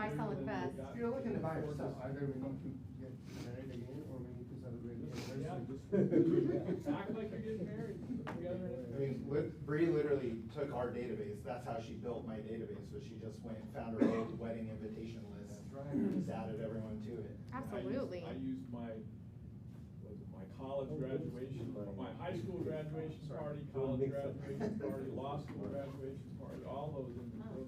buy, sell, invest. You're looking to buy yourself. Either we want to get married again, or we need to celebrate the anniversary. Act like you're getting married together. I mean, Bree literally took our database. That's how she built my database. Was she just went and found her old wedding invitation list, and just added everyone to it. Absolutely. I used my college graduation, my high school graduation party, college graduation party, law school graduation party, all those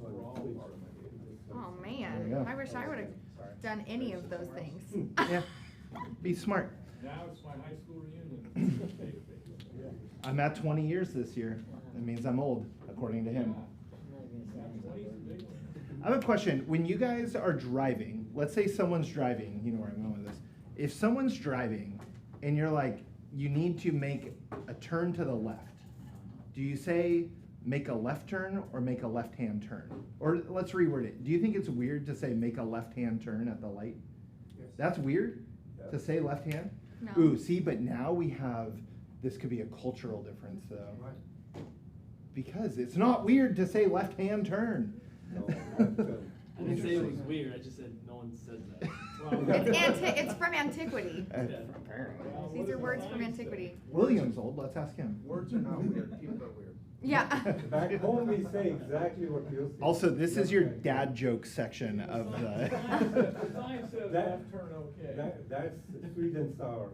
were all part of my database. Oh, There you man. go. I wish I would have done any of those things. Yeah, be smart. Now it's my high school reunion database. I'm at 20 years this year. That means I'm old, according to him. I have a question. When you guys are driving, let's say someone's driving, you know where I'm going with this. If someone's driving and you're like, you need to make a turn to the left, do you say make a left turn or make a left-hand turn? Or let's reword it. Do you think it's weird to say make a left-hand turn at the light? Yes. That's weird to say left-hand? No. Ooh, see, but now we have, this could be a cultural difference though. Right. Because it's not weird to say left-hand turn. No, I didn't say it was weird, I just said no one says that. It's from antiquity. These are words from antiquity. William's old, let's ask him. Words are not weird, people are weird. Yeah. Back home, we say exactly what you say. Also, this is your dad joke section of the. The sign says left turn okay. That's sweet and sour.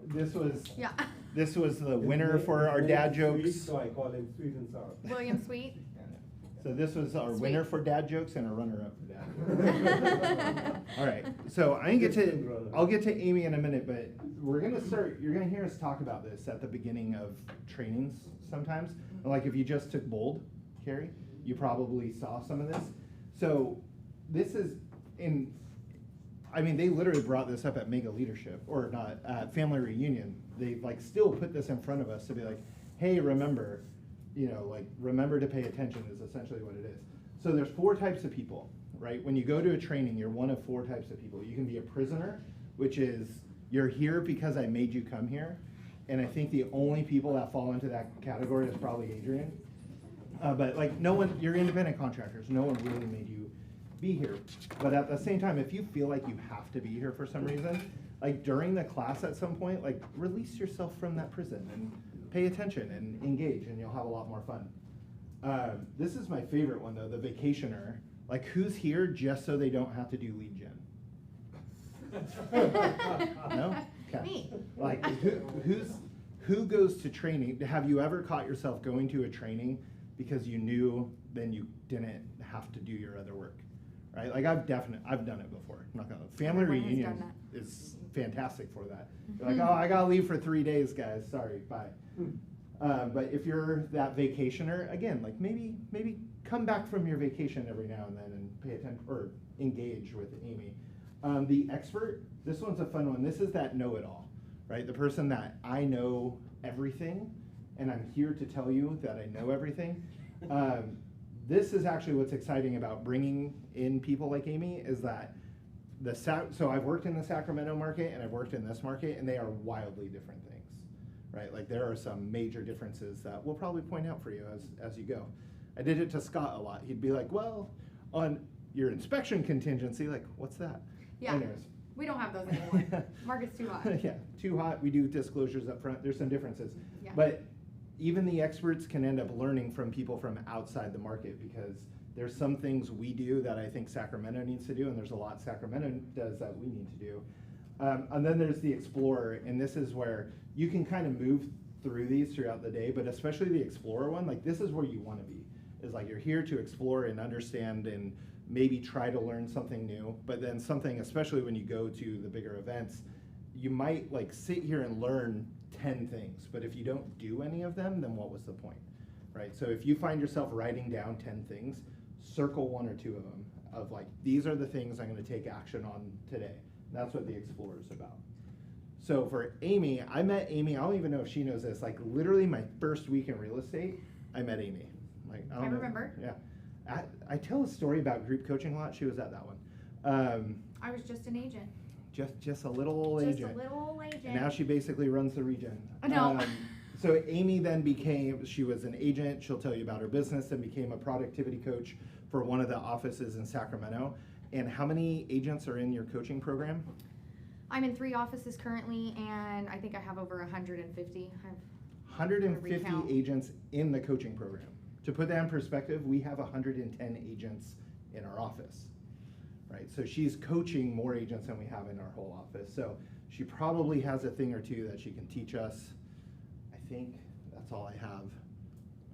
Yeah. This was the winner His for our name dad is jokes. Sweet, so I call him sweet and sour. William Sweet. So this was our Sweet. winner for dad jokes and a runner-up for dad. All right, so I'll get to Amy in a minute, but we're gonna start. You're gonna hear us talk about this at the beginning of trainings sometimes. Like if you just took Bold, Carrie, you probably saw some of this. So this is in. I mean, they literally brought this up at Mega Leadership, or not, at Family Reunion. They like still put this in front of us to be like, hey, remember, remember to pay attention is essentially what it is. So there's 4 types of people, right? When you go to a training, you're one of 4 types of people. You can be a prisoner, which is you're here because I made you come here. And I think the only people that fall into that category is probably Adrian. But like no one, you're independent contractors. No one really made you be here. But at the same time, if you feel like you have to be here for some reason, like during the class at some point, like release yourself from that prison and pay attention and engage, and you'll have a lot more fun. This is my favorite one though, the vacationer. Like who's here just so they don't have to do lead gen? No? Okay. Me. Like who goes to training? Have you ever caught yourself going to a training because you knew then you didn't have to do your other work? Right? Like I've done it before. I'm not gonna. Family Everyone has reunion done is fantastic for that. You're like, oh, I gotta leave for 3 days, guys. Sorry, bye. But if you're that vacationer, again, like maybe come back from your vacation every now and then and pay attention or engage with Amy. The expert, this one's a fun one. This is that know-it-all, right? The person that I know everything, and I'm here to tell you that I know everything. This is actually what's exciting about bringing in people like Amy is that so I've worked in the Sacramento market and I've worked in this market, and they are wildly different things, right? Like there are some major differences that we'll probably point out for you as you go. I did it to Scott a lot. He'd be like, well, on your inspection contingency, like, what's that? Yeah. Anyways. We don't have those anymore. Market's too hot. Yeah, too hot. We do disclosures up front. There's some differences. Yeah. But even the experts can end up learning from people from outside the market, because there's some things we do that I think Sacramento needs to do, and there's a lot Sacramento does that we need to do. And then there's the explorer, and this is where you can kind of move through these throughout the day, but especially the explorer one, like this is where you want to be. Is like you're here to explore and understand and maybe try to learn something new, but then something, especially when you go to the bigger events, you might like sit here and learn 10 things, but if you don't do any of them, then what was the point, right? So if you find yourself writing down 10 things, circle 1 or 2 of them of like, these are the things I'm going to take action on today. That's what the Explorer is about. So for Amy, I met Amy, I don't even know if she knows this, like literally my first week in real estate, I met Amy. Like, I remember. Yeah. I tell a story about group coaching a lot. She was at that one. I was just an agent. Just a little old agent. Just a little old agent. And now she basically runs the region. No. So Amy then she was an agent, she'll tell you about her business, and became a productivity coach for one of the offices in Sacramento. And how many agents are in your coaching program? I'm in 3 offices currently, and I think I have over 150. 150 recount. agents in the coaching program. To put that in perspective, we have 110 agents in our office, right? So she's coaching more agents than we have in our whole office. So she probably has a thing or two that she can teach us. I think that's all I have.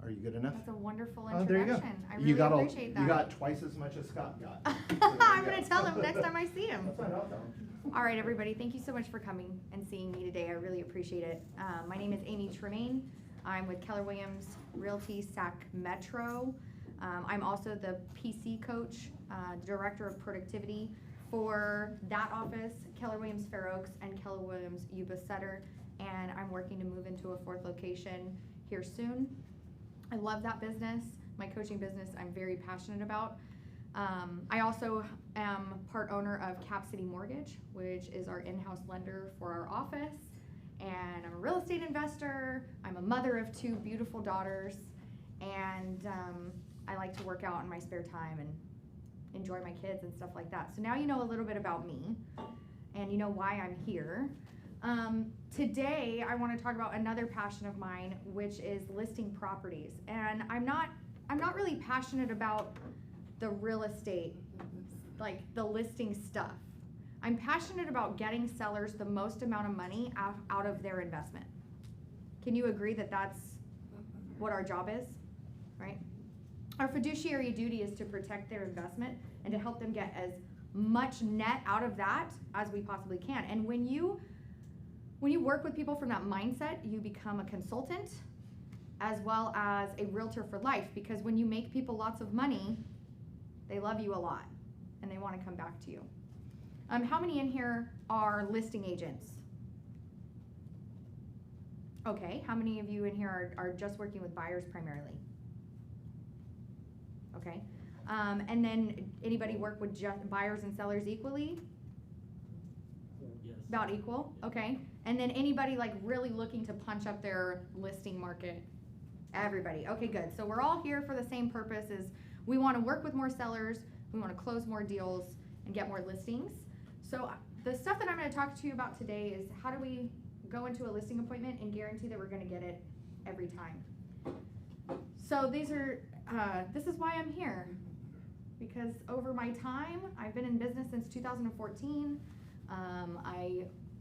Are you good enough? That's a wonderful Oh, there you go. introduction. I really appreciate that. You got twice as much as Scott got. So I'm there going you to go. tell him next time I see him. That's fine, I'll tell him. All right, everybody, thank you so much for coming and seeing me today. I really appreciate it. My name is Amy Tremayne. I'm with Keller Williams Realty Sac Metro. I'm also the PC coach, director of productivity for that office, Keller Williams Fair Oaks and Keller Williams Yuba Sutter. And I'm working to move into a 4th location here soon. I love that business. My coaching business I'm very passionate about. I also am part owner of Cap City Mortgage, which is our in-house lender for our office. And I'm a real estate investor. I'm a mother of 2 beautiful daughters. And I like to work out in my spare time and enjoy my kids and stuff like that. So now you know a little bit about me and you know why I'm here. Today I want to talk about another passion of mine, which is listing properties. And I'm not really passionate about the real estate, like the listing stuff. I'm passionate about getting sellers the most amount of money out of their investment. Can you agree that that's what our job is, right? Our fiduciary duty is to protect their investment and to help them get as much net out of that as we possibly can. And when you work with people from that mindset, you become a consultant as well as a realtor for life, because when you make people lots of money, they love you a lot and they want to come back to you. How many in here are listing agents? Okay, how many of you in here are just working with buyers primarily? Okay, and then anybody work with just buyers and sellers equally? Yes. About equal, okay. And then anybody like really looking to punch up their listing market? Everybody, okay, good. So we're all here for the same purpose, is we want to work with more sellers, we want to close more deals and get more listings. So the stuff that I'm going to talk to you about today is how do we go into a listing appointment and guarantee that we're going to get it every time. So this is why I'm here, because over my time, I've been in business since 2014.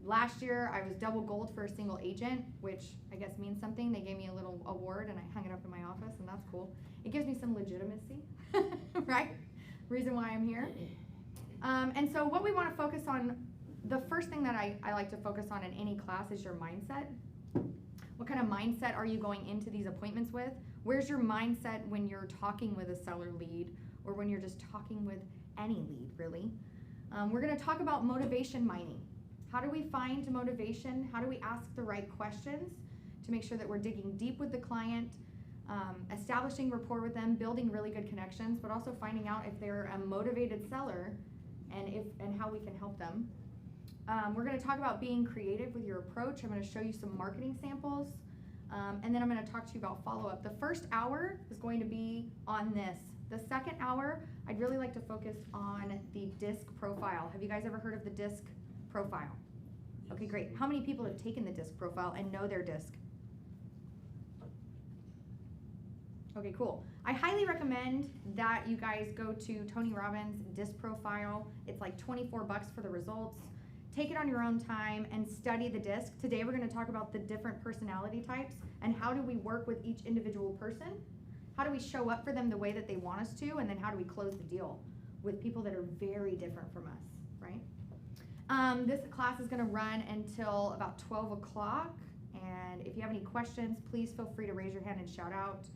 Last year I was double gold for a single agent, which I guess means something. They gave me a little award and I hung it up in my office, and that's cool. It gives me some legitimacy, right? Reason why I'm here. And so what we want to focus on, the first thing that I like to focus on in any class is your mindset. What kind of mindset are you going into these appointments with? Where's your mindset when you're talking with a seller lead, or when you're just talking with any lead, really? We're going to talk about motivation mining. How do we find motivation? How do we ask the right questions to make sure that we're digging deep with the client, establishing rapport with them, building really good connections, but also finding out if they're a motivated seller and how we can help them. We're going to talk about being creative with your approach. I'm going to show you some marketing samples, and then I'm going to talk to you about follow-up. The first hour is going to be on this. The second hour, I'd really like to focus on the DISC profile. Have you guys ever heard of the DISC profile? Okay, great. How many people have taken the DISC profile and know their DISC? Okay, cool. I highly recommend that you guys go to Tony Robbins' DISC profile. It's like $24 for the results. Take it on your own time and study the DISC. Today we're going to talk about the different personality types and how do we work with each individual person. How do we show up for them the way that they want us to, and then how do we close the deal with people that are very different from us, right? This class is going to run until about 12 o'clock, and if you have any questions, please feel free to raise your hand and shout out,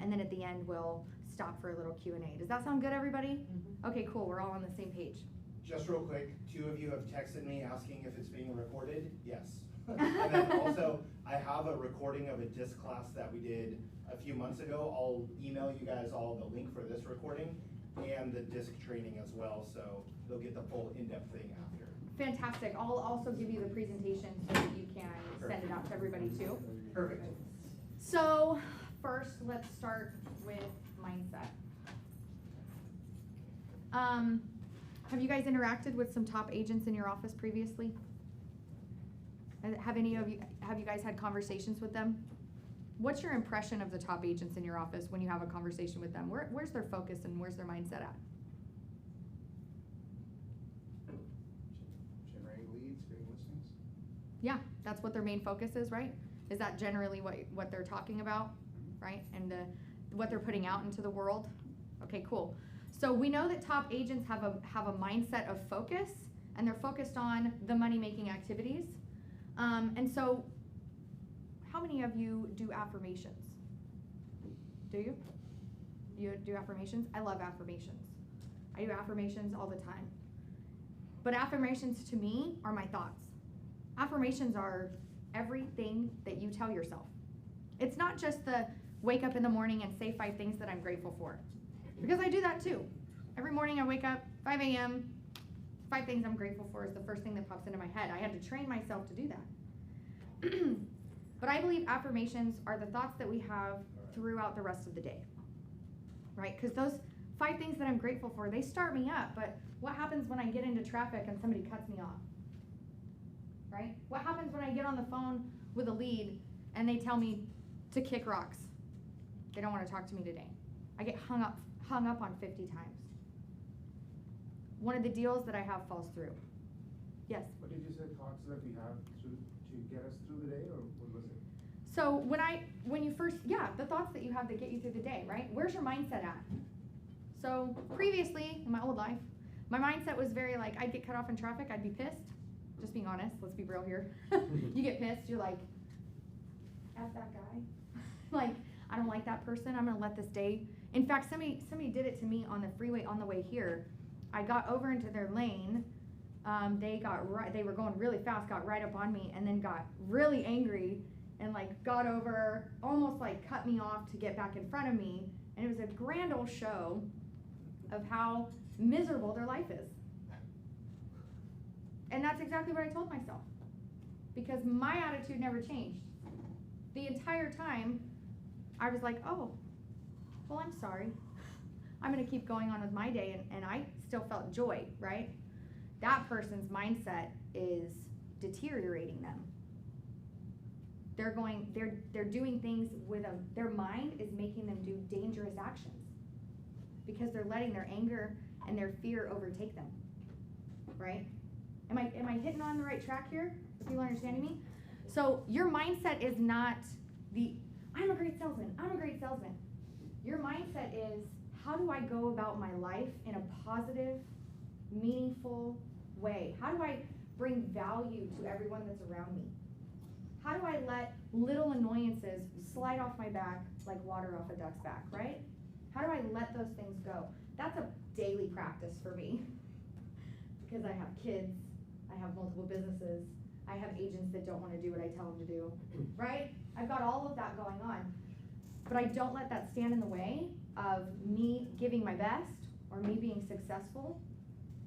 and then at the end we'll stop for a little Q&A. Does that sound good, everybody? Mm-hmm. Okay, cool. We're all on the same page. Just real quick, 2 of you have texted me asking if it's being recorded. Yes. And then also, I have a recording of a DISC class that we did a few months ago. I'll email you guys all the link for this recording and the DISC training as well, so you'll get the full in-depth thing after. Fantastic. I'll also give you the presentation so that you can send it out to everybody too. Perfect. So first, let's start with mindset. Have you guys interacted with some top agents in your office previously? Have you guys had conversations with them? What's your impression of the top agents in your office when you have a conversation with them? Where's their focus and where's their mindset at? Generating leads, getting listings. Yeah, that's what their main focus is, right? Is that generally what they're talking about, right? And what they're putting out into the world? Okay, cool. So we know that top agents have a mindset of focus, and they're focused on the money-making activities. And so, how many of you do affirmations? Do you? You do affirmations? I love affirmations. I do affirmations all the time. But affirmations to me are my thoughts. Affirmations are everything that you tell yourself. It's not just the wake up in the morning and say 5 things that I'm grateful for. Because I do that too. Every morning I wake up, 5 a.m., 5 things I'm grateful for is the first thing that pops into my head. I had to train myself to do that. But I believe affirmations are the thoughts that we have throughout the rest of the day, right? Because those 5 things that I'm grateful for, they start me up, but what happens when I get into traffic and somebody cuts me off, right? What happens when I get on the phone with a lead and they tell me to kick rocks? They don't want to talk to me today. I get hung up on 50 times. One of the deals that I have falls through. Yes? What did you say, thoughts that we have to get us through the day, or what was it? So when you first, the thoughts that you have that get you through the day, right? Where's your mindset at? So previously, in my old life, my mindset was very like, I'd get cut off in traffic, I'd be pissed. Just being honest, let's be real here. You get pissed, you're like, F that guy. Like, I don't like that person, I'm gonna let this day. In fact, somebody did it to me on the freeway on the way here. I got over into their lane. They were going really fast, got right up on me, and then got really angry and like got over, almost like cut me off to get back in front of me. And it was a grand old show of how miserable their life is. And that's exactly what I told myself, because my attitude never changed. The entire time, I was like, oh, well, I'm sorry. I'm gonna keep going on with my day, and I still felt joy, right? That person's mindset is deteriorating them. They're doing things with their mind is making them do dangerous actions because they're letting their anger and their fear overtake them, right? Am I hitting on the right track here? Are people understanding me? So your mindset is not I'm a great salesman, I'm a great salesman. Your mindset is, how do I go about my life in a positive, meaningful way? How do I bring value to everyone that's around me? How do I let little annoyances slide off my back like water off a duck's back, right? How do I let those things go? That's a daily practice for me because I have kids, I have multiple businesses, I have agents that don't want to do what I tell them to do, right? I've got all of that going on, but I don't let that stand in the way of me giving my best or me being successful.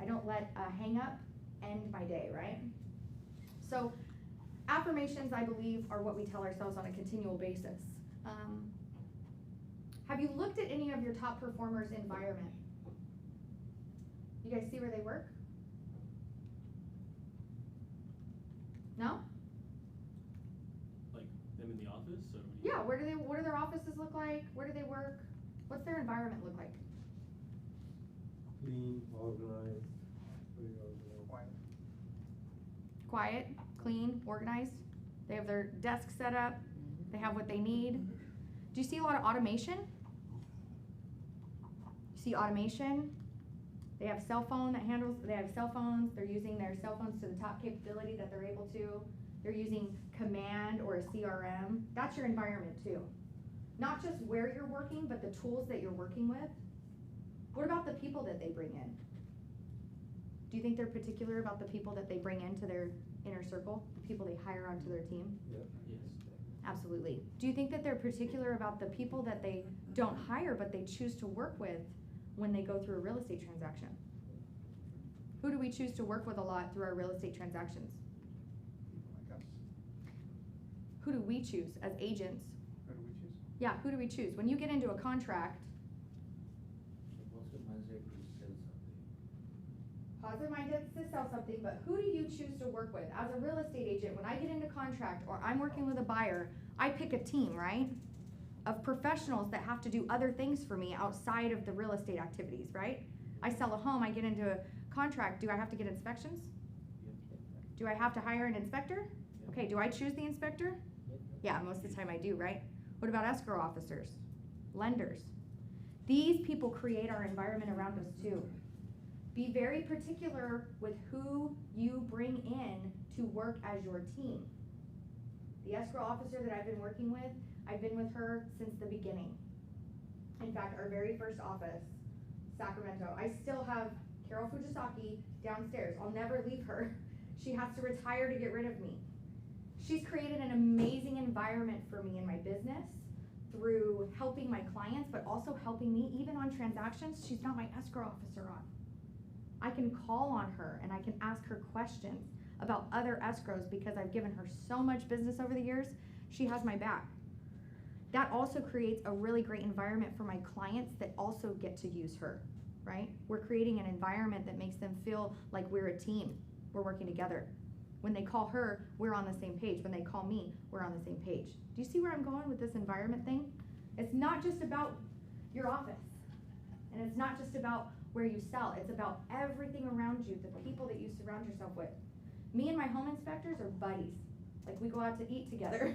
I don't let a hang up end my day, right? So affirmations, I believe, are what we tell ourselves on a continual basis. Have you looked at any of your top performers' environment? You guys see where they work? No? Like them in the office, or? Yeah, what do their offices look like? Where do they work? What's their environment look like? Clean, organized, very organized. Quiet, clean, organized. They have their desk set up. They have what they need. Do you see a lot of automation? You see automation? They have cell phone they have cell phones. They're using their cell phones to the top capability that they're able to. They're using command or a CRM. That's your environment too. Not just where you're working, but the tools that you're working with. What about the people that they bring in? Do you think they're particular about the people that they bring into their inner circle, the people they hire onto their team? Yeah. Yes. Absolutely. Do you think that they're particular about the people that they don't hire but they choose to work with when they go through a real estate transaction? Who do we choose to work with a lot through our real estate transactions? People like us. Who do we choose as agents? Who do we choose? Yeah, who do we choose? When you get into a contract, What's the mindset to sell something? positive minded to sell something, but who do you choose to work with? As a real estate agent, when I get into contract or I'm working with a buyer, I pick a team, right? Of professionals that have to do other things for me outside of the real estate activities, right? I sell a home, I get into a contract, do I have to get inspections? Do I have to hire an inspector? Okay, do I choose the inspector? Yeah, most of the time I do, right? What about escrow officers? Lenders? These people create our environment around us too. Be very particular with who you bring in to work as your team. The escrow officer that I've been working with, I've been with her since the beginning. In fact, our very first office, Sacramento, I still have Carol Fujisaki downstairs. I'll never leave her. She has to retire to get rid of me. She's created an amazing environment for me in my business through helping my clients, but also helping me even on transactions. She's not my escrow officer on. I can call on her and I can ask her questions about other escrows because I've given her so much business over the years. She has my back. That also creates a really great environment for my clients that also get to use her, right? We're creating an environment that makes them feel like we're a team. We're working together. When they call her, we're on the same page. When they call me, we're on the same page. Do you see where I'm going with this environment thing? It's not just about your office. And it's not just about where you sell. It's about everything around you, the people that you surround yourself with. Me and my home inspectors are buddies. Like, we go out to eat together.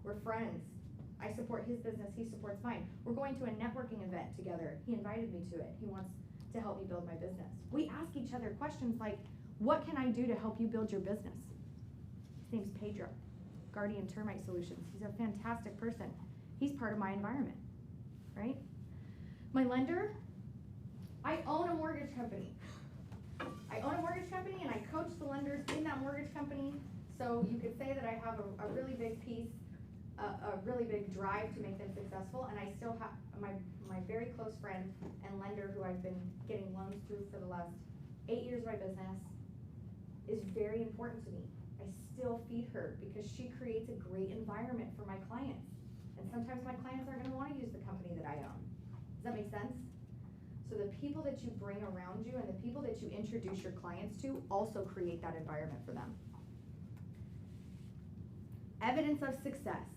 We're friends. I support his business, he supports mine. We're going to a networking event together. He invited me to it. He wants to help me build my business. We ask each other questions like, what can I do to help you build your business? His name's Pedro, Guardian Termite Solutions. He's a fantastic person. He's part of my environment, right? My lender, I own a mortgage company. I own a mortgage company and I coach the lenders in that mortgage company. So you could say that I have a really big piece, a really big drive to make them successful. And I still have my very close friend and lender who I've been getting loans through for the last 8 years of my business is very important to me. I still feed her because she creates a great environment for my clients. And sometimes my clients aren't gonna wanna use the company that I own. Does that make sense? So the people that you bring around you and the people that you introduce your clients to also create that environment for them. Evidence of success.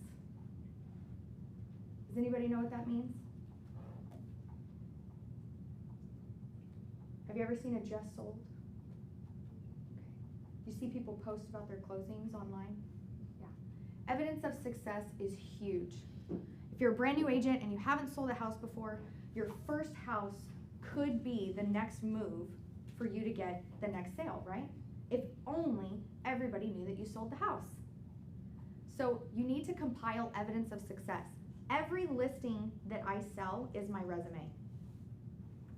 Does anybody know what that means? Have you ever seen a just sold? Okay. You see people post about their closings online? Yeah. Evidence of success is huge. If you're a brand new agent and you haven't sold a house before, your first house could be the next move for you to get the next sale, right? If only everybody knew that you sold the house. So you need to compile evidence of success. Every listing that I sell is my resume.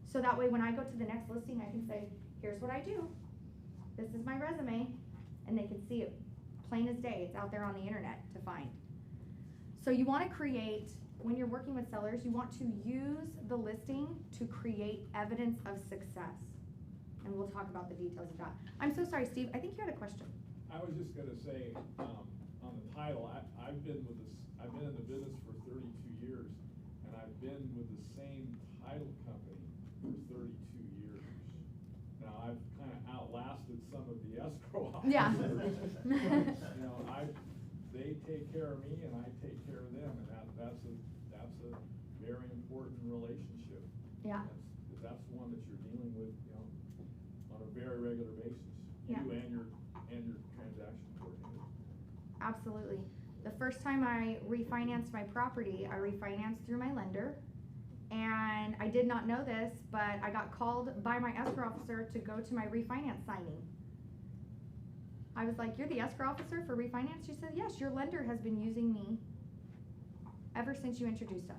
So that way when I go to the next listing, I can say, here's what I do. This is my resume. And they can see it plain as day. It's out there on the internet to find. So you want to create, when you're working with sellers, you want to use the listing to create evidence of success. And we'll talk about the details of that. I'm so sorry, Steve. I think you had a question. I was just gonna say, on the title, I've been in the business for 32 years, and I've been with the same title company for 32 years. Now, I've kind of outlasted some of the escrow officers. Yeah. You know, they take care of me and I take care of them, and that's a very important relationship. Yeah. That's one that you're dealing with, you know, on a very regular basis. Yeah. You and your transaction coordinator. Absolutely. The first time I refinanced my property, I refinanced through my lender. And I did not know this, but I got called by my escrow officer to go to my refinance signing. I was like, you're the escrow officer for refinance? She said, yes, your lender has been using me ever since you introduced us.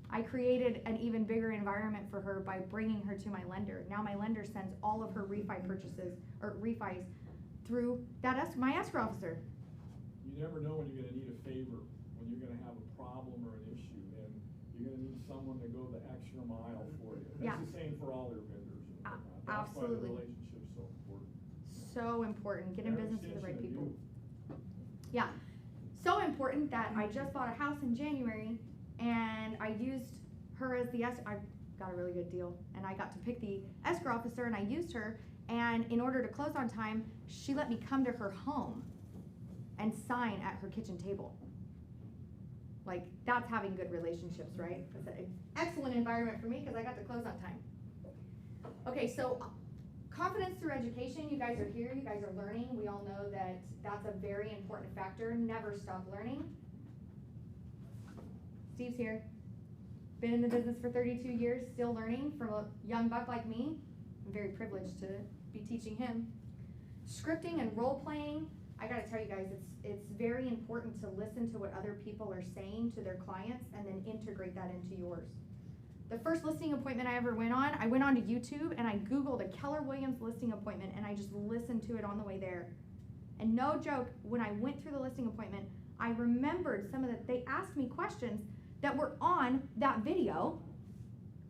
I created an even bigger environment for her by bringing her to my lender. Now my lender sends all of her refi purchases, or refis, through my escrow officer. You never know when you're gonna need a favor, when you're gonna have a problem or an issue, and you're gonna need someone to go the extra mile for you. Yeah. That's the same for all their vendors and whatnot. That's why Absolutely. the relationship's so important. So important. Get in They're business with the right extension of people. you. Yeah. So important that I just bought a house in January and I used her as the got a really good deal. And I got to pick the escrow officer, and I used her, and in order to close on time, she let me come to her home and sign at her kitchen table. Like, that's having good relationships, right? It's an excellent environment for me because I got to close on time. Okay, so confidence through education. You guys are here, you guys are learning. We all know that that's a very important factor. Never stop learning. Steve's here. Been in the business for 32 years, still learning from a young buck like me. I'm very privileged to be teaching him. Scripting and role playing. I gotta tell you guys, it's very important to listen to what other people are saying to their clients and then integrate that into yours. The first listing appointment I ever went on, I went onto YouTube and I Googled a Keller Williams listing appointment and I just listened to it on the way there. And no joke, when I went through the listing appointment, I remembered they asked me questions that were on that video,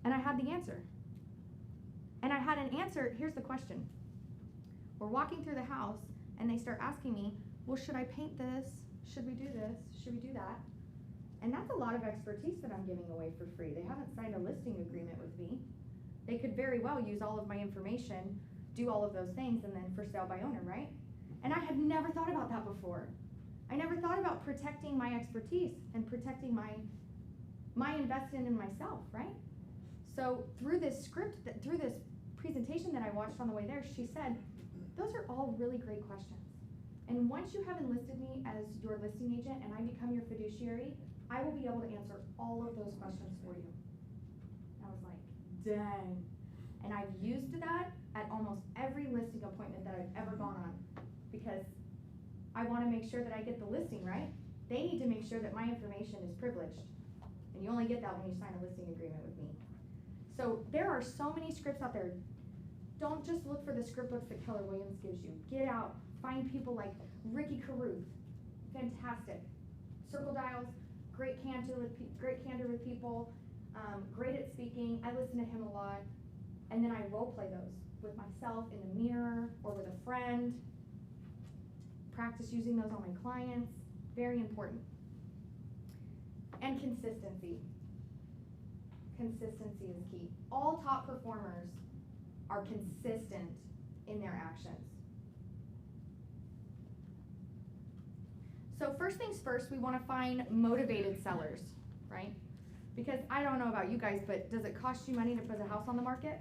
and I had the answer. And I had an answer. Here's the question. We're walking through the house, and they start asking me, well, should I paint this? Should we do this? Should we do that? And that's a lot of expertise that I'm giving away for free. They haven't signed a listing agreement with me. They could very well use all of my information, do all of those things, and then for sale by owner, right? And I had never thought about that before. I never thought about protecting my expertise and protecting my investment in myself, right? So through this through this presentation that I watched on the way there, she said, those are all really great questions. And once you have enlisted me as your listing agent and I become your fiduciary, I will be able to answer all of those questions for you. I was like, dang. And I've used that at almost every listing appointment that I've ever gone on because I want to make sure that I get the listing, right? They need to make sure that my information is privileged. And you only get that when you sign a listing agreement with me. So there are so many scripts out there. Don't just look for the script books that Keller Williams gives you. Get out, find people like Ricky Caruth, fantastic. Circle dials, great candor with people, great at speaking. I listen to him a lot. And then I role play those with myself in the mirror or with a friend. Practice using those on my clients, very important. And consistency. Consistency is key. All top performers are consistent in their actions. So first things first, we want to find motivated sellers, right? Because I don't know about you guys, but does it cost you money to put a house on the market?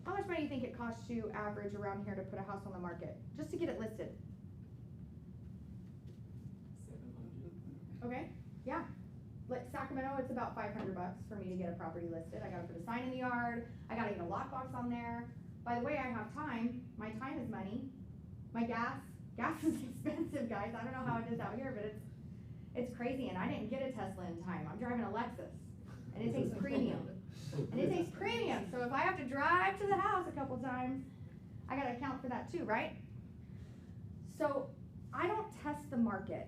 How much money do you think it costs you average around here to put a house on the market? Just to get it listed? 700. Okay, yeah. Like Sacramento, it's about $500 for me to get a property listed. I gotta put a sign in the yard. I gotta get a lockbox on there. By the way, I have time. My time is money. My gas is expensive, guys. I don't know how it is out here, but it's crazy. And I didn't get a Tesla in time. I'm driving a Lexus, and it takes premium. And it takes premium. So if I have to drive to the house a couple times, I gotta account for that too, right? So I don't test the market.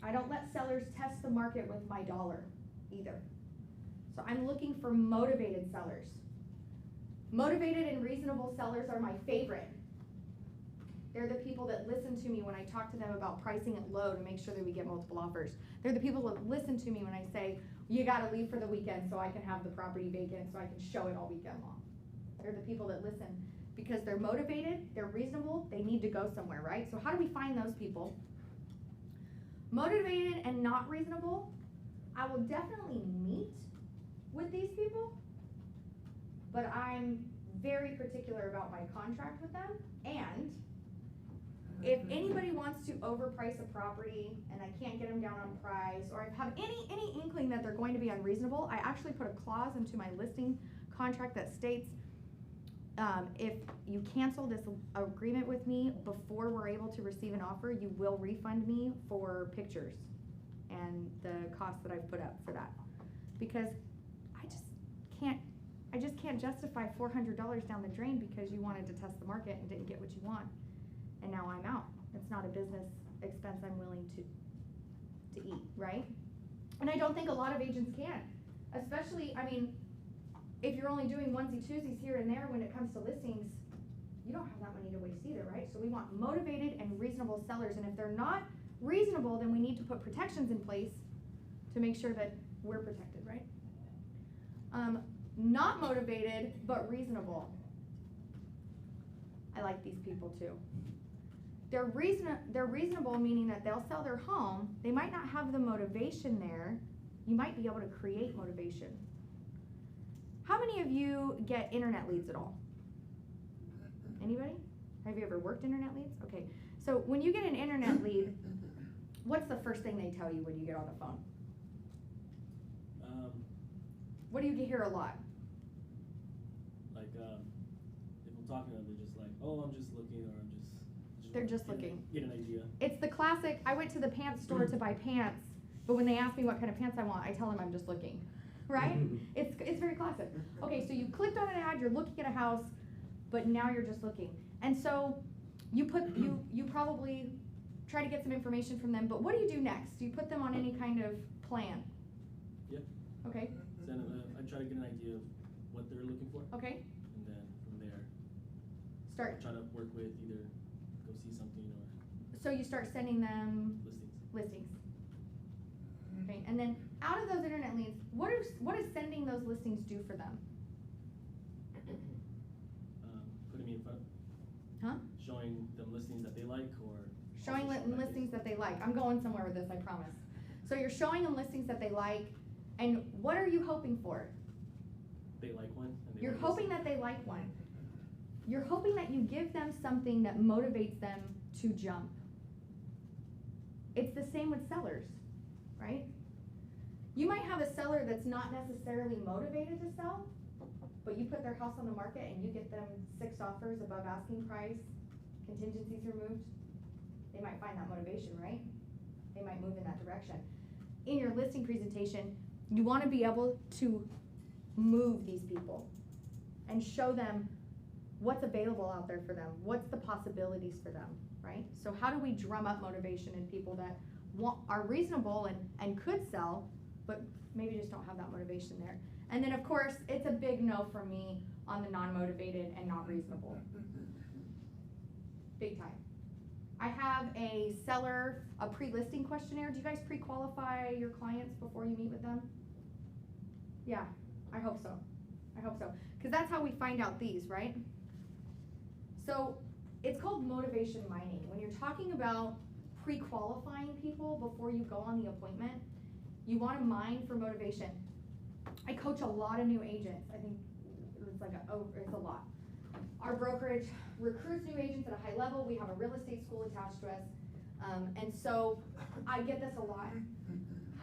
I don't let sellers test the market with my dollar either. So I'm looking for motivated sellers. Motivated and reasonable sellers are my favorite. They're the people that listen to me when I talk to them about pricing it low to make sure that we get multiple offers. They're the people that listen to me when I say, you gotta leave for the weekend so I can have the property vacant so I can show it all weekend long. They're the people that listen because they're motivated, they're reasonable, they need to go somewhere, right? So how do we find those people? Motivated and not reasonable, I will definitely meet with these people, but I'm very particular about my contract with them. And if anybody wants to overprice a property and I can't get them down on price, or I have any inkling that they're going to be unreasonable, I actually put a clause into my listing contract that states if you cancel this agreement with me before we're able to receive an offer, you will refund me for pictures and the cost that I've put up for that. Because I just can't justify $400 down the drain because you wanted to test the market and didn't get what you want. And now I'm out. It's not a business expense I'm willing to eat, right? And I don't think a lot of agents can. Especially, I mean, if you're only doing onesie-twosies here and there when it comes to listings, you don't have that money to waste either, right? So we want motivated and reasonable sellers. And if they're not reasonable, then we need to put protections in place to make sure that we're protected, right? Not motivated, but reasonable. I like these people too. They're reasonable, meaning that they'll sell their home. They might not have the motivation there. You might be able to create motivation. How many of you get internet leads at all? Anybody? Have you ever worked internet leads? Okay. So when you get an internet lead, what's the first thing they tell you when you get on the phone? What do you hear a lot? Like, if I'm talking to them, they're just like, oh, I'm just looking, or I'm just They're want just to looking. Get an idea. It's the classic, I went to the pants store to buy pants, but when they ask me what kind of pants I want, I tell them I'm just looking, right? It's very classic. Okay, so you clicked on an ad, you're looking at a house, but now you're just looking. And so you probably try to get some information from them, but what do you do next? Do you put them on any kind of plan? Yep. Okay, So then, I try to get an idea of what they're looking for, okay, and then from there, start. I try to work with either go see something or So you start sending them listings. listings. Okay, and then out of those internet leads, what does sending those listings do for them? Putting me in front, Huh? showing them listings that they like, or Showing also them listings that they like. I'm going somewhere with this, I promise. So you're showing them listings that they like, and what are you hoping for? they like one. And they You're want to hoping listen. that they like one. You're hoping that you give them something that motivates them to jump. It's the same with sellers, right? You might have a seller that's not necessarily motivated to sell, but you put their house on the market and you get them 6 offers above asking price, contingencies removed. They might find that motivation, right? They might move in that direction. In your listing presentation, you want to be able to move these people and show them what's available out there for them, what's the possibilities for them, right? So how do we drum up motivation in people that are reasonable and could sell, but maybe just don't have that motivation there? And then of course, it's a big no for me on the non-motivated and not reasonable. Big time. I have a pre-listing questionnaire. Do you guys pre-qualify your clients before you meet with them? Yeah, I hope so. I hope so. Because that's how we find out these, right? So it's called motivation mining. When you're talking about pre-qualifying people before you go on the appointment, you want to mine for motivation. I coach a lot of new agents. I think it's a lot. Our brokerage recruits new agents at a high level. We have a real estate school attached to us. And so I get this a lot.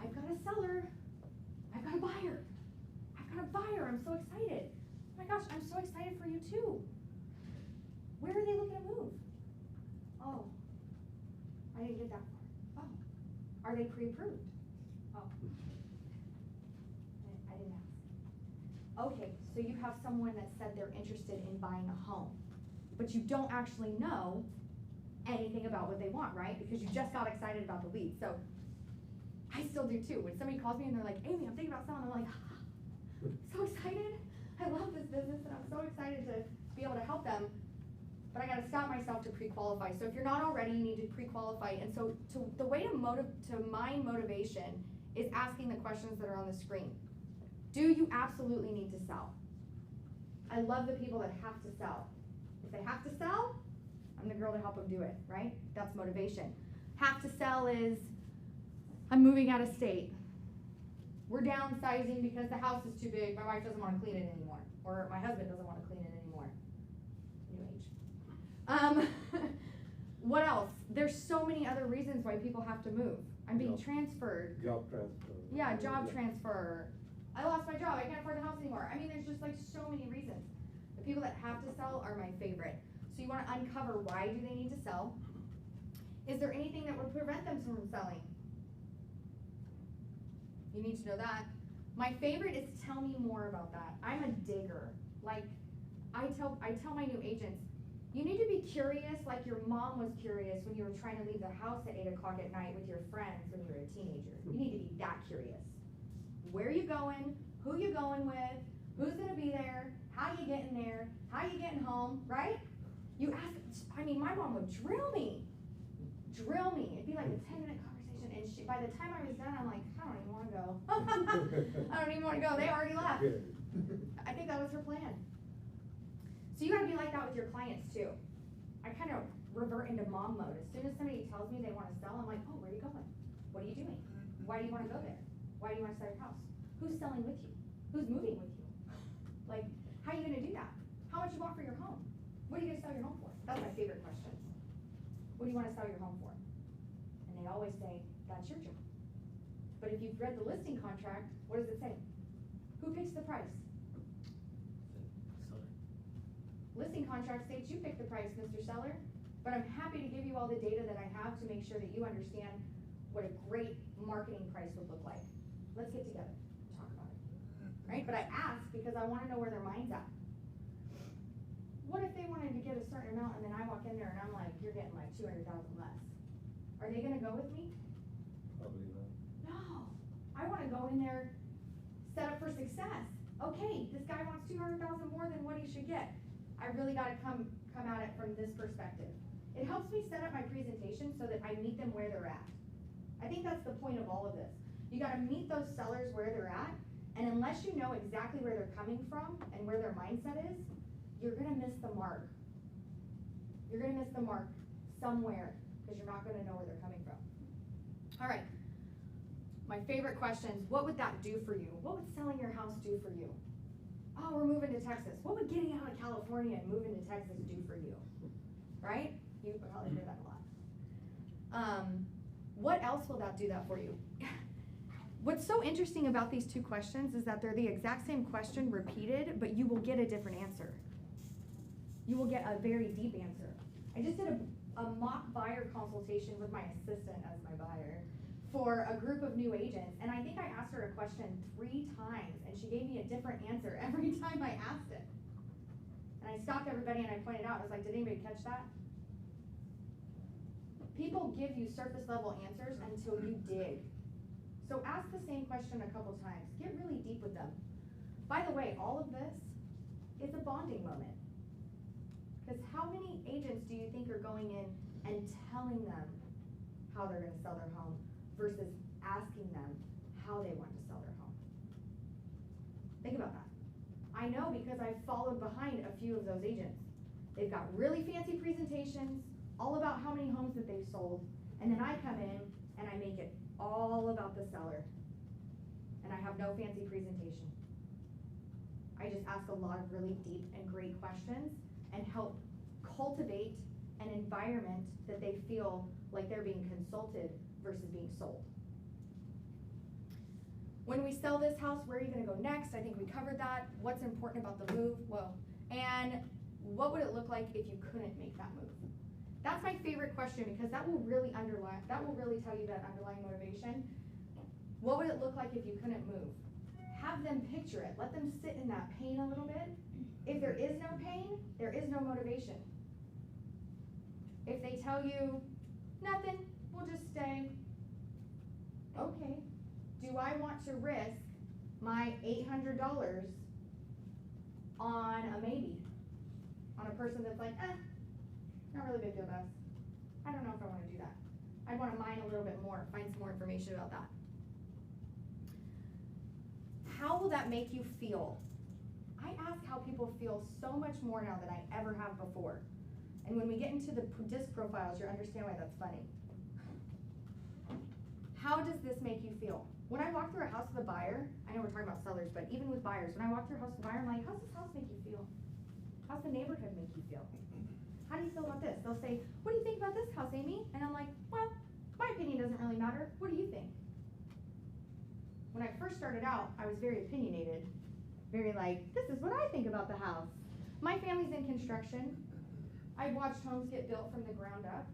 I've got a seller. I've got a buyer. I've got a buyer. I'm so excited. Oh my gosh, I'm so excited for you too. Where are they looking to move? Oh, I didn't get that far. Oh, are they pre-approved? Oh, I didn't ask. Okay, so you have someone that said they're interested in buying a home, but you don't actually know anything about what they want, right? Because you just got excited about the lead. So I still do too. When somebody calls me and they're like, Amy, I'm thinking about selling, I'm like, so excited. I love this business and I'm so excited to be able to help them. But I gotta stop myself to pre-qualify. So if you're not already, you need to pre-qualify. And so the way to mine motivation is asking the questions that are on the screen. Do you absolutely need to sell? I love the people that have to sell. If they have to sell, I'm the girl to help them do it, right? That's motivation. Have to sell is, I'm moving out of state. We're downsizing because the house is too big. My wife doesn't want to clean it anymore. Or my husband doesn't want to clean it anymore. New age. What else? There's so many other reasons why people have to move. I'm being transferred. Job transfer. Yeah, job transfer. I lost my job. I can't afford the house anymore. I mean, there's just like so many reasons. The people that have to sell are my favorite. So you want to uncover why do they need to sell? Is there anything that would prevent them from selling? You need to know that. My favorite is tell me more about that. I'm a digger. Like I tell my new agents, you need to be curious like your mom was curious when you were trying to leave the house at 8 o'clock at night with your friends when you were a teenager. You need to be that curious. Where are you going? Who you going with? Who's gonna be there? How you getting there? How you getting home? Right? You ask. I mean, my mom would drill me. It'd be like a 10-minute conversation, and And by the time I was done, I'm like, I don't even wanna go. I don't even wanna go, they already left. I think that was her plan. So you gotta be like that with your clients too. I kind of revert into mom mode. As soon as somebody tells me they wanna sell, I'm like, oh, where are you going? What are you doing? Why do you wanna go there? Why do you wanna sell your house? Who's selling with you? Who's moving with you? Like, how are you gonna do that? How much you want for your home? What are you gonna sell your home for? That's my favorite question. What do you wanna sell your home for? And they always say, that's your job. But if you've read the listing contract, what does it say? Who picks the price? Seller. Listing contract states you pick the price, Mr. Seller, but I'm happy to give you all the data that I have to make sure that you understand what a great marketing price would look like. Let's get together, talk about it, right? But I ask because I wanna know where their mind's at. What if they wanted to get a certain amount and then I walk in there and I'm like, you're getting like 200,000 less? Are they gonna go with me? Probably not. No, I wanna go in there, set up for success. Okay, this guy wants 200,000 more than what he should get. I really gotta come at it from this perspective. It helps me set up my presentation so that I meet them where they're at. I think that's the point of all of this. You gotta meet those sellers where they're at, and unless you know exactly where they're coming from and where their mindset is, you're gonna miss the mark. You're gonna miss the mark somewhere, because you're not gonna know where they're coming from. All right, my favorite questions, what would that do for you? What would selling your house do for you? Oh, we're moving to Texas. What would getting out of California and moving to Texas do for you? Right? You probably hear that a lot. What else will that do that for you? What's so interesting about these two questions is that they're the exact same question repeated, but you will get a different answer. You will get a very deep answer. I just did a mock buyer consultation with my assistant as my buyer for a group of new agents, and I think I asked her a question 3 times, and she gave me a different answer every time I asked it. And I stopped everybody and I pointed out, I was like, did anybody catch that? People give you surface level answers until you dig. So ask the same question a couple times. Get really deep with them. By the way, all of this is a bonding moment. Because how many agents do you think are going in and telling them how they're gonna sell their home versus asking them how they want to sell their home? Think about that. I know because I've followed behind a few of those agents. They've got really fancy presentations, all about how many homes that they've sold, and then I come in and I make it all about the seller. And I have no fancy presentation. I just ask a lot of really deep and great questions and help cultivate an environment that they feel like they're being consulted versus being sold. When we sell this house, where are you gonna go next? I think we covered that. What's important about the move? Whoa. And what would it look like if you couldn't make that move? That's my favorite question because that will really tell you that underlying motivation. What would it look like if you couldn't move? Have them picture it. Let them sit in that pain a little bit. If there is no pain, there is no motivation. If they tell you, nothing, we'll just stay. Okay, do I want to risk my $800 on a maybe? On a person that's like, not really big deal to us. I don't know if I want to do that. I want to mine a little bit more, find some more information about that. How will that make you feel? I ask how people feel so much more now than I ever have before. And when we get into the disc profiles, you'll understand why that's funny. How does this make you feel? When I walk through a house with a buyer, I know we're talking about sellers, but even with buyers, when I walk through a house with a buyer, I'm like, how's this house make you feel? How's the neighborhood make you feel? How do you feel about this? They'll say, what do you think about this house, Amy? And I'm like, well, my opinion doesn't really matter. What do you think? When I first started out, I was very opinionated. Very like, this is what I think about the house. My family's in construction. I watched homes get built from the ground up.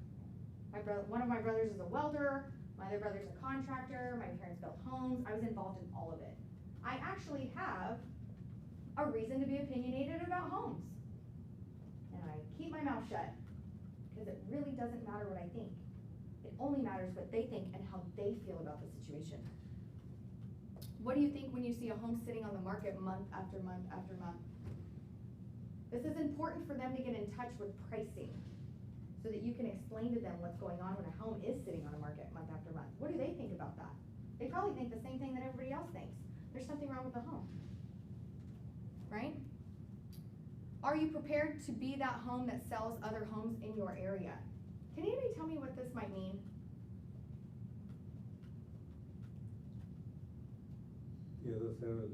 One of my brothers is a welder. My other brother's a contractor. My parents built homes. I was involved in all of it. I actually have a reason to be opinionated about homes. And I keep my mouth shut because it really doesn't matter what I think. It only matters what they think and how they feel about the situation. What do you think when you see a home sitting on the market month after month after month? This is important for them to get in touch with pricing. so that you can explain to them what's going on when a home is sitting on the market month after month. What do they think about that? They probably think the same thing that everybody else thinks. There's something wrong with the home, right? Are you prepared to be that home that sells other homes in your area? Can anybody tell me what this might mean? Yeah, the seller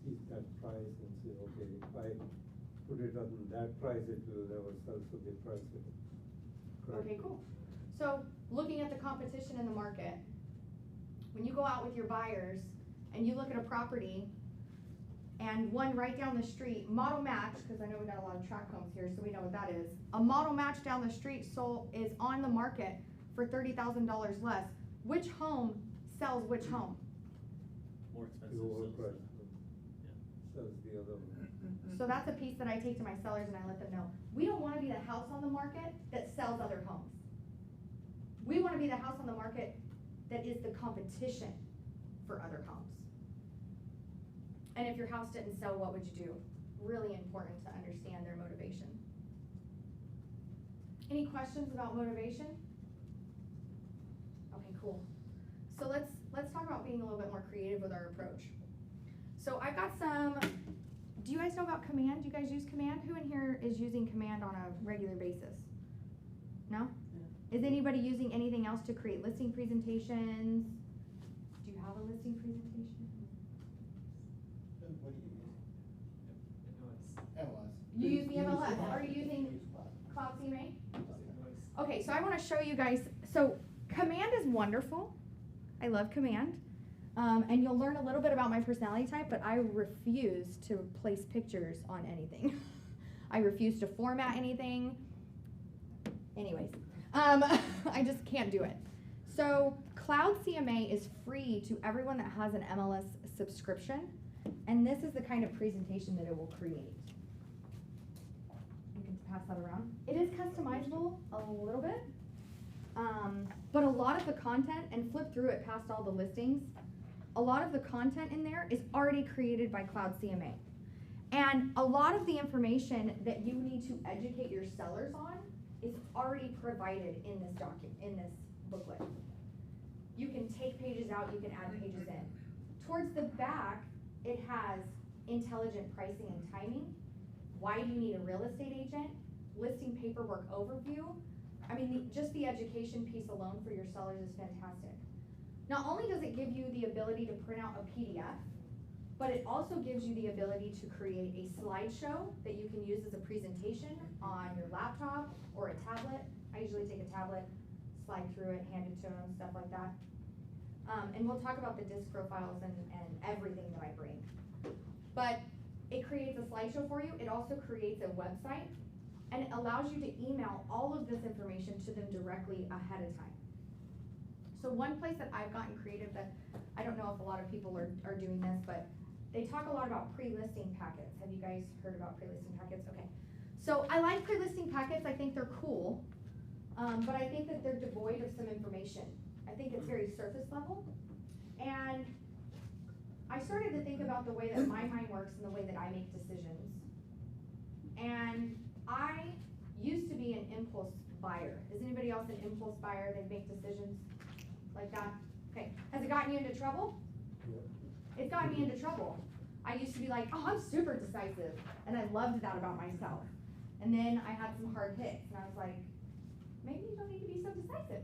sees that price and say, okay, if I put it on that price, it will never sell, so they price it. Correct? Okay, cool. So looking at the competition in the market, when you go out with your buyers and you look at a property and one right down the street, model match, because I know we got a lot of track homes here, so we know what that is. A model match down the street is on the market for $30,000 less. Which home sells which home? More expensive. The sells overprice the- sells the other one. So that's a piece that I take to my sellers and I let them know. We don't want to be the house on the market that sells other homes. We want to be the house on the market that is the competition for other homes. And if your house didn't sell, what would you do? Really important to understand their motivation. Any questions about motivation? Okay, cool. So let's talk about being a little bit more creative with our approach. So I've got some, do you guys know about Command? Do you guys use Command? Who in here is using Command on a regular basis? No? Is anybody using anything else to create listing presentations? Do you have a listing presentation? What do you use? MLS. You use the MLS. Are you using Cloud CMA? Okay, so I want to show you guys. So Command is wonderful. I love Command. And you'll learn a little bit about my personality type, but I refuse to place pictures on anything. I refuse to format anything. Anyways, I just can't do it. So Cloud CMA is free to everyone that has an MLS subscription, and this is the kind of presentation that it will create. You can pass that around. It is customizable a little bit, but a lot of the content, and flip through it past all the listings, a lot of the content in there is already created by Cloud CMA. And a lot of the information that you need to educate your sellers on is already provided in this booklet. You can take pages out, you can add pages in. Towards the back, it has intelligent pricing and timing. Why do you need a real estate agent? Listing paperwork overview. I mean, just the education piece alone for your sellers is fantastic. Not only does it give you the ability to print out a PDF, but it also gives you the ability to create a slideshow that you can use as a presentation on your laptop or a tablet. I usually take a tablet, slide through it, hand it to them, stuff like that. And we'll talk about the disc profiles and everything that I bring. But it creates a slideshow for you. It also creates a website, and it allows you to email all of this information to them directly ahead of time. So one place that I've gotten creative that I don't know if a lot of people are doing this, but they talk a lot about pre-listing packets. Have you guys heard about pre-listing packets? Okay. So I like pre-listing packets. I think they're cool, but I think that they're devoid of some information. I think it's very surface level. And I started to think about the way that my mind works and the way that I make decisions. And I used to be an impulse buyer. Is anybody else an impulse buyer? They make decisions like that? Okay. Has it gotten you into trouble? Yeah. It's gotten me into trouble. I used to be like, oh, I'm super decisive. And I loved that about myself. And then I had some hard hits. And I was like, maybe you don't need to be so decisive.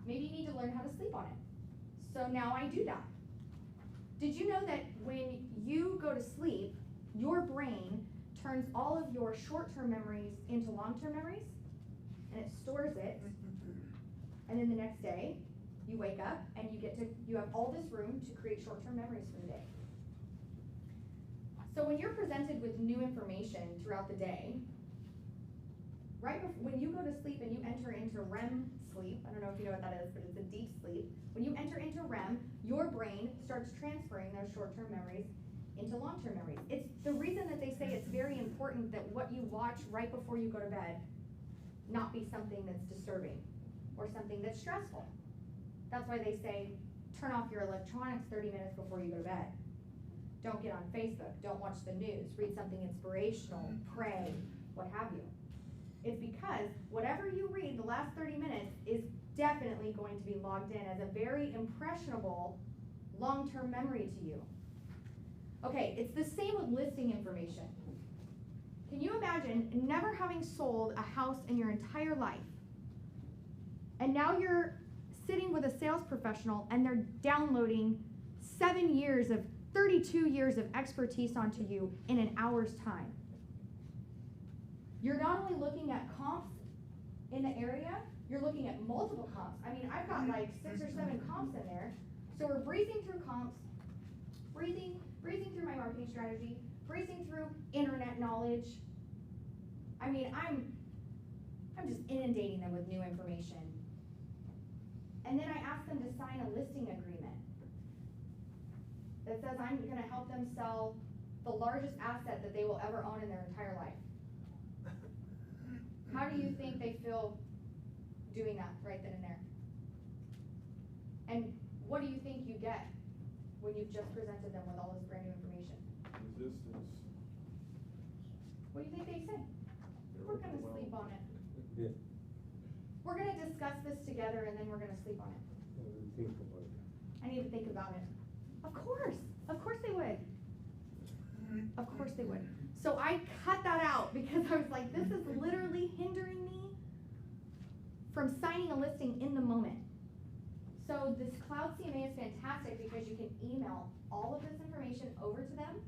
Maybe you need to learn how to sleep on it. So now I do that. Did you know that when you go to sleep, your brain turns all of your short-term memories into long-term memories? And it stores it. And then the next day, you wake up and you have all this room to create short-term memories for the day. So when you're presented with new information throughout the day, right before, when you go to sleep and you enter into REM sleep, I don't know if you know what that is, but it's a deep sleep. When you enter into REM, your brain starts transferring those short-term memories into long-term memories. It's the reason that they say it's very important that what you watch right before you go to bed not be something that's disturbing or something that's stressful. That's why they say turn off your electronics 30 minutes before you go to bed. Don't get on Facebook, don't watch the news, read something inspirational, pray, what have you. It's because whatever you read the last 30 minutes is definitely going to be logged in as a very impressionable long-term memory to you. Okay, it's the same with listing information. Can you imagine never having sold a house in your entire life? And now you're sitting with a sales professional and they're downloading 7 years of 32 years of expertise onto you in an hour's time. You're not only looking at comps in the area, you're looking at multiple comps. I mean, I've got like 6 or 7 comps in there. So we're breezing through comps, breezing through my marketing strategy, breezing through internet knowledge. I mean, I'm just inundating them with new information. And then I ask them to sign a listing agreement that says I'm going to help them sell the largest asset that they will ever own in their entire life. How do you think they feel doing that right then and there? And what do you think you get when you've just presented them with all this brand new information? Resistance. What do you think they say? We're going to sleep on it. Yeah, We're going to discuss this together and then we're going to sleep on it. I will think about it. I need to think about it. Of course they would. Of course they would. So I cut that out because I was like, this is literally hindering me from signing a listing in the moment. So this Cloud CMA is fantastic because you can email all of this information over to them.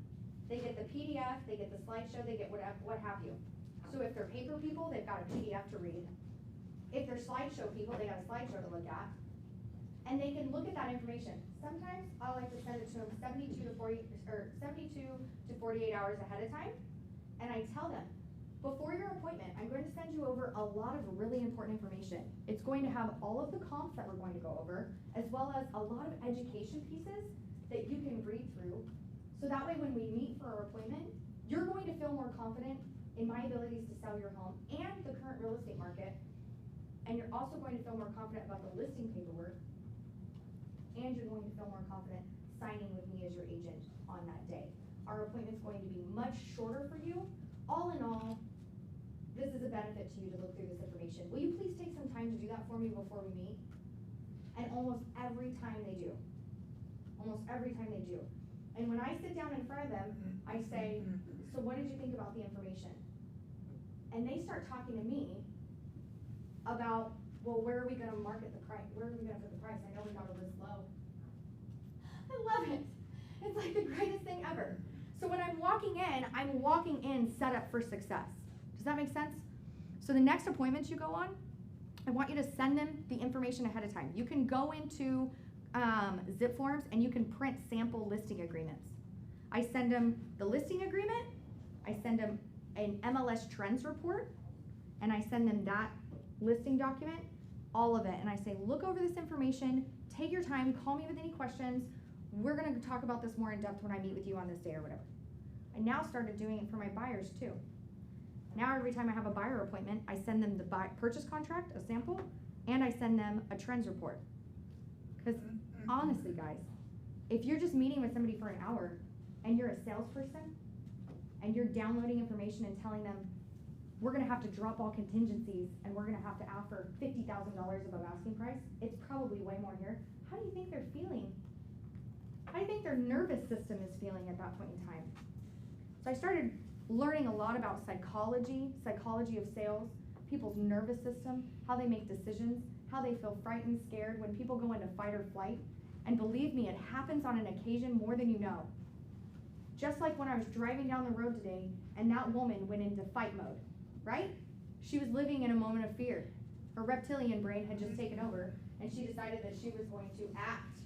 They get the PDF, they get the slideshow, they get whatever, what have you. So if they're paper people, they've got a PDF to read. If they're slideshow people, they got a slideshow to look at. And they can look at that information. Sometimes I like to send it to them 72 to 48 hours ahead of time. And I tell them, before your appointment, I'm going to send you over a lot of really important information. It's going to have all of the comps that we're going to go over, as well as a lot of education pieces that you can read through. So that way when we meet for our appointment, you're going to feel more confident in my abilities to sell your home and the current real estate market. And you're also going to feel more confident about the listing paperwork. And you're going to feel more confident signing with me as your agent on that day. Our appointment's going to be much shorter for you. All in all, this is a benefit to you to look through this information. Will you please take some time to do that for me before we meet? And almost every time they do. Almost every time they do. And when I sit down in front of them, I say, so what did you think about the information? And they start talking to me about, well, where are we going to market the price? Where are we going to put the price? I know we got it this low. I love it. It's like the greatest thing ever. So when I'm walking in set up for success. Does that make sense? So the next appointments you go on, I want you to send them the information ahead of time. You can go into zip forms and you can print sample listing agreements. I send them the listing agreement, I send them an MLS trends report, and I send them that listing document, all of it, and I say, look over this information, take your time, call me with any questions. We're going to talk about this more in depth when I meet with you on this day or whatever. I now started doing it for my buyers too. Now every time I have a buyer appointment, I send them the purchase contract, a sample, and I send them a trends report. Because honestly, guys, if you're just meeting with somebody for an hour and you're a salesperson and you're downloading information and telling them, we're going to have to drop all contingencies and we're going to have to offer $50,000 above asking price, it's probably way more here. How do you think they're feeling? How do you think their nervous system is feeling at that point in time? So I started learning a lot about psychology of sales, people's nervous system, how they make decisions, how they feel frightened, scared, when people go into fight or flight. And believe me, it happens on an occasion more than you know. Just like when I was driving down the road today and that woman went into fight mode, right? She was living in a moment of fear. Her reptilian brain had just taken over and she decided that she was going to act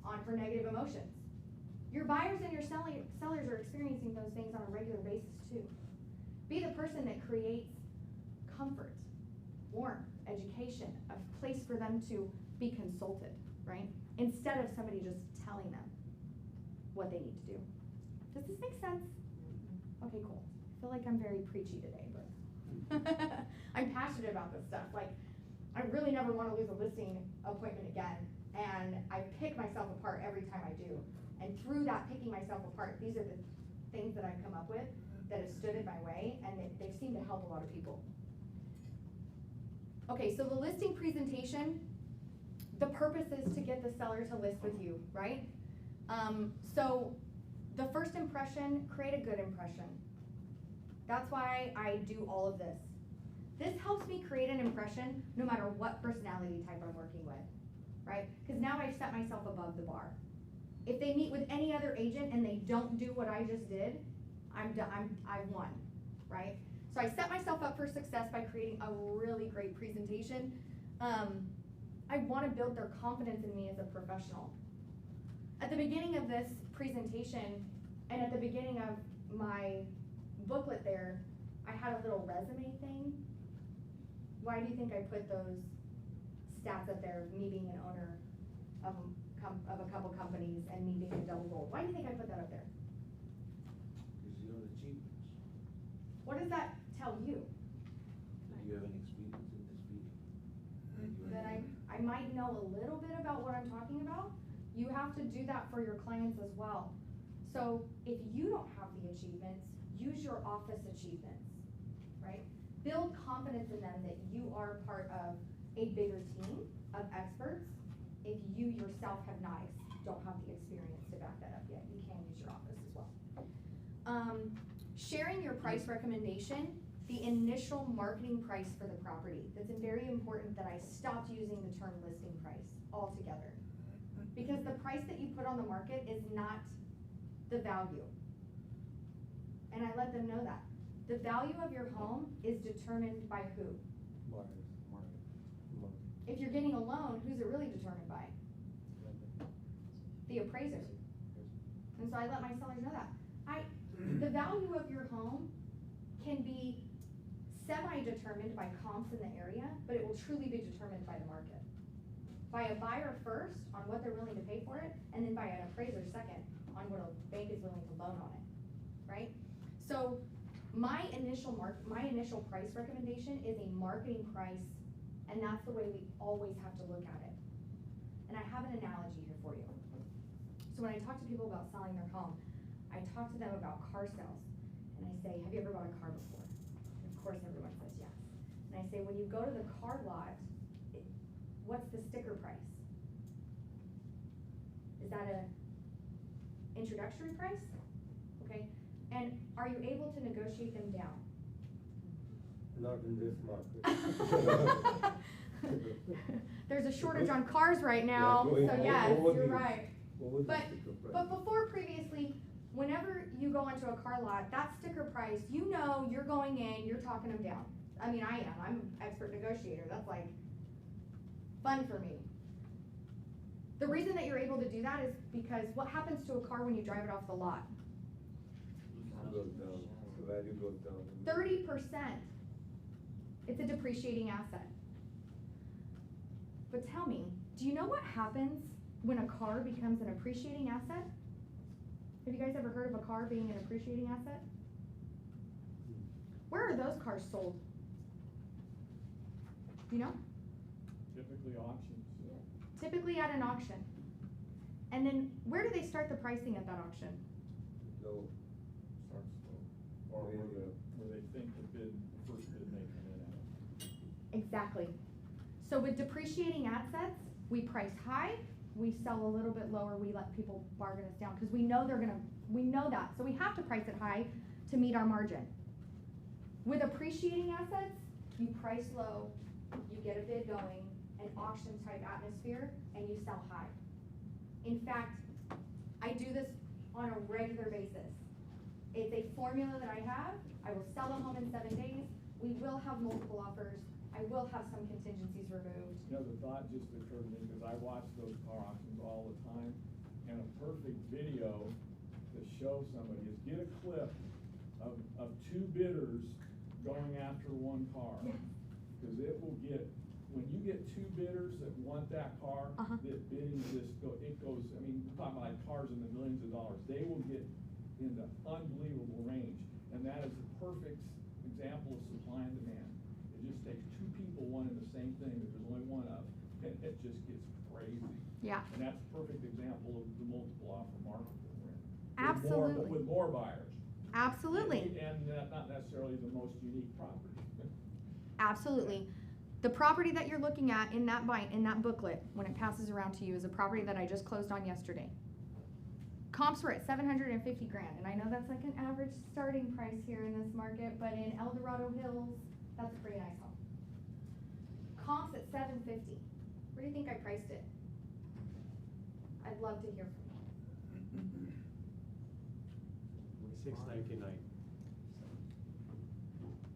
on her negative emotions. Your buyers and your sellers are experiencing those things on a regular basis too. Be the person that creates comfort, warmth, education, a place for them to be consulted, right? Instead of somebody just telling them what they need to do. Does this make sense? Okay, cool. I feel like I'm very preachy today, but I'm passionate about this stuff. Like, I really never want to lose a listing appointment again, and I pick myself apart every time I do. And through that picking myself apart, these are the things that I've come up with that have stood in my way, and they seem to help a lot of people. Okay, so the listing presentation, the purpose is to get the seller to list with you, right? So the first impression, create a good impression. That's why I do all of this. This helps me create an impression no matter what personality type I'm working with, right? Because now I've set myself above the bar. If they meet with any other agent and they don't do what I just did, I've won, right? So I set myself up for success by creating a really great presentation. I want to build their confidence in me as a professional. At the beginning of this presentation and at the beginning of my booklet there, I had a little resume thing. Why do you think I put those stats up there, me being an owner of a couple companies and me being a double gold? Why do you think I put that up there? Because you know the achievements. What does that tell you? Do you have any experience in this field? That I might know a little bit about what I'm talking about. You have to do that for your clients as well. So if you don't have the achievements, use your office achievements, right? Build confidence in them that you are part of a bigger team of experts. If you yourself don't have the experience to back that up yet, you can use your office as well. Sharing your price recommendation, the initial marketing price for the property. That's very important that I stopped using the term listing price altogether. Because the price that you put on the market is not the value. And I let them know that. The value of your home is determined by who? If you're getting a loan, who's it really determined by? The appraiser. And so I let my sellers know that. The value of your home can be semi-determined by comps in the area, but it will truly be determined by the market. By a buyer first on what they're willing to pay for it, and then by an appraiser second on what a bank is willing to loan on it, right? So my initial price recommendation is a marketing price, and that's the way we always have to look at it. And I have an analogy here for you. So when I talk to people about selling their home, I talk to them about car sales, and I say, have you ever bought a car before? And of course everyone says yes. And I say, when you go to the car lot, what's the sticker price? Is that an introductory price? Okay, and are you able to negotiate them down? Not in this market. There's a shortage on cars right now, Yeah, so yes, over you're the- right. over the But, sticker price. but before previously, whenever you go onto a car lot, that sticker price, you know you're going in, you're talking them down. I mean, I am, I'm an expert negotiator, that's like fun for me. The reason that you're able to do that is because what happens to a car when you drive it off the lot? It goes down, the value goes down. 30%. It's a depreciating asset. But tell me, do you know what happens when a car becomes an appreciating asset? Have you guys ever heard of a car being an appreciating asset? Where are those cars sold? Do you know? Typically auctions. Typically at an auction. And then where do they start the pricing at that auction? Low. Starts low. Or where they think the first bid may come in at. Exactly. So with depreciating assets, we price high, we sell a little bit lower, we let people bargain us down because we know we know that. So we have to price it high to meet our margin. With appreciating assets, you price low, you get a bid going, an auction type atmosphere, and you sell high. In fact, I do this on a regular basis. It's a formula that I have. I will sell a home in 7 days. We will have multiple offers. I will have some contingencies removed. You know, the thought just occurred to me because I watch those car auctions all the time, and a perfect video to show somebody is get a clip of two bidders going after one car. Yes. Because it will get, when you get two bidders that want that car, Uh-huh. that bidding it goes, I mean, we're talking about like cars in the millions of dollars. They will get into unbelievable range. And that is the perfect example of supply and demand. It just takes two people wanting the same thing that there's only one of, and it just gets crazy. Yeah. And that's a perfect example of the multiple offer market that we're in. Absolutely. With more buyers. Absolutely. And not necessarily the most unique property. Absolutely. The property that you're looking at in that booklet, when it passes around to you, is a property that I just closed on yesterday. Comps were at 750 grand, and I know that's like an average starting price here in this market, but in El Dorado Hills, that's a pretty nice home. Comps at 750. Where do you think I priced it? I'd love to hear from you. $699.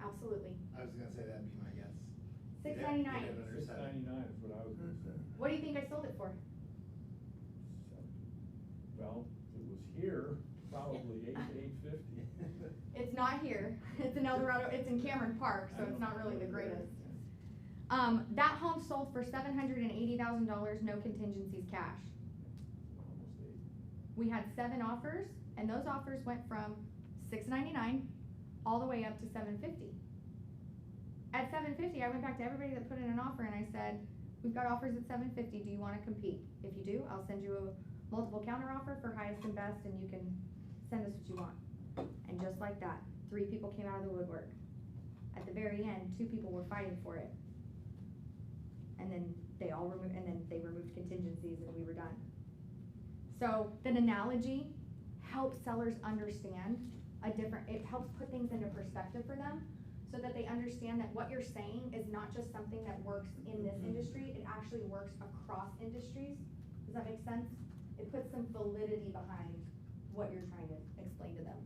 Absolutely. I was gonna say that'd be my guess. $699. Yeah, under seven. $699 is what I was gonna say. What do you think I sold it for? Well, it was here, probably $8 to $850. It's not here. It's in El Dorado. It's in Cameron Park, so it's not really the greatest. That home sold for $780,000, no contingencies, cash. Almost 8. We had 7 offers, and those offers went from $699 all the way up to $750. At $750, I went back to everybody that put in an offer, and I said, "We've got offers at $750. Do you want to compete? If you do, I'll send you a multiple counter offer for highest and best, and you can send us what you want." And just like that, 3 people came out of the woodwork. At the very end, 2 people were fighting for it. And then they removed contingencies, and we were done. So the analogy helps sellers understand it helps put things into perspective for them, so that they understand that what you're saying is not just something that works in this industry, it actually works across industries. Does that make sense? It puts some validity behind what you're trying to explain to them.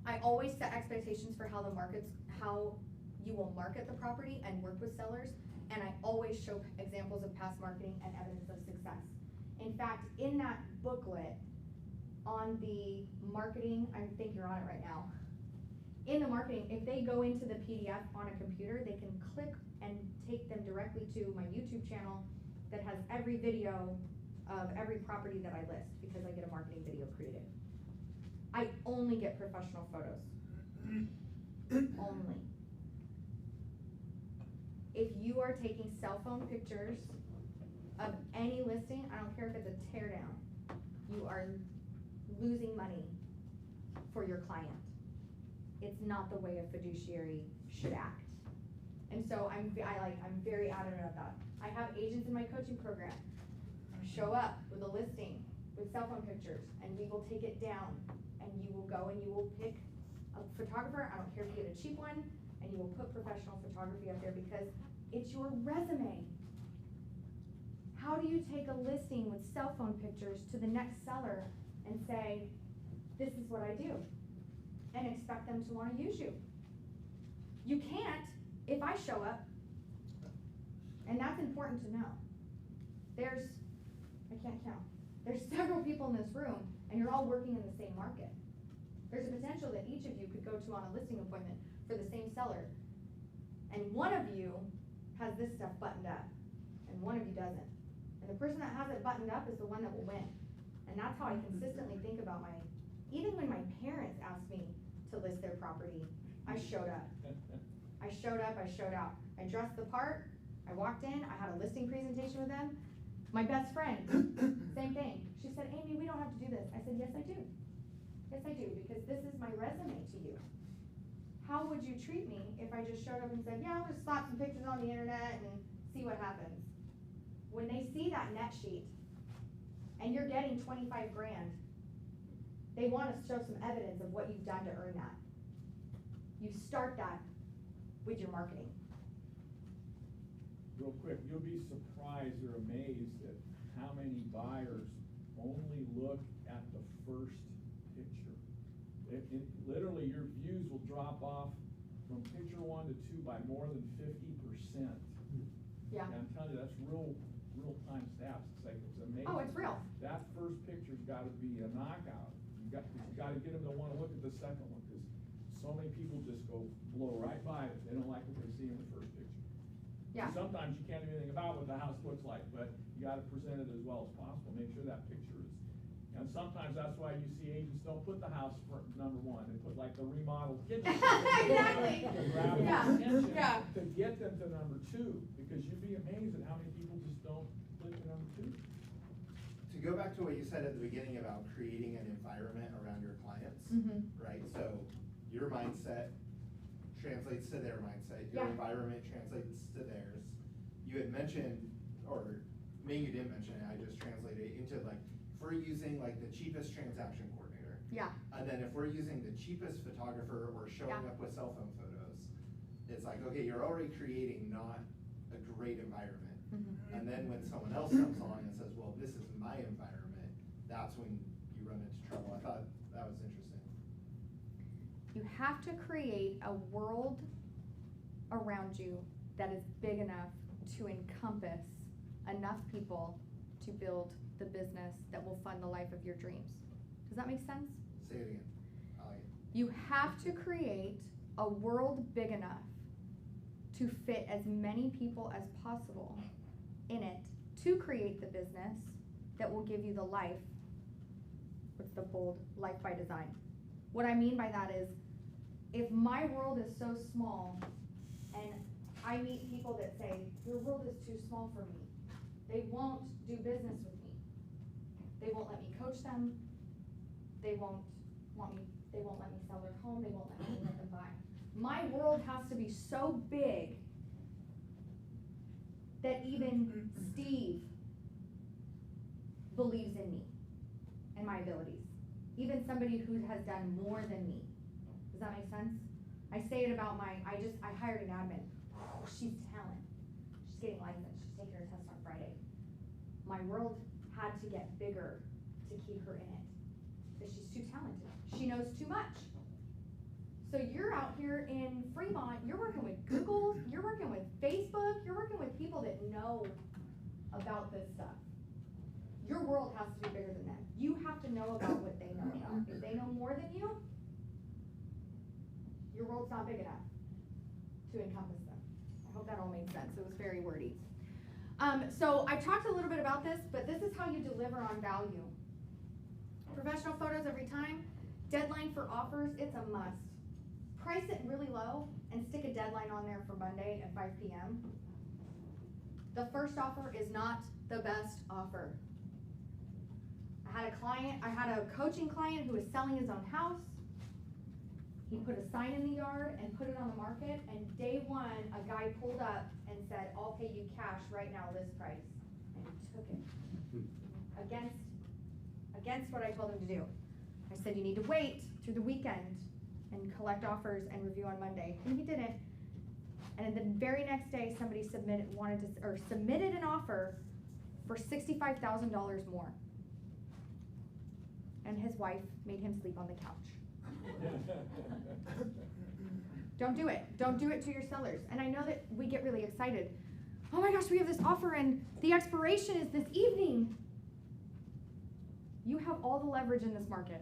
I always set expectations for how you will market the property and work with sellers, and I always show examples of past marketing and evidence of success. In fact, in that booklet, on the marketing, I think you're on it right now. In the marketing, if they go into the PDF on a computer, they can click and take them directly to my YouTube channel that has every video of every property that I list, because I get a marketing video created. I only get professional photos. Only. If you are taking cell phone pictures of any listing, I don't care if it's a tear down, you are losing money for your client. It's not the way a fiduciary should act. And so I'm very adamant about that. I have agents in my coaching program show up with a listing with cell phone pictures, and we will take it down, and you will go and you will pick a photographer. I don't care if you get a cheap one, and you will put professional photography up there, because it's your resume. How do you take a listing with cell phone pictures to the next seller and say, "This is what I do," and expect them to want to use you? You can't if I show up. And that's important to know. I can't count. There's several people in this room, and you're all working in the same market. There's a potential that each of you could go to on a listing appointment for the same seller, and one of you has this stuff buttoned up, and one of you doesn't. And the person that has it buttoned up is the one that will win. And that's how I consistently think about even when my parents asked me to list their property, I showed up. I showed up, I showed out. I dressed the part, I walked in, I had a listing presentation with them. My best friend, same thing. She said, "Amy, we don't have to do this." I said, "Yes, I do. Yes, I do, because this is my resume to you. How would you treat me if I just showed up and said, 'Yeah, I'll just slap some pictures on the internet and see what happens'?" When they see that net sheet, and you're getting 25 grand, they want to show some evidence of what you've done to earn that. You start that with your marketing. Real quick, you'll be surprised or amazed at how many buyers only look at the first picture. Literally, your views will drop off from picture 1 to 2 by more than 50%. Yeah. And I'm telling you, that's real-time stats. It's amazing. Oh, it's real. That first picture's gotta be a knockout. You gotta get them to wanna look at the second one, because so many people just blow right by it. They don't like what they see in the first picture. Yeah. Sometimes you can't do anything about what the house looks like, but you gotta present it as well as possible. Make sure that picture is, and sometimes that's why you see agents don't put the house for number 1. They put like the remodeled kitchen. Exactly. To grab Yeah. their attention, Yeah. to get them to number 2, because you'd be amazed at how many people just don't click to number 2. To go back to what you said at the beginning about creating an environment around your clients, Mhm. right? So your mindset, translates to their mindset, your Yeah. environment translates to theirs. You had mentioned, or maybe you didn't mention it, I just translated it into like, if we're using like the cheapest transaction coordinator, Yeah, and then if we're using the cheapest photographer or showing Yeah. up with cell phone photos, it's like, okay, you're already creating not a great environment. Mhm. And then when someone else comes along and says, well, this is my environment, that's when you run into trouble. I thought that was interesting. You have to create a world around you that is big enough to encompass enough people to build the business that will fund the life of your dreams. Does that make sense? Say it again. I like it. You have to create a world big enough to fit as many people as possible in it to create the business that will give you the life. What's the bold? Life by design. What I mean by that is, if my world is so small and I meet people that say, your world is too small for me, they won't do business with me. They won't let me coach them. They won't let me sell their home. They won't let them buy. My world has to be so big that even Steve believes in me and my abilities. Even somebody who has done more than me. Does that make sense? I say it about I hired an admin. Oh, she's talent. She's getting licensed. She's taking her test on Friday. My world had to get bigger to keep her in it. Because she's too talented. She knows too much. So you're out here in Fremont, you're working with Google, you're working with Facebook, you're working with people that know about this stuff. Your world has to be bigger than them. You have to know about what they know about. If they know more than you, your world's not big enough to encompass them. I hope that all made sense. It was very wordy. So I talked a little bit about this, but this is how you deliver on value. Professional photos every time. Deadline for offers, it's a must. Price it really low and stick a deadline on there for Monday at 5 p.m. The first offer is not the best offer. I had a coaching client who was selling his own house. He put a sign in the yard and put it on the market, and day one, a guy pulled up and said, I'll pay you cash right now, list price. And he took it. Against what I told him to do. I said, you need to wait through the weekend and collect offers and review on Monday. And he didn't. And the very next day, somebody submitted an offer for $65,000 more. And his wife made him sleep on the couch. Don't do it. Don't do it to your sellers. And I know that we get really excited. Oh my gosh, we have this offer and the expiration is this evening. You have all the leverage in this market.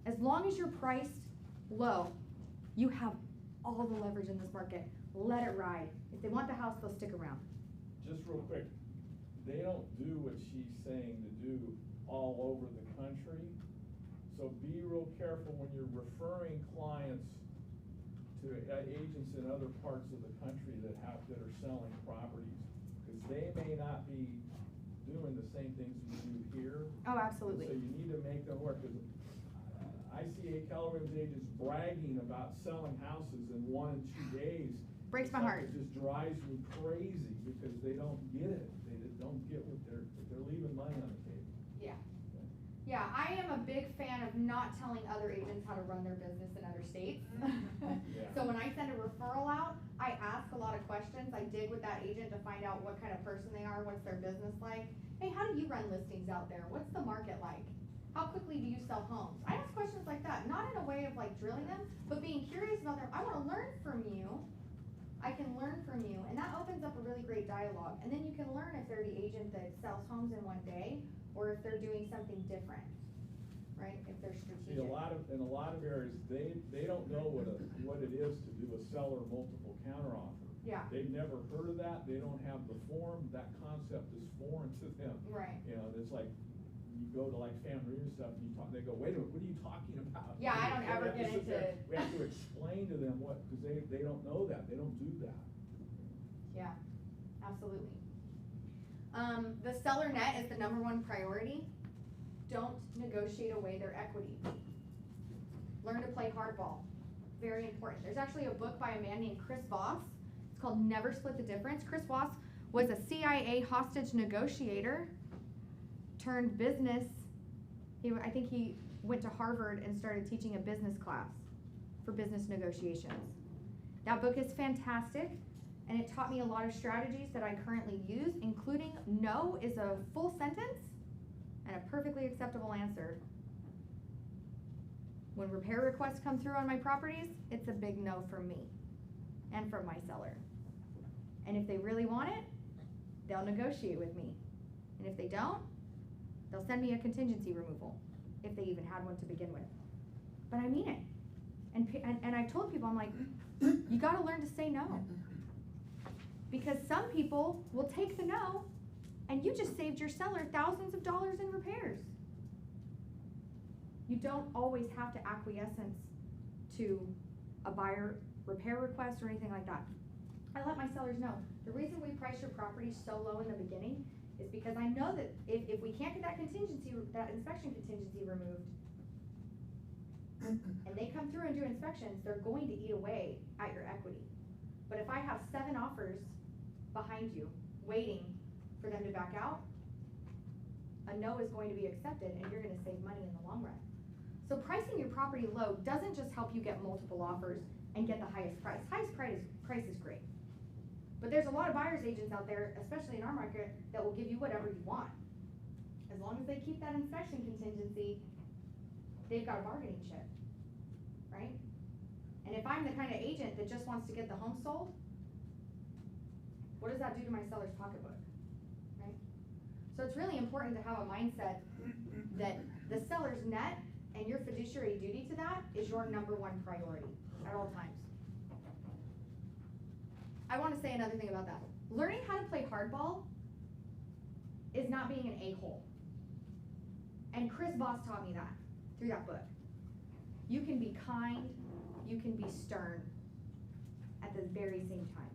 As long as you're priced low, you have all the leverage in this market. Let it ride. If they want the house, they'll stick around. Just real quick, they don't do what she's saying to do all over the country. So be real careful when you're referring clients to agents in other parts of the country that are selling properties, because they may not be doing the same things you do here. Oh, absolutely. So you need to make them work, because I see Keller Williams agents bragging about selling houses in 1 and 2 days. Breaks my heart. It just drives me crazy because they don't get it. They don't get what they're leaving money on the table. Yeah. Yeah, I am a big fan of not telling other agents how to run their business in other states. Yeah. So when I send a referral out, I ask a lot of questions. I dig with that agent to find out what kind of person they are, what's their business like. Hey, how do you run listings out there? What's the market like? How quickly do you sell homes? I ask questions like that, not in a way of like drilling them, but being curious about them. I want to learn from you. I can learn from you, and that opens up a really great dialogue. And then you can learn if they're the agent that sells homes in 1 day, or if they're doing something different, right? If they're strategic. See, in a lot of areas, they don't know what it is to do a seller multiple counteroffer. Yeah. They've never heard of that. They don't have the form. That concept is foreign to them. Right. You know, it's like you go to like family and stuff, and they go, wait a minute, what are you talking about? Yeah, I don't ever get into. We have to explain to them because they don't know that. They don't do that. Yeah, absolutely. The seller net is the #1 priority. Don't negotiate away their equity. Learn to play hardball. very important. There's actually a book by a man named Chris Voss. It's called Never Split the Difference. Chris Voss was a CIA hostage negotiator turned business. I think he went to Harvard and started teaching a business class for business negotiations. That book is fantastic, and it taught me a lot of strategies that I currently use, including no is a full sentence and a perfectly acceptable answer. When repair requests come through on my properties, it's a big no from me and from my seller. And if they really want it, they'll negotiate with me. And if they don't, they'll send me a contingency removal, if they even had one to begin with. But I mean it. And I've told people, I'm like, you gotta learn to say no. Because some people will take the no, and you just saved your seller thousands of dollars in repairs. You don't always have to acquiescence to a buyer repair request or anything like that. I let my sellers know, the reason we price your property so low in the beginning is because I know that if we can't get that inspection contingency removed, and they come through and do inspections, they're going to eat away at your equity. But if I have 7 offers behind you, waiting for them to back out, a no is going to be accepted, and you're gonna save money in the long run. So pricing your property low doesn't just help you get multiple offers and get the highest price. Highest price is great. But there's a lot of buyer's agents out there, especially in our market, that will give you whatever you want. As long as they keep that inspection contingency, they've got a bargaining chip, right? And if I'm the kind of agent that just wants to get the home sold, what does that do to my seller's pocketbook, right? So it's really important to have a mindset that the seller's net and your fiduciary duty to that is your #1 priority at all times. I want to say another thing about that. Learning how to play hardball is not being an a-hole. And Chris Voss taught me that through that book. You can be kind, you can be stern at the very same time.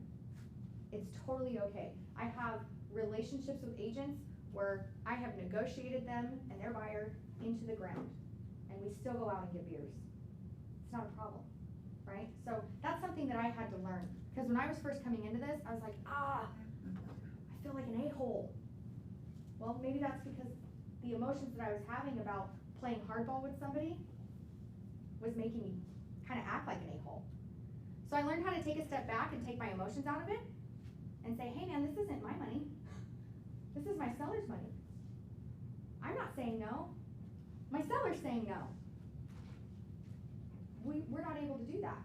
It's totally okay. I have relationships with agents where I have negotiated them and their buyer into the ground, and we still go out and get beers. It's not a problem, right? So that's something that I had to learn. Because when I was first coming into this, I was like, I feel like an a-hole. Well, maybe that's because the emotions that I was having about playing hardball with somebody was making me kind of act like an a-hole. So I learned how to take a step back and take my emotions out of it and say, hey man, this isn't my money. This is my seller's money. I'm not saying no. My seller's saying no. We're not able to do that.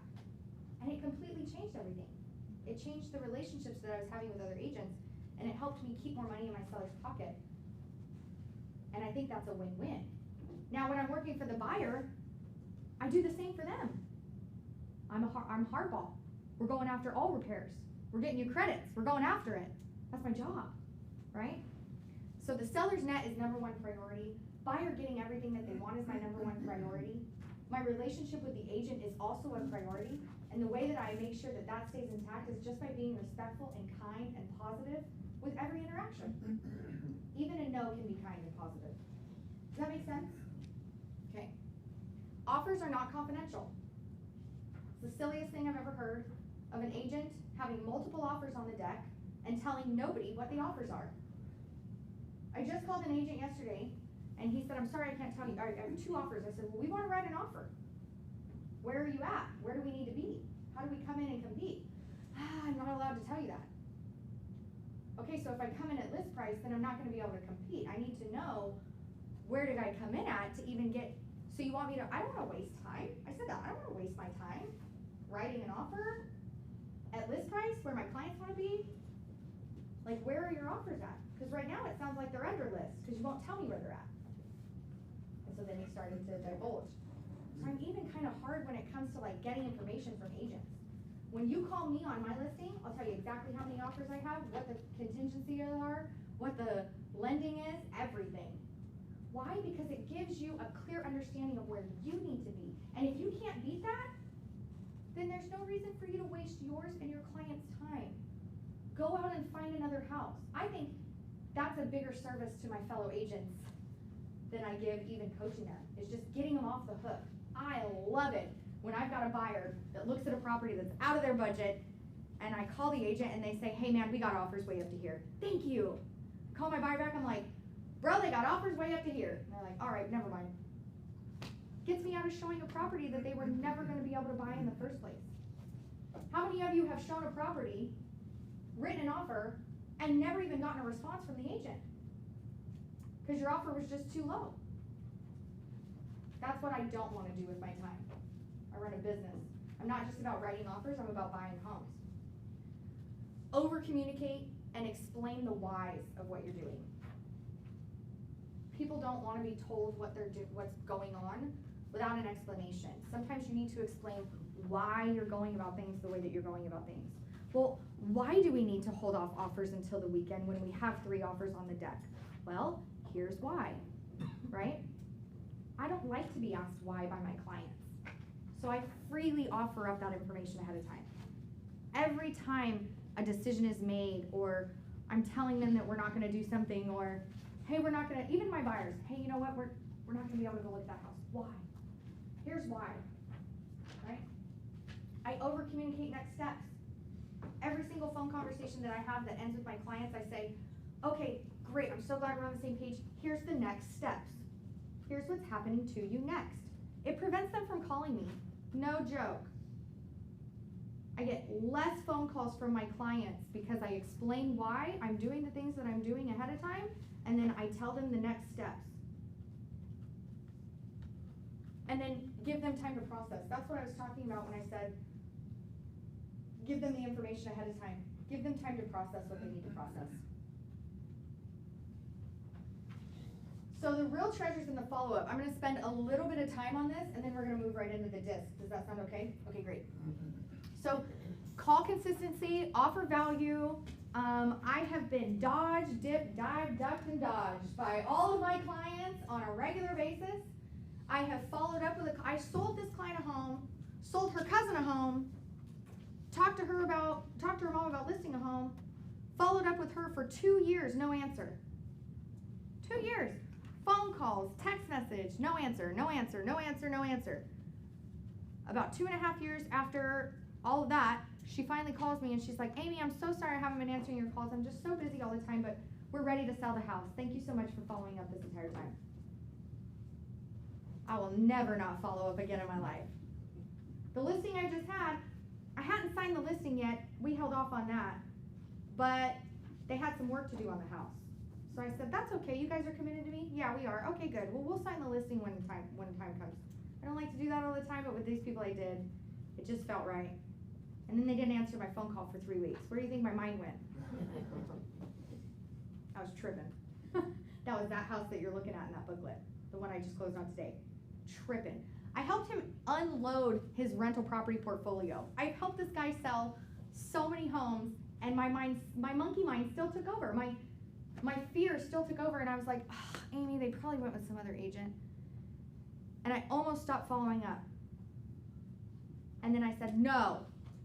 And it completely changed everything. It changed the relationships that I was having with other agents, and it helped me keep more money in my seller's pocket. And I think that's a win-win. Now, when I'm working for the buyer, I do the same for them. I'm hardball. We're going after all repairs. We're getting you credits. We're going after it. That's my job, right? So the seller's net is #1 priority. Buyer getting everything that they want is my #1 priority. My relationship with the agent is also a priority. And the way that I make sure that that stays intact is just by being respectful and kind and positive with every interaction. Even a no can be kind and positive. Does that make sense? Okay. Offers are not confidential. It's the silliest thing I've ever heard of an agent having multiple offers on the deck and telling nobody what the offers are. I just called an agent yesterday and he said, I'm sorry, I can't tell you. I have 2 offers. I said, well, we want to write an offer. Where are you at? Where do we need to be? How do we come in and compete? I'm not allowed to tell you that. Okay, so if I come in at list price, then I'm not going to be able to compete. I need to know where did I come in at to even get, so you want me to, I don't want to waste time. I said that, I don't want to waste my time writing an offer at list price where my clients want to be. Like, where are your offers at? Because right now it sounds like they're under list because you won't tell me where they're at. And so then he started to divulge. So I'm even kind of hard when it comes to like getting information from agents. When you call me on my listing, I'll tell you exactly how many offers I have, what the contingencies are, what the lending is, everything. Why? Because it gives you a clear understanding of where you need to be. And if you can't beat that, then there's no reason for you to waste yours and your client's time. Go out and find another house. I think that's a bigger service to my fellow agents than I give even coaching them. It's just getting them off the hook. I love it when I've got a buyer that looks at a property that's out of their budget, and I call the agent and they say, hey man, we got offers way up to here. Thank you. Call my buyer back, I'm like, bro, they got offers way up to here. And they're like, all right, never mind. Gets me out of showing a property that they were never gonna be able to buy in the first place. How many of you have shown a property, written an offer, and never even gotten a response from the agent? Because your offer was just too low. That's what I don't want to do with my time. I run a business. I'm not just about writing offers, I'm about buying homes. Over communicate and explain the whys of what you're doing. People don't want to be told what's going on without an explanation. Sometimes you need to explain why you're going about things the way that you're going about things. Well, why do we need to hold off offers until the weekend when we have 3 offers on the deck? Well, here's why, right? I don't like to be asked why by my clients. So I freely offer up that information ahead of time. Every time a decision is made, or I'm telling them that we're not gonna do something, or hey, we're not gonna, even my buyers, hey, you know what, we're not gonna be able to go look at that house. Why? Here's why, right? I over communicate next steps. Every single phone conversation that I have that ends with my clients, I say, okay, great, I'm so glad we're on the same page. Here's the next steps. Here's what's happening to you next. It prevents them from calling me. No joke. I get less phone calls from my clients because I explain why I'm doing the things that I'm doing ahead of time, and then I tell them the next steps. And then give them time to process. That's what I was talking about when I said, give them the information ahead of time. Give them time to process what they need to process. So the real treasure's in the follow-up. I'm gonna spend a little bit of time on this, and then we're gonna move right into the disc. Does that sound okay? Okay, great. So call consistency, offer value. I have been dodged, dipped, dived, ducked, and dodged by all of my clients on a regular basis. I have followed up with I sold this client a home, sold her cousin a home, talked to her mom about listing a home, followed up with her for 2 years, no answer. 2 years. Phone calls, text message, no answer, no answer, no answer, no answer. About 2.5 years after all of that, she finally calls me and she's like, Amy, I'm so sorry I haven't been answering your calls. I'm just so busy all the time, but we're ready to sell the house. Thank you so much for following up this entire time. I will never not follow up again in my life. The listing I just had, I hadn't signed the listing yet. We held off on that, but they had some work to do on the house. So I said, that's okay, you guys are committed to me? Yeah, we are. Okay, good. Well, we'll sign the listing when time comes. I don't like to do that all the time, but with these people I did. It just felt right. And then they didn't answer my phone call for 3 weeks. Where do you think my mind went? I was tripping. That was that house that you're looking at in that booklet, the one I just closed on today. Tripping. I helped him unload his rental property portfolio. I helped this guy sell so many homes, and my monkey mind still took over. My fear still took over, and I was like, oh, Amy, they probably went with some other agent. And I almost stopped following up. And then I said, no,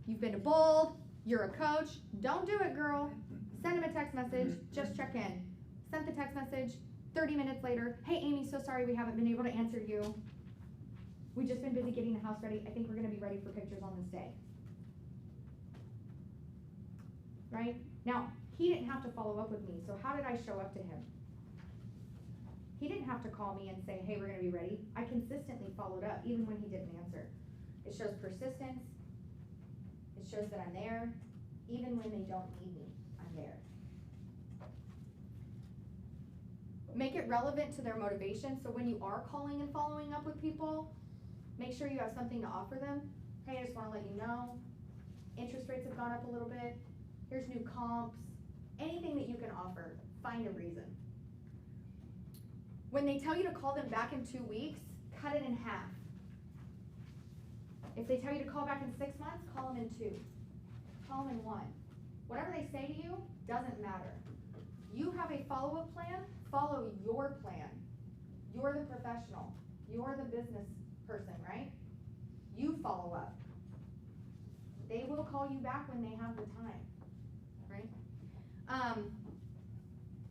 you've been bold, you're a coach, don't do it, girl. Send him a text message, just check in. Sent the text message, 30 minutes later, hey Amy, so sorry we haven't been able to answer you. We've just been busy getting the house ready. I think we're gonna be ready for pictures on this day. Right? Now, he didn't have to follow up with me, so how did I show up to him? He didn't have to call me and say, hey, we're gonna be ready. I consistently followed up, even when he didn't answer. It shows persistence. It shows that I'm there. Even when they don't need me, I'm there. Make it relevant to their motivation, so when you are calling and following up with people, make sure you have something to offer them. Hey, I just wanna let you know, interest rates have gone up a little bit. Here's new comps. Anything that you can offer, find a reason. When they tell you to call them back in 2 weeks, cut it in half. If they tell you to call back in 6 months, call them in 2. Call them in 1. Whatever they say to you doesn't matter. You have a follow-up plan, follow your plan. You're the professional. You're the business person, right? You follow up. They will call you back when they have the time, right?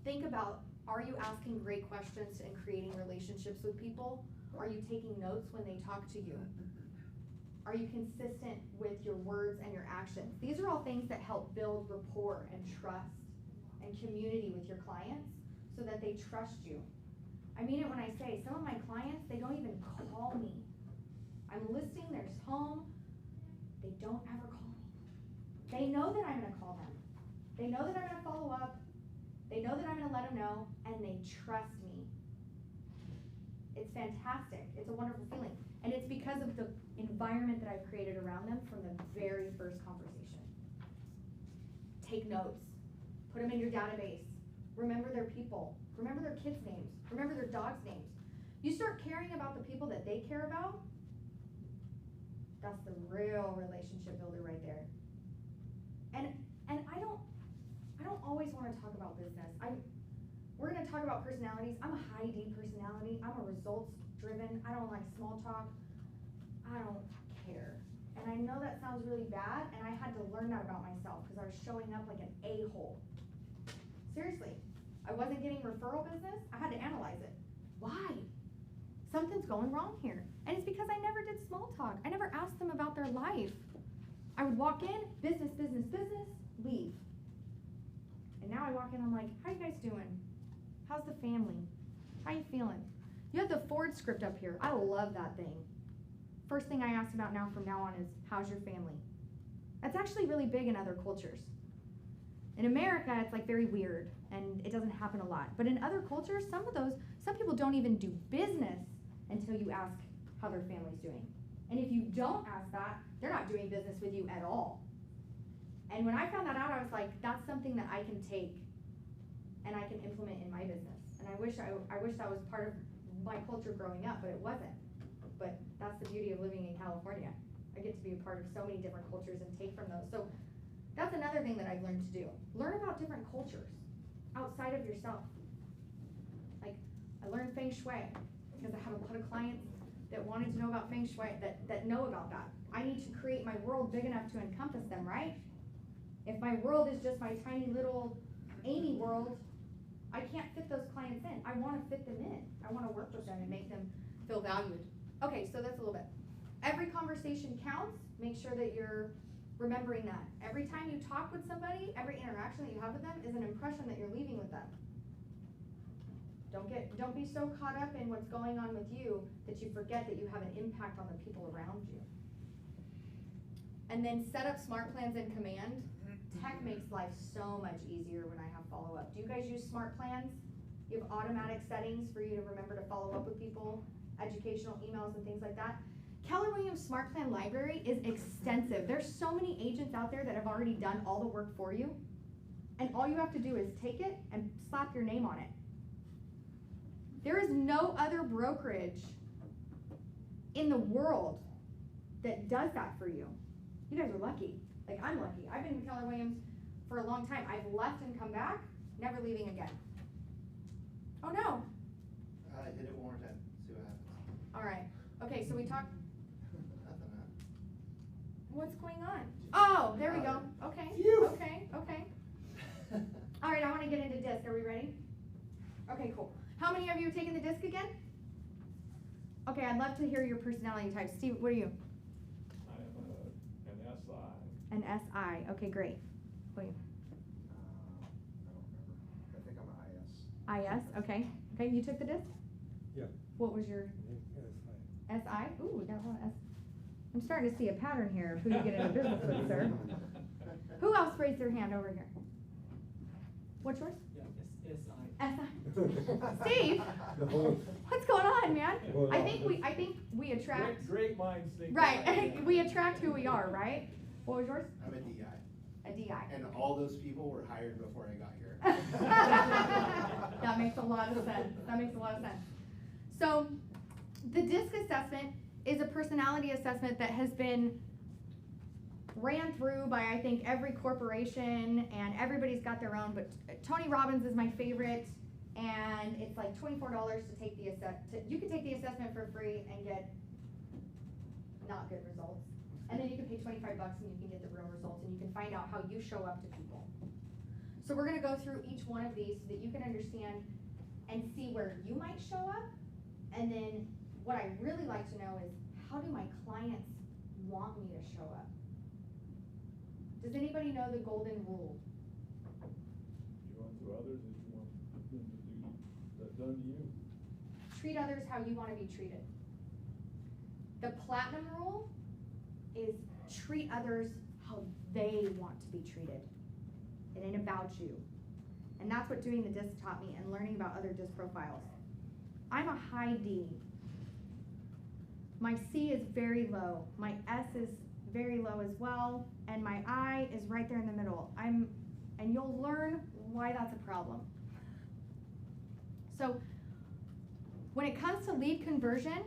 Think about, are you asking great questions and creating relationships with people? Are you taking notes when they talk to you? Are you consistent with your words and your actions? These are all things that help build rapport and trust and community with your clients so that they trust you. I mean it when I say some of my clients, they don't even call me. I'm listing their home, they don't ever call me. They know that I'm gonna call them. They know that I'm gonna follow up. They know that I'm gonna let them know, and they trust me. It's fantastic. It's a wonderful feeling. And it's because of the environment that I've created around them from the very first conversation. Take notes. Put them in your database. Remember their people. Remember their kids' names. Remember their dogs' names. You start caring about the people that they care about, that's the real relationship builder right there. And I don't always want to talk about business. We're going to talk about personalities. I'm a high D personality. I'm a results driven. I don't like small talk. I don't care. And I know that sounds really bad, and I had to learn that about myself because I was showing up like an a-hole. Seriously, I wasn't getting referral business. I had to analyze it. Why? Something's going wrong here. And it's because I never did small talk. I never asked them about their life. I would walk in, business, business, business, leave. And now I walk in, I'm like, how you guys doing? How's the family? How you feeling? You have the Ford script up here. I love that thing. First thing I ask about now from now on is, how's your family? That's actually really big in other cultures. In America, it's like very weird, and it doesn't happen a lot. But in other cultures, some people don't even do business until you ask how their family's doing. And if you don't ask that, they're not doing business with you at all. And when I found that out, I was like, that's something that I can take and I can implement in my business. And I wish that was part of my culture growing up, but it wasn't. But that's the beauty of living in California. I get to be a part of so many different cultures and take from those. So that's another thing that I've learned to do. Learn about different cultures outside of yourself. Like, I learned Feng Shui because I have a lot of clients that wanted to know about Feng Shui, that know about that. I need to create my world big enough to encompass them, right? If my world is just my tiny little Amy world, I can't fit those clients in. I want to fit them in. I want to work with them and make them feel valued. Okay, so that's a little bit. Every conversation counts. Make sure that you're remembering that. Every time you talk with somebody, every interaction that you have with them is an impression that you're leaving with them. Don't be so caught up in what's going on with you that you forget that you have an impact on the people around you. And then set up smart plans in command. Tech makes life so much easier when I have follow-up. Do you guys use smart plans? You have automatic settings for you to remember to follow up with people, educational emails and things like that. Keller Williams Smart Plan Library is extensive. There's so many agents out there that have already done all the work for you. And all you have to do is take it and slap your name on it. There is no other brokerage in the world that does that for you. You guys are lucky. Like, I'm lucky. I've been with Keller Williams for a long time. I've left and come back, never leaving again. Oh no. Hit it one more time, see what happens. All right. Okay, so we talked. Nothing, huh? What's going on? Oh, there we go. Okay. Phew. Okay. All right, I want to get into disc. Are we ready? Okay, cool. How many of you have taken the disc again? Okay, I'd love to hear your personality types. Steve, what are you? I am an SI. An SI. Okay, great. What are you? I don't remember. I think I'm an IS. IS. Okay. Okay, you took the disc? Yeah. What was your Yes, SI? Ooh, we got a lot of S. I'm starting to see a pattern here of who you get into business with, sir. Who else raised their hand over here? What's yours? Yeah, it's SI. SI. Steve, what's going on, man? I think we attract. Great minds think. Right, alike. we attract who we are, right? What was yours? I'm a DI. A DI. And all those people were hired before I got here. That makes a lot of sense. So, the DISC assessment is a personality assessment that has been ran through by, I think, every corporation, and everybody's got their own, but Tony Robbins is my favorite, and it's like $24 to take the you can take the assessment for free and get not good results. And then you can pay $25 and you can get the real results, and you can find out how you show up to people. So we're gonna go through each one of these so that you can understand and see where you might show up. And then what I really like to know is, how do my clients want me to show up? Does anybody know the golden rule? You want to others as you want them to do that done to you. Treat others how you want to be treated. The platinum rule is treat others how they want to be treated. It ain't about you. And that's what doing the DISC taught me and learning about other DISC profiles. I'm a high D. My C is very low. My S is very low as well. And my I is right there in the middle. And you'll learn why that's a problem. So when it comes to lead conversion,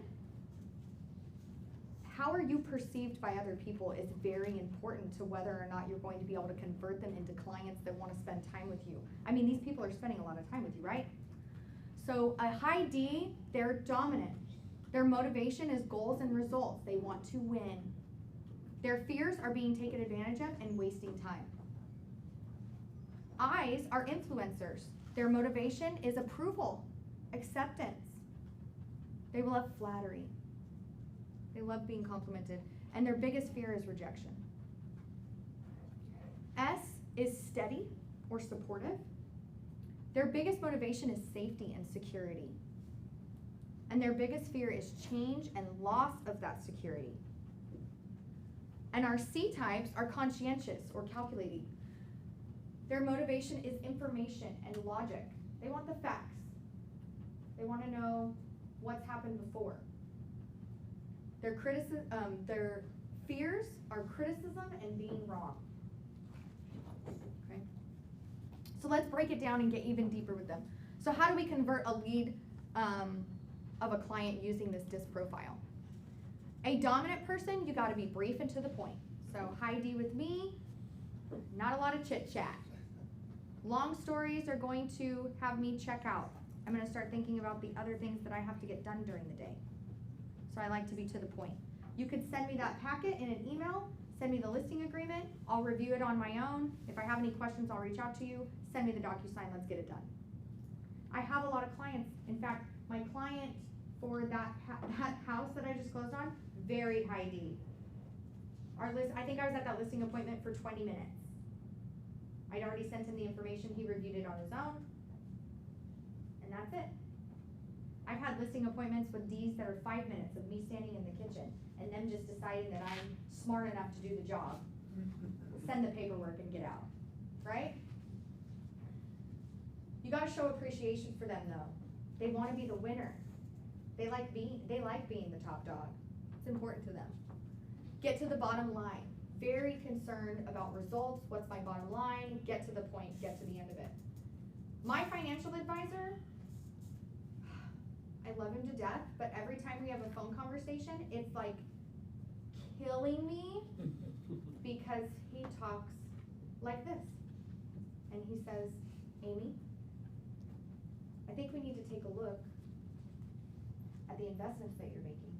how are you perceived by other people is very important to whether or not you're going to be able to convert them into clients that want to spend time with you. I mean, these people are spending a lot of time with you, right? So a high D, they're dominant. Their motivation is goals and results. They want to win. Their fears are being taken advantage of and wasting time. I's are influencers. Their motivation is approval, acceptance. They will love flattery. They love being complimented. And their biggest fear is rejection. S is steady or supportive. Their biggest motivation is safety and security. And their biggest fear is change and loss of that security. And our C types are conscientious or calculating. Their motivation is information and logic. They want the facts. They want to know what's happened before. Their fears are criticism and being wrong. Okay? So let's break it down and get even deeper with them. So how do we convert a lead of a client using this DISC profile? A dominant person, you got to be brief and to the point. So high D with me, not a lot of chit chat. Long stories are going to have me check out. I'm going to start thinking about the other things that I have to get done during the day. So I like to be to the point. You could send me that packet in an email, send me the listing agreement, I'll review it on my own. If I have any questions, I'll reach out to you, send me the DocuSign, let's get it done. I have a lot of clients. In fact, my client for that house that I just closed on, very high D. I think I was at that listing appointment for 20 minutes. I'd already sent him the information, he reviewed it on his own, and that's it. I've had listing appointments with D's that are 5 minutes of me standing in the kitchen and them just deciding that I'm smart enough to do the job, send the paperwork and get out, right? You gotta show appreciation for them though. They wanna be the winner. They like being the top dog. It's important to them. Get to the bottom line. Very concerned about results. What's my bottom line? Get to the point, get to the end of it. My financial advisor, I love him to death, but every time we have a phone conversation, it's like killing me because he talks like this. And he says, Amy, I think we need to take a look at the investments that you're making.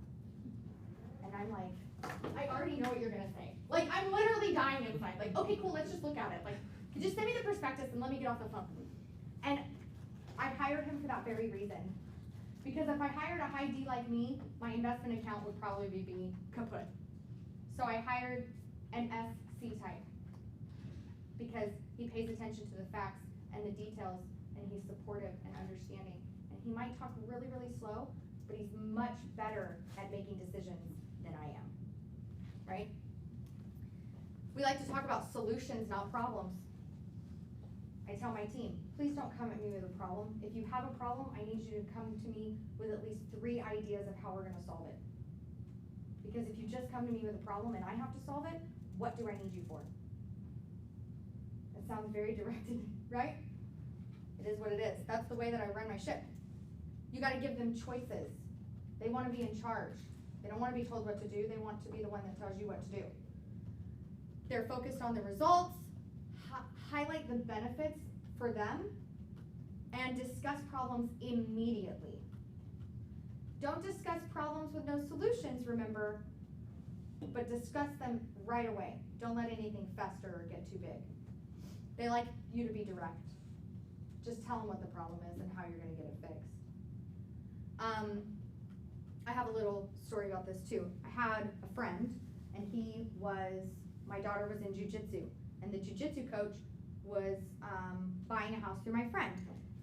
And I'm like, I already know what you're gonna say. Like, I'm literally dying inside. Like, okay, cool, let's just look at it. Like, just send me the prospectus and let me get off the phone. And I hired him for that very reason. Because if I hired a high D like me, my investment account would probably be kaput. So I hired an SC type. Because he pays attention to the facts and the details, and he's supportive and understanding. And he might talk really, really slow, but he's much better at making decisions than I am, right? We like to talk about solutions, not problems. I tell my team, please don't come at me with a problem. If you have a problem, I need you to come to me with at least 3 ideas of how we're gonna solve it. Because if you just come to me with a problem and I have to solve it, what do I need you for? That sounds very directed, right? It is what it is. That's the way that I run my ship. You gotta give them choices. They wanna be in charge. They don't wanna be told what to do. They want to be the one that tells you what to do. They're focused on the results, highlight the benefits for them, and discuss problems immediately. Don't discuss problems with no solutions, remember, but discuss them right away. Don't let anything fester or get too big. They like you to be direct. Just tell them what the problem is and how you're gonna get it fixed. I have a little story about this too. I had a friend and my daughter was in jujitsu, and the jujitsu coach was buying a house through my friend.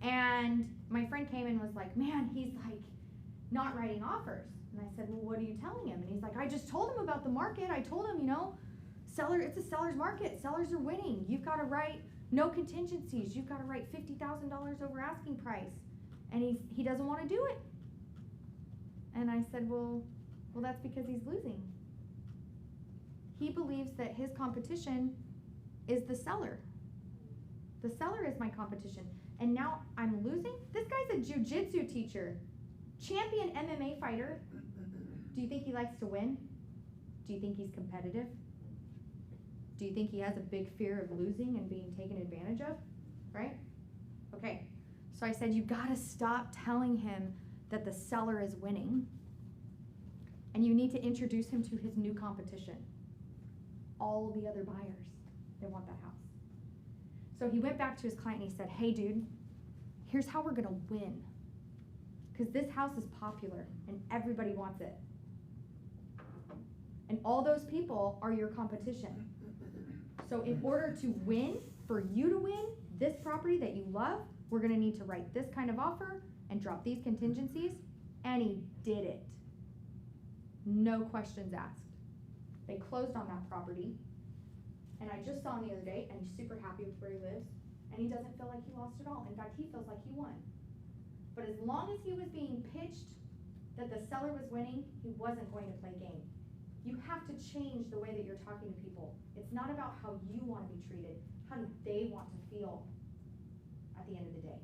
And my friend came and was like, man, he's like not writing offers. And I said, well, what are you telling him? And he's like, I just told him about the market. I told him, it's a seller's market. Sellers are winning. You've got to write no contingencies. You've got to write $50,000 over asking price. And he doesn't want to do it. And I said, well, that's because he's losing. He believes that his competition is the seller. The seller is my competition. And now I'm losing? This guy's a jujitsu teacher, champion MMA fighter. Do you think he likes to win? Do you think he's competitive? Do you think he has a big fear of losing and being taken advantage of? Right? Okay. So I said, you gotta stop telling him that the seller is winning, and you need to introduce him to his new competition. All the other buyers, they want that house. So he went back to his client and he said, hey dude, here's how we're gonna win. Because this house is popular and everybody wants it. And all those people are your competition. So in order to win, for you to win this property that you love, we're gonna need to write this kind of offer and drop these contingencies. And he did it. No questions asked. They closed on that property. And I just saw him the other day, and he's super happy with where he lives. And he doesn't feel like he lost at all. In fact, he feels like he won. But as long as he was being pitched that the seller was winning, he wasn't going to play game. You have to change the way that you're talking to people. It's not about how you want to be treated. How do they want to feel at the end of the day?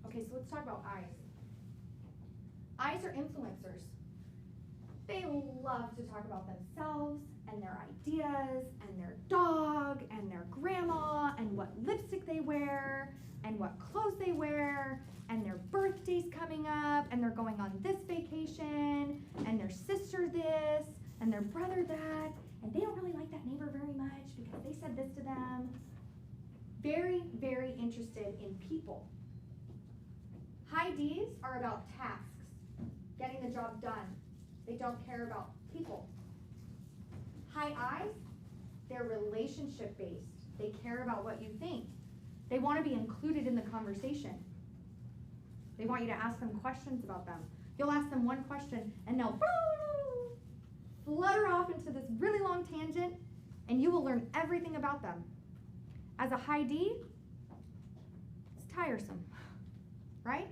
Okay, so let's talk about eyes. Eyes are influencers. They love to talk about themselves and their ideas and their dog and their grandma and what lipstick they wear and what clothes they wear and their birthday's coming up and they're going on this vacation and their sister this and their brother that, and they don't really like that neighbor very much because they said this to them. Very, very interested in people. High Ds are about tasks, getting the job done. They don't care about people. High Is, they're relationship based. They care about what you think. They want to be included in the conversation. They want you to ask them questions about them. You'll ask them one question and they'll flutter off into this really long tangent and you will learn everything about them. As a High D, it's tiresome, right?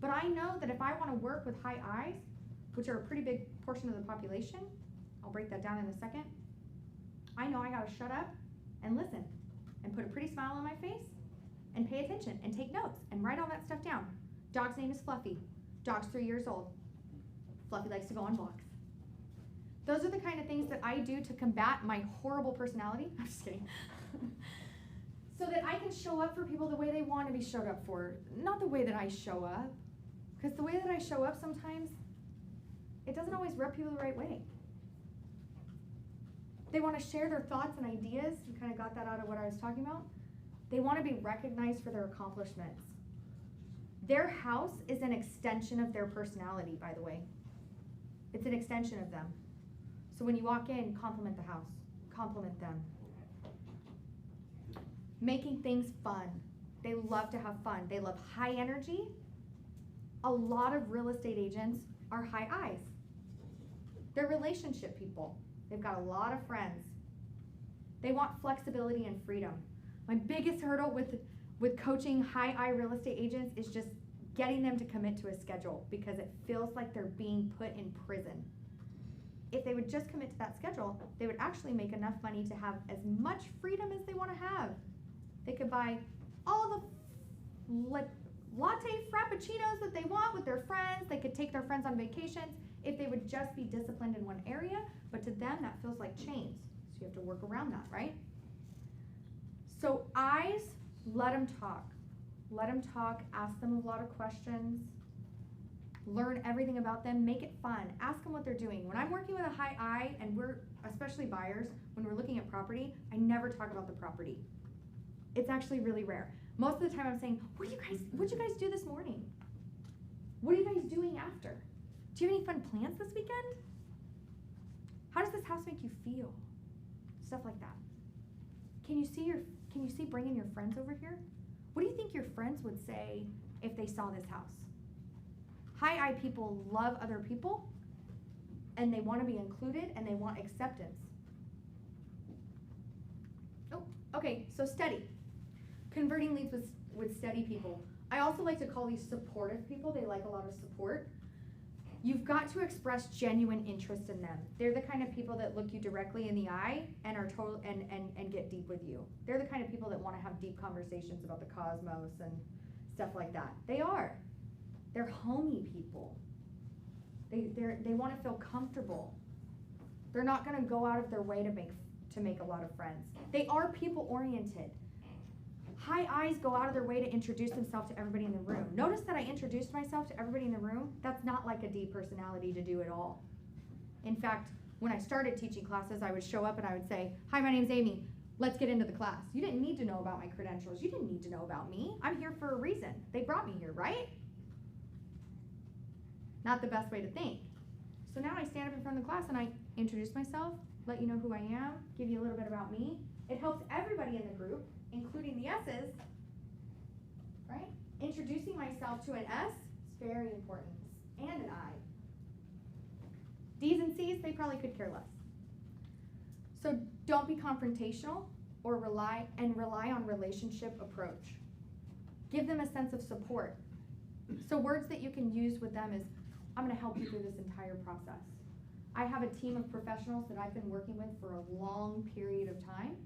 But I know that if I want to work with High Is, which are a pretty big portion of the population, I'll break that down in a second, I know I gotta shut up and listen and put a pretty smile on my face and pay attention and take notes and write all that stuff down. Dog's name is Fluffy. Dog's 3 years old. Fluffy likes to go on walks. Those are the kind of things that I do to combat my horrible personality. I'm just kidding. So that I can show up for people the way they want to be showed up for, not the way that I show up. Because the way that I show up sometimes, it doesn't always rub people the right way. They want to share their thoughts and ideas. You kind of got that out of what I was talking about. They want to be recognized for their accomplishments. Their house is an extension of their personality, by the way. It's an extension of them. So when you walk in, compliment the house. Compliment them. Making things fun. They love to have fun. They love high energy. A lot of real estate agents are High Is. They're relationship people. They've got a lot of friends. They want flexibility and freedom. My biggest hurdle with coaching High I real estate agents is just getting them to commit to a schedule because it feels like they're being put in prison. If they would just commit to that schedule, they would actually make enough money to have as much freedom as they want to have. They could buy all the latte frappuccinos that they want with their friends. They could take their friends on vacations if they would just be disciplined in one area, but to them that feels like chains. So you have to work around that, right? So Is, let them talk. Let them talk, ask them a lot of questions, learn everything about them, make it fun. Ask them what they're doing. When I'm working with a High I, and we're, especially buyers, when we're looking at property, I never talk about the property. It's actually really rare. Most of the time I'm saying, what'd you guys do this morning? What are you guys doing after? Do you have any fun plans this weekend? does this house make you feel? Stuff like that. Can you see bringing your friends over here? What do you think your friends would say if they saw this house? High I people love other people, and they want to be included, and they want acceptance. Oh, okay, so steady. Converting leads with steady people. I also like to call these supportive people. They like a lot of support. You've got to express genuine interest in them. They're the kind of people that look you directly in the eye and are total and get deep with you. They're the kind of people that want to have deep conversations about the cosmos and stuff like that. They are. They're homey people. They want to feel comfortable. They're not going to go out of their way to make a lot of friends. They are people oriented. High I's go out of their way to introduce themselves to everybody in the room. Notice that I introduced myself to everybody in the room. That's not like a D personality to do at all. In fact, when I started teaching classes, I would show up and I would say, "Hi, my name's Amy. Let's get into the class." You didn't need to know about my credentials. You didn't need to know about me. I'm here for a reason. They brought me here, right? Not the best way to think. So now I stand up in front of the class and I introduce myself, let you know who I am, give you a little bit about me. It helps everybody in the group, including the S's, right? Introducing myself to an S is very important, and an I. D's and C's, they probably could care less. So don't be confrontational or rely on relationship approach. Give them a sense of support. So words that you can use with them is, "I'm going to help you through this entire process." I have a team of professionals that I've been working with for a long period of time.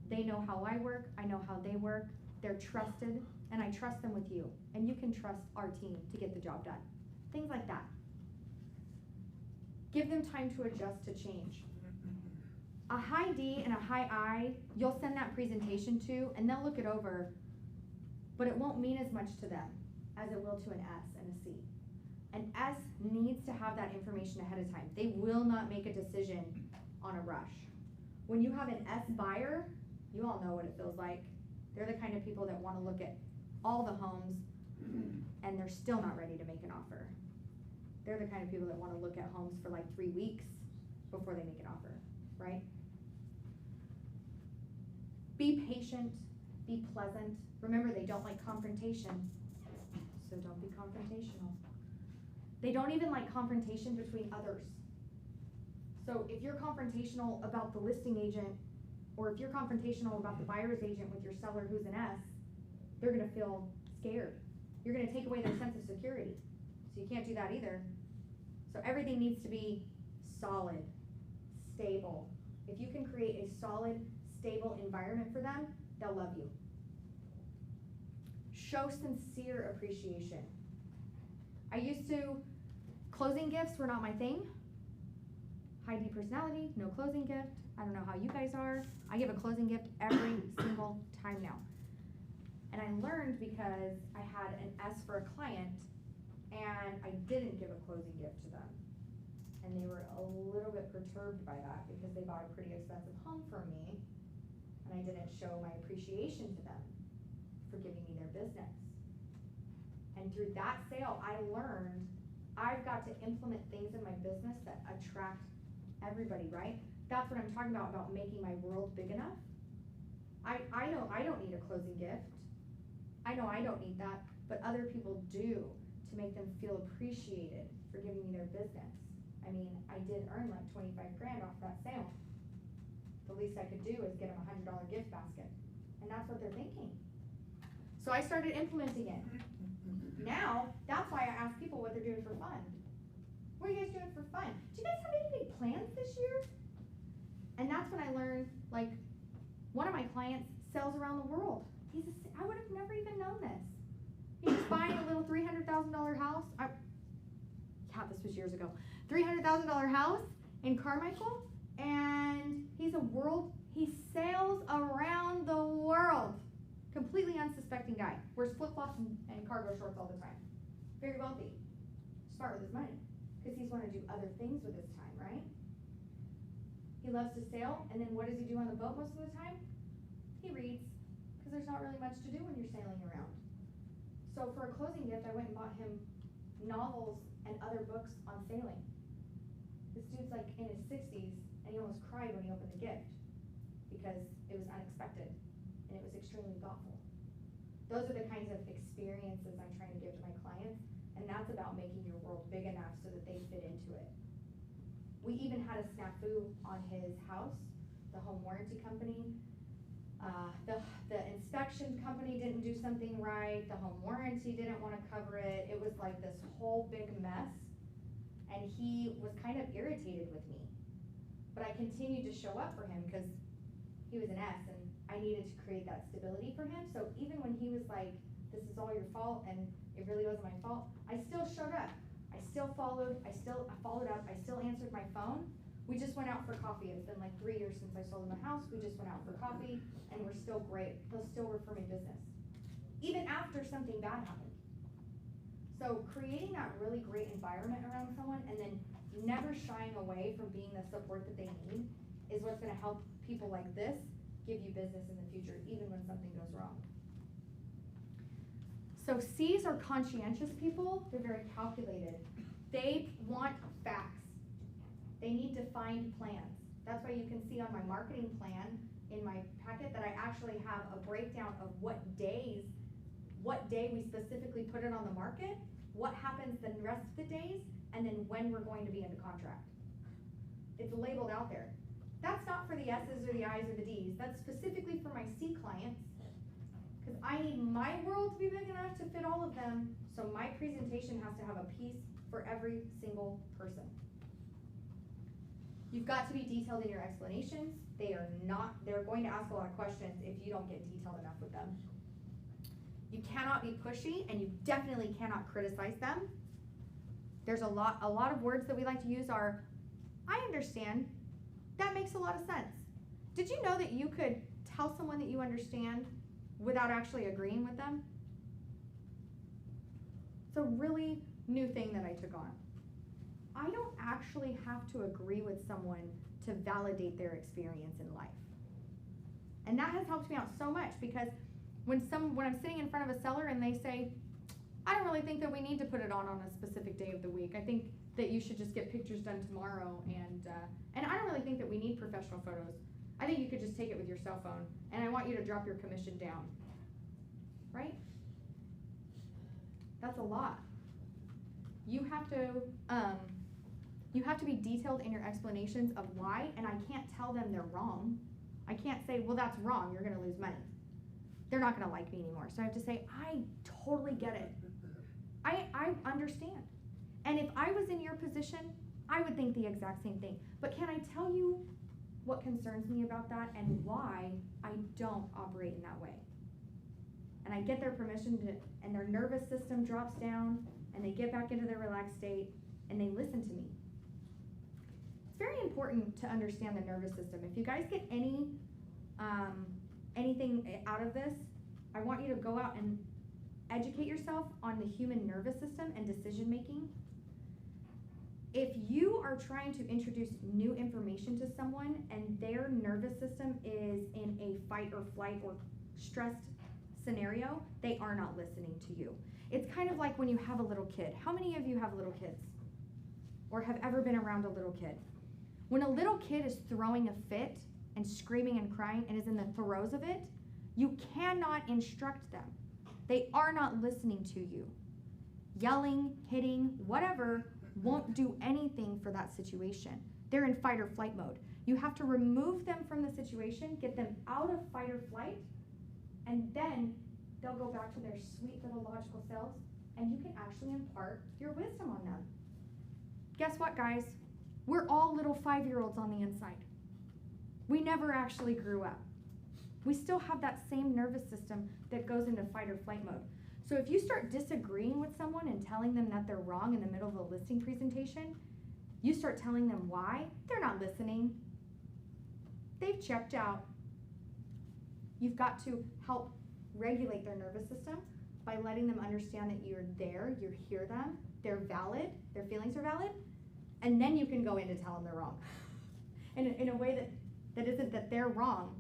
They know how I work, I know how they work, they're trusted, and I trust them with you. And you can trust our team to get the job done. Things like that. Give them time to adjust to change. A high D and a high I, you'll send that presentation to, and they'll look it over, but it won't mean as much to them as it will to an S and a C. An S needs to have that information ahead of time. They will not make a decision on a rush. When you have an S buyer, you all know what it feels like. They're the kind of people that want to look at all the homes and they're still not ready to make an offer. They're the kind of people that want to look at homes for like 3 weeks before they make an offer, right? Be patient, be pleasant. Remember, they don't like confrontation, so don't be confrontational. They don't even like confrontation between others. So if you're confrontational about the listing agent, or if you're confrontational about the buyer's agent with your seller who's an S, they're gonna feel scared. You're gonna take away their sense of security. So you can't do that either. So everything needs to be solid, stable. If you can create a solid, stable environment for them, they'll love you. Show sincere appreciation. Closing gifts were not my thing. High D personality, no closing gift. I don't know how you guys are. I give a closing gift every single time now. And I learned because I had an S for a client and I didn't give a closing gift to them. And they were a little bit perturbed by that because they bought a pretty expensive home from me and I didn't show my appreciation to them for giving me their business. And through that sale, I learned I've got to implement things in my business that attract everybody, right? That's what I'm talking about making my world big enough. I know I don't need a closing gift. I know I don't need that, but other people do to make them feel appreciated for giving me their business. I mean, I did earn like 25 grand off that sale. The least I could do is get them a $100 gift basket. And that's what they're thinking. So I started implementing it. Now, that's why I ask people what they're doing for fun. What are you guys doing for fun? Do you guys have any big plans this year? And that's when I learned, like, one of my clients sells around the world. I would have never even known this. He's just buying a little $300,000 house. This was years ago. $300,000 house in Carmichael, and he sails around the world. Completely unsuspecting guy. Wears flip-flops and cargo shorts all the time. Very wealthy. Smart with his money. Because he's want to do other things with his time, right? He loves to sail, and then what does he do on the boat most of the time? He reads. Because there's not really much to do when you're sailing around. So for a closing gift, I went and bought him novels and other books on sailing. His dude's like in his 60s, and he almost cried when he opened the gift because it was unexpected and it was extremely thoughtful. Those are the kinds of experiences I'm trying to give to my clients, and that's about making your world big enough so that they fit into it. We even had a snafu on his house. The home warranty company, the inspection company didn't do something right, the home warranty didn't want to cover it. It was like this whole big mess, and he was kind of irritated with me. But I continued to show up for him because he was an S, and I needed to create that stability for him. So even when he was like, this is all your fault, and it really wasn't my fault, I still showed up. I still followed up, I still answered my phone. We just went out for coffee. It's been like 3 years since I sold him a house. We just went out for coffee, and we're still great. He'll still refer me business, even after something bad happened. So creating that really great environment around someone, and then never shying away from being the support that they need, is what's gonna help people like this give you business in the future, even when something goes wrong. So C's are conscientious people. They're very calculated. They want facts. They need defined plans. That's why you can see on my marketing plan in my packet that I actually have a breakdown of what day we specifically put it on the market, what happens the rest of the days, and then when we're going to be into contract. It's labeled out there. That's not for the S's or the I's or the D's. That's specifically for my C clients, because I need my world to be big enough to fit all of them, so my presentation has to have a piece for every single person. You've got to be detailed in your explanations. They're going to ask a lot of questions if you don't get detailed enough with them. You cannot be pushy, and you definitely cannot criticize them. There's a lot of words that we like to use are, I understand, that makes a lot of sense. Did you know that you could tell someone that you understand without actually agreeing with them? It's a really new thing that I took on. I don't actually have to agree with someone to validate their experience in life. And that has helped me out so much, because when I'm sitting in front of a seller and they say, I don't really think that we need to put it on a specific day of the week. I think that you should just get pictures done tomorrow, and I don't really think that we need professional photos. I think you could just take it with your cell phone, and I want you to drop your commission down. Right? That's a lot. You have to be detailed in your explanations of why, and I can't tell them they're wrong. I can't say, well, that's wrong, you're gonna lose money. They're not gonna like me anymore. So I have to say, I totally get it. I understand. And if I was in your position, I would think the exact same thing. But can I tell you what concerns me about that and why I don't operate in that way? And I get their permission to, and their nervous system drops down, and they get back into their relaxed state, and they listen to me. It's very important to understand the nervous system. If you guys get anything out of this, I want you to go out and educate yourself on the human nervous system and decision making. If you are trying to introduce new information to someone and their nervous system is in a fight or flight or stressed scenario, they are not listening to you. It's kind of like when you have a little kid. How many of you have little kids or have ever been around a little kid? When a little kid is throwing a fit and screaming and crying and is in the throes of it, you cannot instruct them. They are not listening to you. Yelling, hitting, whatever won't do anything for that situation. They're in fight or flight mode. You have to remove them from the situation, get them out of fight or flight, and then they'll go back to their sweet little logical selves, and you can actually impart your wisdom on them. Guess what, guys? We're all little 5-year-olds on the inside. We never actually grew up. We still have that same nervous system that goes into fight or flight mode. So if you start disagreeing with someone and telling them that they're wrong in the middle of a listing presentation, you start telling them why, they're not listening. They've checked out. You've got to help regulate their nervous system by letting them understand that you're there, you hear them, they're valid, their feelings are valid, and then you can go in to tell them they're wrong. And in a way that isn't that they're wrong,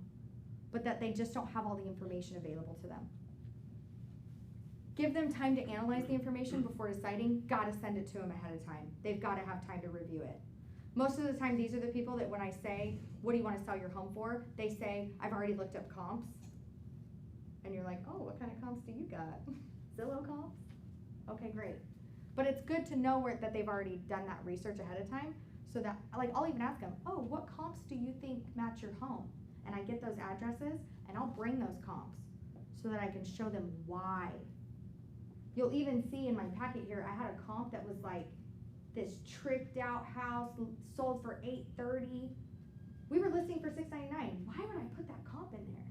but that they just don't have all the information available to them. Give them time to analyze the information before deciding. Gotta send it to them ahead of time. They've gotta have time to review it. Most of the time, these are the people that when I say, what do you want to sell your home for? They say, I've already looked up comps. And you're like, oh, what kind of comps do you got? Zillow comps? Okay, great. But it's good to know that they've already done that research ahead of time, so that, like, I'll even ask them, oh, what comps do you think match your home? And I get those addresses, and I'll bring those comps so that I can show them why. You'll even see in my packet here, I had a comp that was like this tricked out house sold for $830. We were listing for $699. Why would I put that comp in there?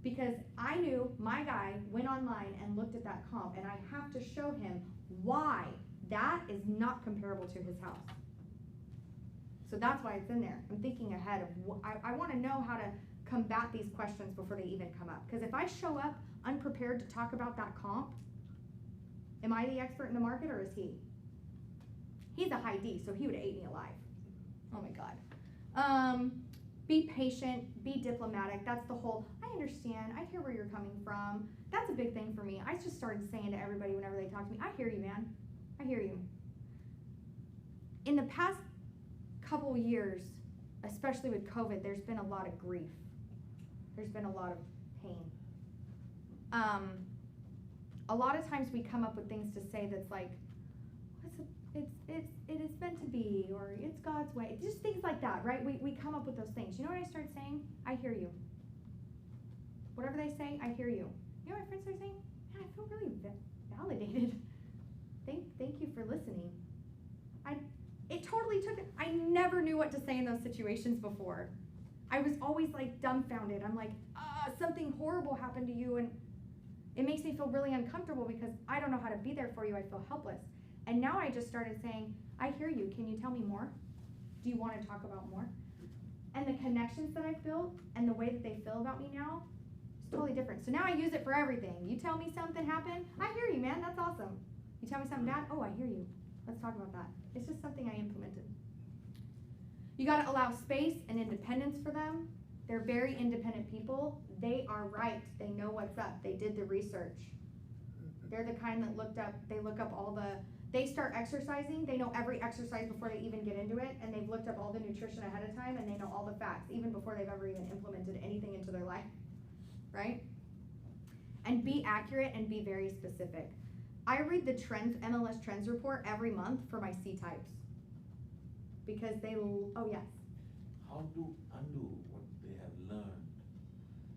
Because I knew my guy went online and looked at that comp, and I have to show him why that is not comparable to his house. So that's why it's in there. I'm thinking ahead of, I want to know how to combat these questions before they even come up. Because if I show up unprepared to talk about that comp, am I the expert in the market or is he? He's a high D, so he would have ate me alive. Oh my God. Be patient, be diplomatic. That's the whole, I understand, I hear where you're coming from. That's a big thing for me. I just started saying to everybody whenever they talk to me, I hear you, man. I hear you. In the past couple years, especially with COVID, there's been a lot of grief. There's been a lot of pain. A lot of times we come up with things to say that's like, it is meant to be, or it's God's way. Just things like that, right? We come up with those things. You know what I start saying? I hear you. Whatever they say, I hear you. You know what my friends are saying? Man, I feel really validated. Thank you for listening. It totally took it. I never knew what to say in those situations before. I was always like dumbfounded. I'm like, something horrible happened to you, and it makes me feel really uncomfortable because I don't know how to be there for you. I feel helpless. And now I just started saying, I hear you. Can you tell me more? Do you want to talk about more? And the connections that I've built and the way that they feel about me now is totally different. So now I use it for everything. You tell me something happened, I hear you, man. That's awesome. You tell me something bad, oh, I hear you. Let's talk about that. It's just something I implemented. You got to allow space and independence for them. They're very independent people. They are right. They know what's up. They did the research. They're the kind that they look up all they start exercising, they know every exercise before they even get into it, and they've looked up all the nutrition ahead of time, and they know all the facts, even before they've ever even implemented anything into their life, right? And be accurate and be very specific. I read the MLS Trends report every month for my C types. Because oh yes. How to undo what they have learned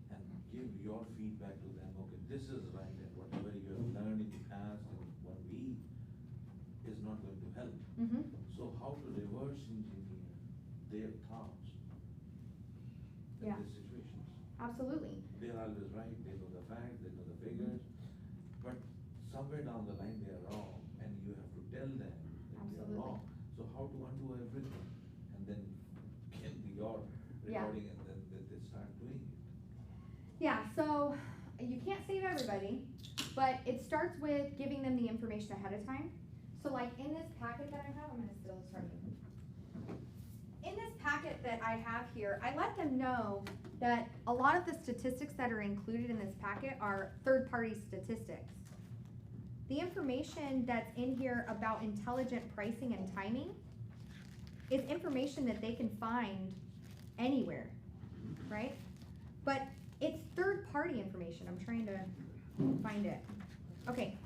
and give your feedback to them, okay, this is right, and whatever you have learned in the past and 1 week is not going to help. Mm-hmm. So how to reverse engineer their thoughts in Yeah. these situations? Absolutely. They're always right, they know the facts, they know the figures, but somewhere down the line they are wrong, and you have to tell them that they Absolutely. are wrong. So how to undo everything, and then get your Yeah. recording, and then they start doing it. Yeah, so you can't save everybody, but it starts with giving them the information ahead of time. So like in this packet that I have, I'm gonna still start. In this packet that I have here, I let them know that a lot of the statistics that are included in this packet are third-party statistics. The information that's in here about intelligent pricing and timing is information that they can find anywhere, right? But it's third-party information. I'm trying to find it. Okay,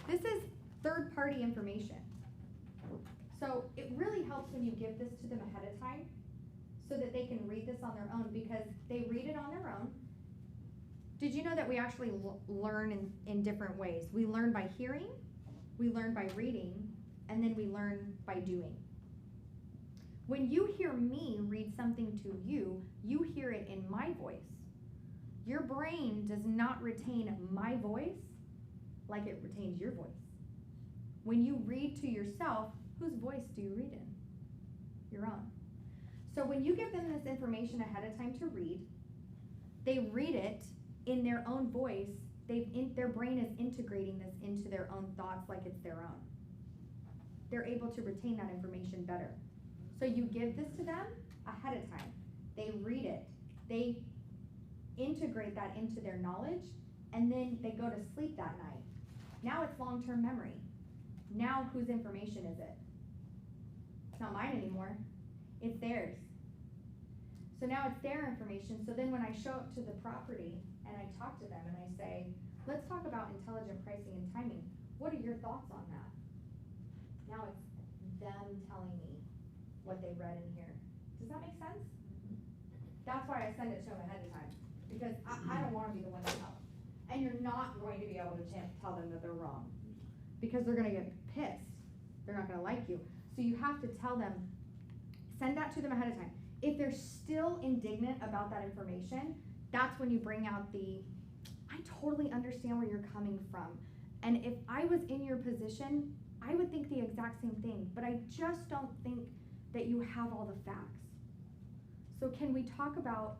this is third-party information. So it really helps when you give this to them ahead of time so that they can read this on their own, because they read it on their own. Did you know that we actually learn in different ways? We learn by hearing, we learn by reading, and then we learn by doing. When you hear me read something to you, you hear it in my voice. Your brain does not retain my voice like it retains your voice. When you read to yourself, whose voice do you read in? Your own. So when you give them this information ahead of time to read, they read it in their own voice. Their brain is integrating this into their own thoughts like it's their own. They're able to retain that information better. So you give this to them ahead of time. They read it. They integrate that into their knowledge, and then they go to sleep that night. Now it's long-term memory. Now whose information is it? not mine anymore. It's theirs. So now it's their information. So then when I show up to the property and I talk to them and I say, let's talk about intelligent pricing and timing. What are your thoughts on that? Now it's them telling me what they read in here. Does that make sense? That's why I send it to them ahead of time, because I don't want to be the one to tell them. And you're not going to be able to tell them that they're wrong, because they're going to get pissed. They're not going to like you. So you have to tell them, send that to them ahead of time. If they're still indignant about that information, that's when you bring out the, I totally understand where you're coming from. And if I was in your position, I would think the exact same thing, but I just don't think that you have all the facts. So can we talk about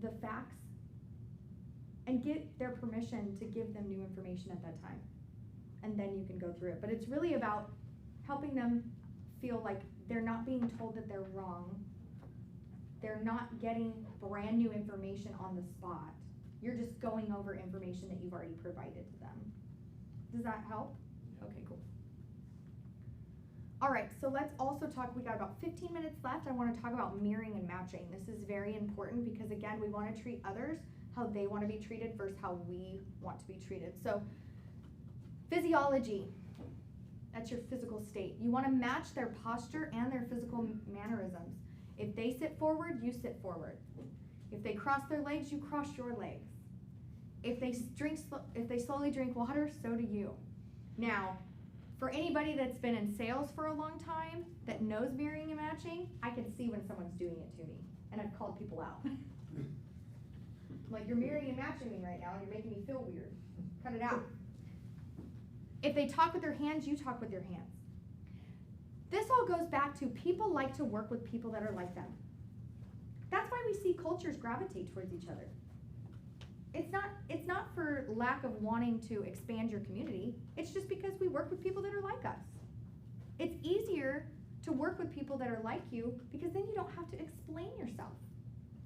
the facts and get their permission to give them new information at that time? And then you can go through it. But it's really about helping them feel like they're not being told that they're wrong. They're not getting brand new information on the spot. You're just going over information that you've already provided to them. Does that help? Okay, cool. All right, so let's also talk, we got about 15 minutes left. I want to talk about mirroring and matching. This is very important because, again, we want to treat others how they want to be treated versus how we want to be treated. So physiology, that's your physical state. You want to match their posture and their physical mannerisms. If they sit forward, you sit forward. If they cross their legs, you cross your legs. If they slowly drink water, so do you. Now, for anybody that's been in sales for a long time that knows mirroring and matching, I can see when someone's doing it to me, and I've called people out. I'm like, you're mirroring and matching me right now, and you're making me feel weird. Cut it out. If they talk with their hands, you talk with your hands. This all goes back to people like to work with people that are like them. That's why we see cultures gravitate towards each other. It's not for lack of wanting to expand your community. It's just because we work with people that are like us. It's easier to work with people that are like you because then you don't have to explain yourself,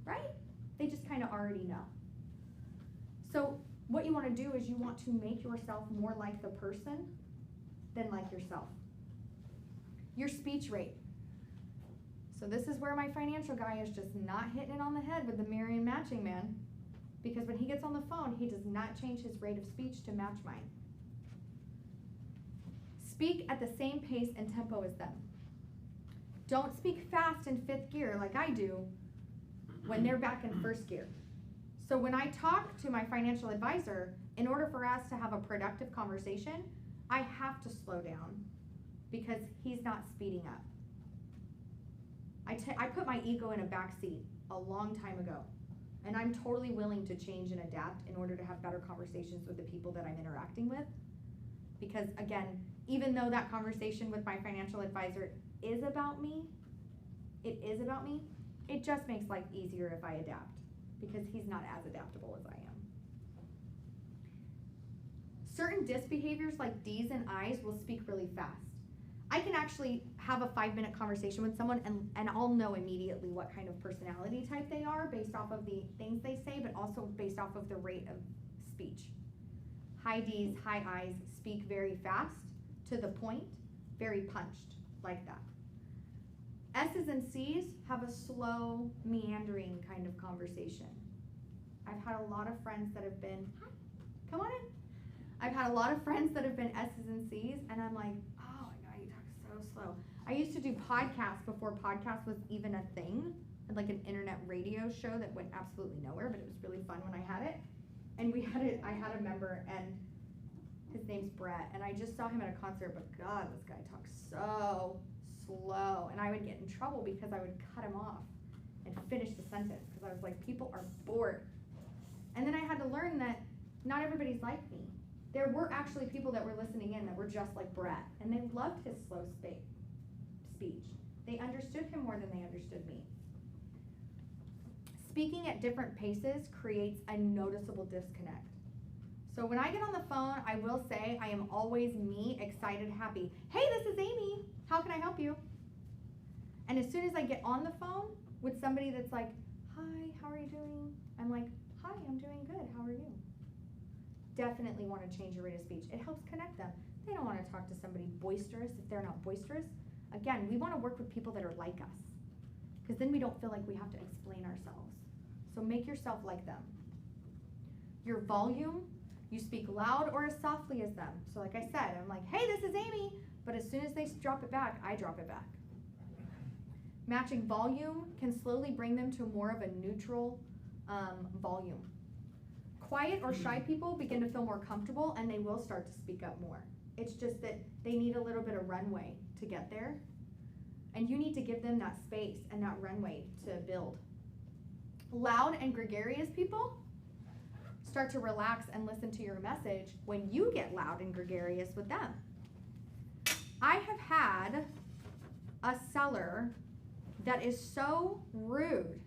right? They just kind of already know. So what you want to do is you want to make yourself more like the person than like yourself. Your speech rate. So this is where my financial guy is just not hitting it on the head with the mirroring and matching, man. Because when he gets on the phone, he does not change his rate of speech to match mine. Speak at the same pace and tempo as them. Don't speak fast in 5th gear like I do when they're back in 1st gear. So when I talk to my financial advisor, in order for us to have a productive conversation, I have to slow down because he's not speeding up. I put my ego in a back seat a long time ago. And I'm totally willing to change and adapt in order to have better conversations with the people that I'm interacting with. Because again, even though that conversation with my financial advisor is about me, it just makes life easier if I adapt. Because he's not as adaptable as I am. Certain disc behaviors like D's and I's will speak really fast. I can actually have a 5-minute conversation with someone and I'll know immediately what kind of personality type they are based off of the things they say, but also based off of the rate of speech. High D's, high I's speak very fast, to the point, very punched, like that. S's and C's have a slow, meandering kind of conversation. I've had a lot of friends that have been, hi, come on in. I've had a lot of friends that have been S's and C's, and I'm like, oh my God, you talk so slow. I used to do podcasts before podcast was even a thing, like an internet radio show that went absolutely nowhere, but it was really fun when I had it. And I had a member, and his name's Brett, and I just saw him at a concert, but God, this guy talks so slow, and I would get in trouble because I would cut him off and finish the sentence, because I was like, people are bored. And then I had to learn that not everybody's like me. There were actually people that were listening in that were just like Brett, and they loved his slow speech. They understood him more than they understood me. Speaking at different paces creates a noticeable disconnect. So when I get on the phone, I will say I am always me, excited, happy. Hey, this is Amy. How can I help you? And as soon as I get on the phone with somebody that's like, hi, how are you doing? I'm like, hi, I'm doing good. How are you? Definitely want to change your rate of speech. It helps connect them. They don't want to talk to somebody boisterous if they're not boisterous. Again, we want to work with people that are like us, because then we don't feel like we have to explain ourselves. So make yourself like them. Your volume, you speak loud or as softly as them. So like I said, I'm like, hey, this is Amy, but as soon as they drop it back, I drop it back. Matching volume can slowly bring them to more of a neutral volume. Quiet or shy people begin to feel more comfortable, and they will start to speak up more. It's just that they need a little bit of runway to get there, and you need to give them that space and that runway to build. Loud and gregarious people start to relax and listen to your message when you get loud and gregarious with them. I have had a seller that is so rude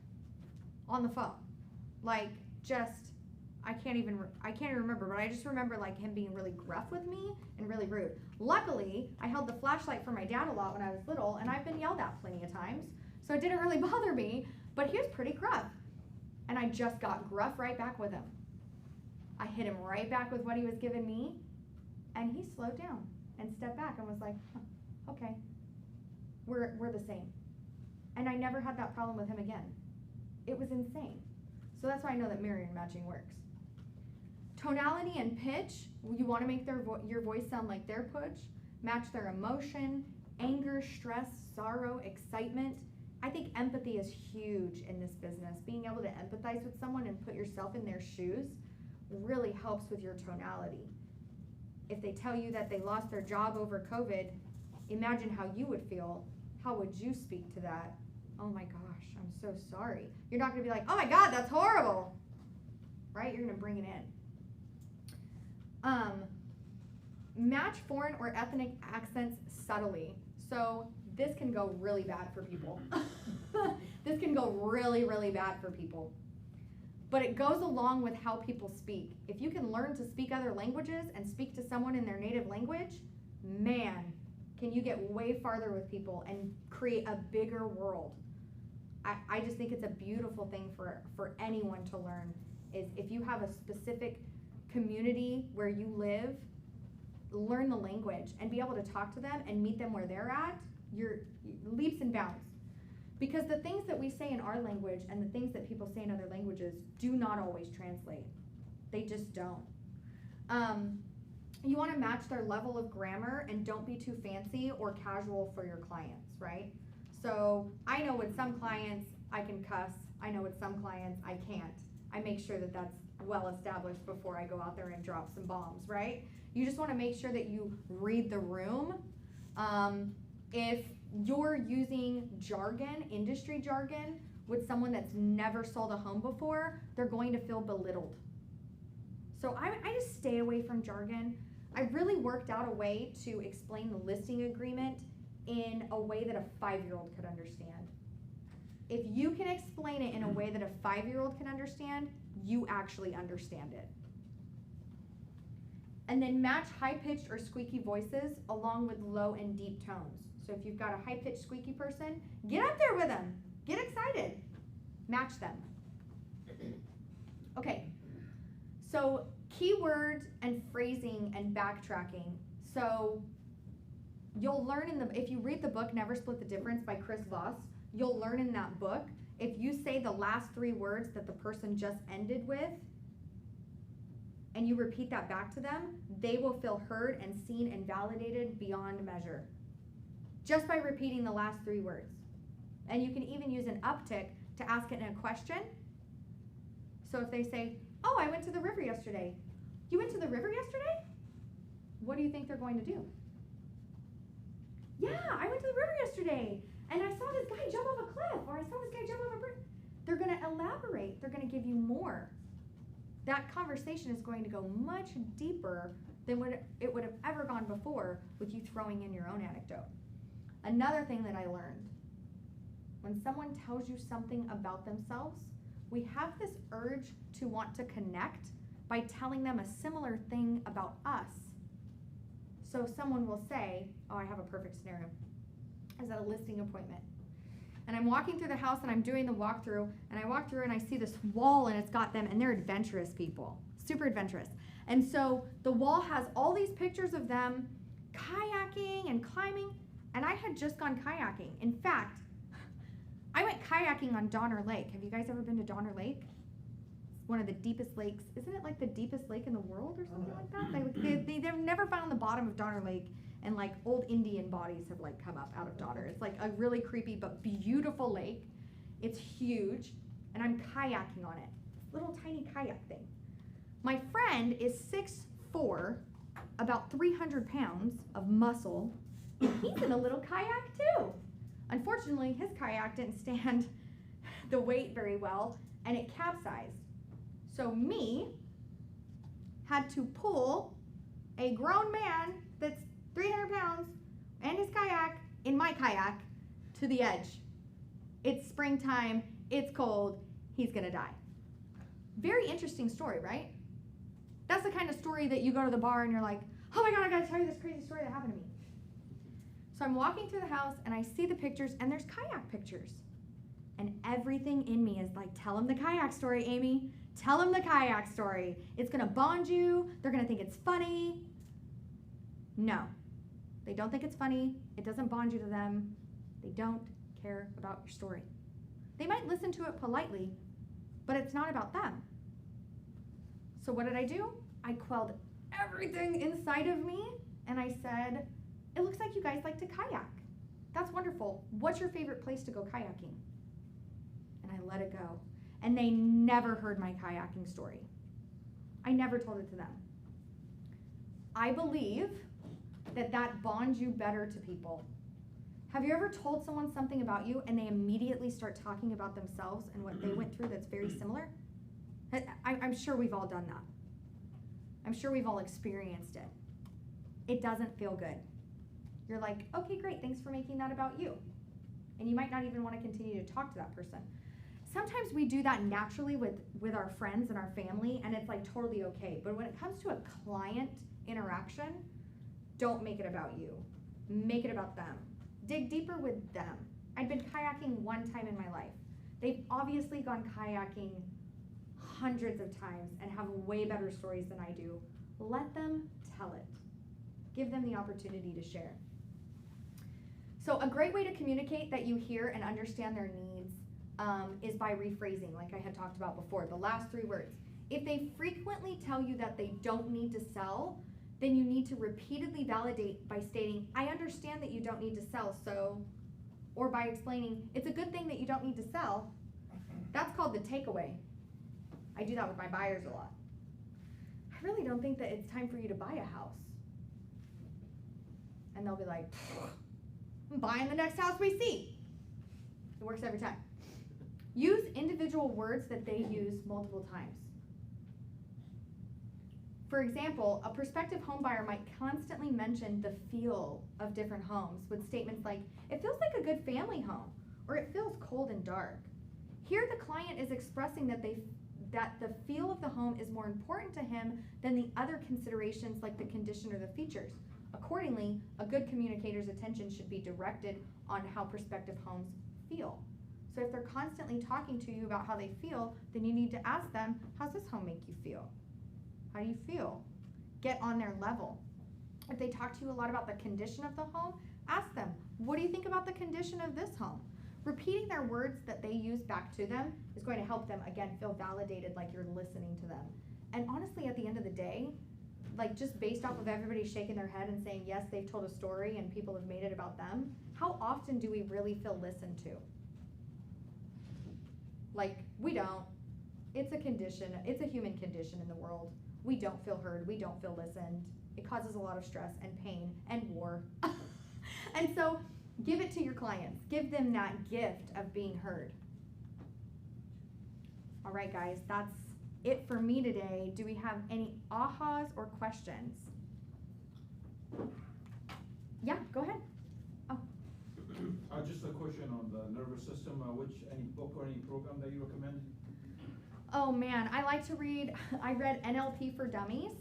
on the phone. Like, just, I can't even remember, but I just remember like him being really gruff with me and really rude. Luckily, I held the flashlight for my dad a lot when I was little, and I've been yelled at plenty of times, so it didn't really bother me, but he was pretty gruff. And I just got gruff right back with him. I hit him right back with what he was giving me, and he slowed down and stepped back and was like, huh, okay, we're the same. And I never had that problem with him again. It was insane. So that's why I know that mirror matching works. Tonality and pitch, you want to make your voice sound like their pitch, match their emotion, anger, stress, sorrow, excitement. I think empathy is huge in this business. Being able to empathize with someone and put yourself in their shoes really helps with your tonality. If they tell you that they lost their job over COVID, imagine how you would feel. How would you speak to that? Oh my gosh, I'm so sorry. You're not going to be like, oh my God, that's horrible. Right? You're going to bring it in. Match foreign or ethnic accents subtly. So this can go really bad for people. This can go really, really bad for people. But it goes along with how people speak. If you can learn to speak other languages and speak to someone in their native language, man, can you get way farther with people and create a bigger world. I just think it's a beautiful thing for anyone to learn, is if you have a specific community where you live, learn the language and be able to talk to them and meet them where they're at, you're leaps and bounds. Because the things that we say in our language and the things that people say in other languages do not always translate. They just don't. You want to match their level of grammar and don't be too fancy or casual for your clients, right? So I know with some clients I can cuss. I know with some clients I can't. I make sure that that's well established before I go out there and drop some bombs, right? You just want to make sure that you read the room. If you're using jargon, industry jargon, with someone that's never sold a home before, they're going to feel belittled. So I just stay away from jargon. I really worked out a way to explain the listing agreement in a way that a 5-year-old could understand. If you can explain it in a way that a 5-year-old can understand, you actually understand it. And then match high-pitched or squeaky voices along with low and deep tones. So if you've got a high-pitched squeaky person, get up there with them. Get excited. Match them. Okay, so keywords and phrasing and backtracking. So you'll learn if you read the book Never Split the Difference by Chris Voss, you'll learn in that book, if you say the last 3 words that the person just ended with, and you repeat that back to them, they will feel heard and seen and validated beyond measure. Just by repeating the last 3 words. And you can even use an uptick to ask it in a question. So if they say, oh, I went to the river yesterday. You went to the river yesterday? What do you think they're going to do? Yeah, I went to the river yesterday, and I saw this guy jump off a cliff, or I saw this guy jump off a bridge. They're going to elaborate. They're going to give you more. That conversation is going to go much deeper than what it would have ever gone before with you throwing in your own anecdote. Another thing that I learned, when someone tells you something about themselves, we have this urge to want to connect by telling them a similar thing about us. So someone will say, oh, I have a perfect scenario. I was at a listing appointment, and I'm walking through the house and I'm doing the walkthrough, and I walk through and I see this wall and it's got them, and they're adventurous people, super adventurous. And so the wall has all these pictures of them kayaking and climbing, And I had just gone kayaking. In fact, I went kayaking on Donner Lake. Have you guys ever been to Donner Lake? It's one of the deepest lakes. Isn't it like the deepest lake in the world or something like that? They've never found the bottom of Donner Lake, and like old Indian bodies have like come up out of Donner. It's like a really creepy but beautiful lake. It's huge, and I'm kayaking on it. Little tiny kayak thing. My friend is 6'4", about 300 pounds of muscle. He's in a little kayak too. Unfortunately, his kayak didn't stand the weight very well, and it capsized. So me had to pull a grown man that's 300 pounds and his kayak in my kayak to the edge. It's springtime, it's cold, he's gonna die. Very interesting story, right? That's the kind of story that you go to the bar and you're like, oh my God, I gotta tell you this crazy story that happened to me. So I'm walking through the house and I see the pictures, and there's kayak pictures. And everything in me is like, tell him the kayak story, Amy. Tell him the kayak story. It's gonna bond you. They're gonna think it's funny. No, they don't think it's funny. It doesn't bond you to them. They don't care about your story. They might listen to it politely, but it's not about them. So what did I do? I quelled everything inside of me, and I said, it looks like you guys like to kayak. That's wonderful. What's your favorite place to go kayaking? And I let it go. And they never heard my kayaking story. I never told it to them. I believe that that bonds you better to people. Have you ever told someone something about you and they immediately start talking about themselves and what they went through that's very similar? I'm sure we've all done that. I'm sure we've all experienced it. It doesn't feel good. You're like, okay, great, thanks for making that about you. And you might not even want to continue to talk to that person. Sometimes we do that naturally with our friends and our family, and it's like totally okay. But when it comes to a client interaction, don't make it about you. Make it about them. Dig deeper with them. I'd been kayaking one time in my life. They've obviously gone kayaking hundreds of times and have way better stories than I do. Let them tell it. Give them the opportunity to share. So a great way to communicate that you hear and understand their needs is by rephrasing, like I had talked about before, the last 3 words. If they frequently tell you that they don't need to sell, then you need to repeatedly validate by stating, I understand that you don't need to sell, so, or by explaining, it's a good thing that you don't need to sell. That's called the takeaway. I do that with my buyers a lot. I really don't think that it's time for you to buy a house. And they'll be like, I'm buying the next house we see. It works every time. Use individual words that they use multiple times. For example, a prospective home buyer might constantly mention the feel of different homes with statements like, it feels like a good family home, or it feels cold and dark. Here the client is expressing that the feel of the home is more important to him than the other considerations like the condition or the features. Accordingly, a good communicator's attention should be directed on how prospective homes feel. So if they're constantly talking to you about how they feel, then you need to ask them, how's this home make you feel? How do you feel? Get on their level. If they talk to you a lot about the condition of the home, ask them, what do you think about the condition of this home? Repeating their words that they use back to them is going to help them, again, feel validated, like you're listening to them. And honestly, at the end of the day, like just based off of everybody shaking their head and saying, yes, they've told a story and people have made it about them, how often do we really feel listened to? Like, we don't. It's a condition. It's a human condition in the world. We don't feel heard. We don't feel listened. It causes a lot of stress and pain and war. And so give it to your clients. Give them that gift of being heard. All right, guys, that's it for me today. Do we have any ahas or questions? Yeah, go ahead. Oh. Just a question on the nervous system. Any book or any program that you recommend? Oh man, I like to read. I read NLP for Dummies.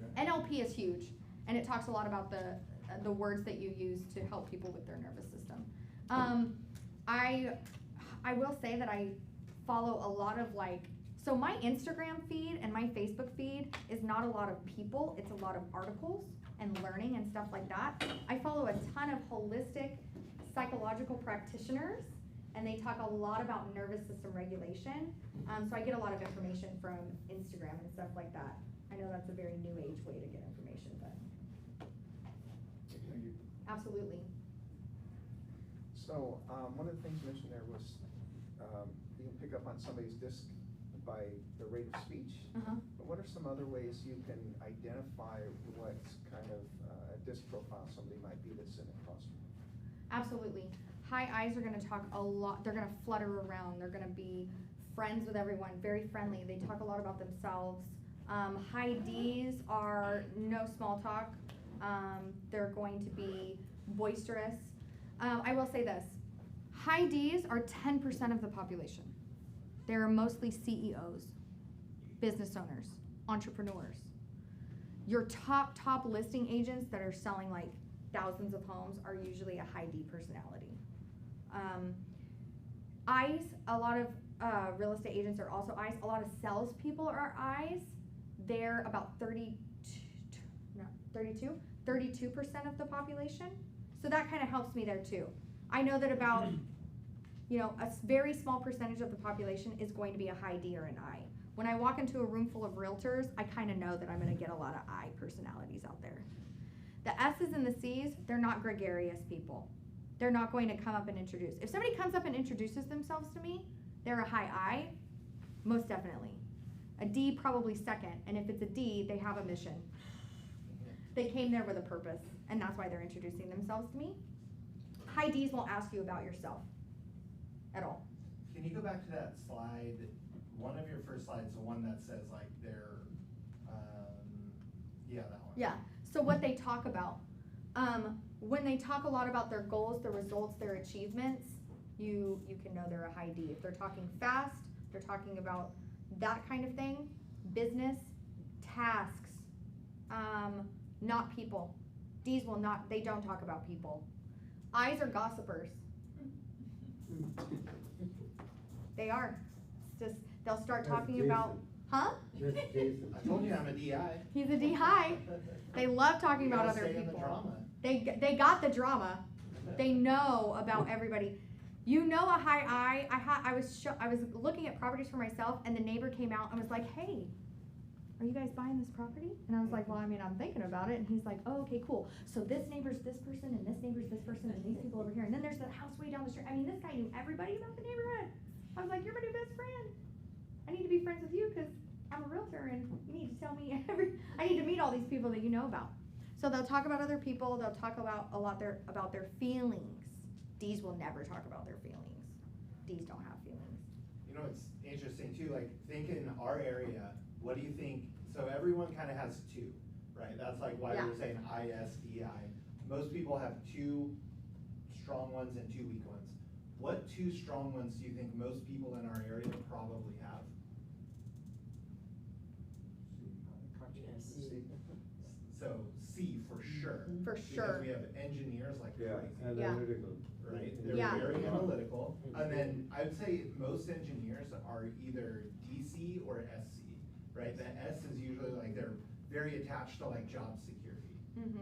Okay. NLP is huge, and it talks a lot about the words that you use to help people with their nervous system. I will say that I follow a lot of so my Instagram feed and my Facebook feed is not a lot of people, it's a lot of articles. and learning and stuff like that. I follow a ton of holistic psychological practitioners, and they talk a lot about nervous system regulation. So I get a lot of information from Instagram and stuff like that. I know that's a very new age way to get information, but absolutely. So, one of the things mentioned there was, you can pick up on somebody's disc by the rate of speech. But what are some other ways you can identify what kind of disc profile somebody might be that's in a cluster? Absolutely. High I's are gonna talk a lot, they're gonna flutter around, they're gonna be friends with everyone, very friendly, they talk a lot about themselves. High D's are no small talk, they're going to be boisterous. I will say this, high D's are 10% of the population. They're mostly CEOs, business owners, entrepreneurs. Your top listing agents that are selling like thousands of homes are usually a high D personality. I's, a lot of real estate agents are also I's. A lot of salespeople are I's. They're about 32% of the population. So that kind of helps me there too. I know that about, a very small percentage of the population is going to be a high D or an I. When I walk into a room full of realtors, I kind of know that I'm going to get a lot of I personalities out there. The S's and the C's, they're not gregarious people. They're not going to come up and introduce. If somebody comes up and introduces themselves to me, they're a high I, most definitely. A D probably second, and if it's a D, they have a mission. They came there with a purpose, and that's why they're introducing themselves to me. High D's won't ask you about yourself at all. Can you go back to that slide, one of your first slides, the one that says like their, yeah, that one. Yeah, so what they talk about, when they talk a lot about their goals, their results, their achievements, you can know they're a high D. If they're talking fast, they're talking about that kind of thing, business, tasks, not people. D's will not, they don't talk about people. I's are gossipers. They are. It's just, they'll start talking about, huh? That's Jason. I told you I'm a DI. He's a D high. They love talking about other Stay in the people. drama. They got the drama. They know about everybody. You know a high I was looking at properties for myself, and the neighbor came out and was like, "Hey, are you guys buying this property?" And I was like, "Well, I mean, I'm thinking about it." And he's like, "Oh, okay, cool. So this neighbor's this person, and this neighbor's this person, and these people over here, and then there's the house way down the street." I mean, this guy knew everybody about the neighborhood. I was like, "You're my new best friend. I need to be friends with you because I'm a realtor, and you need to tell me I need to meet all these people that you know about." So they'll talk about other people. They'll talk about about their feelings. D's will never talk about their feelings. D's don't have feelings. You know, it's interesting too, like think in our area, what do you think, so everyone kind of has two, right? That's like why we're saying ISDI. Most people have two strong ones and two weak ones. What two strong ones do you think most people in our area probably have? So C for sure. For sure. Because we have engineers like Yeah, crazy. analytical. Right, they're Yeah. very analytical, and then I would say most engineers are either DC or SC, right? The S is usually like they're very attached to like job security,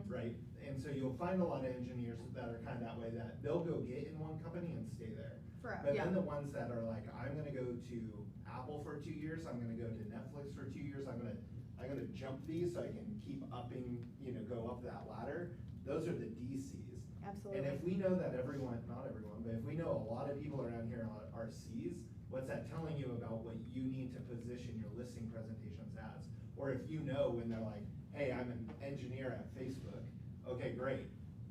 right? And so you'll find a lot of engineers that are kind of that way, that they'll go get in one company and stay there. But then the ones that are like, I'm gonna go to Apple for 2 years, I'm gonna go to Netflix for 2 years, I'm gonna jump these so I can keep upping, go up that ladder. Those are the DCs. Absolutely. And if we know that everyone, not everyone, but if we know a lot of people around here are C's, what's that telling you about what you need to position your listing presentations as? Or if you know when they're like, hey, I'm an engineer at Facebook, okay, great.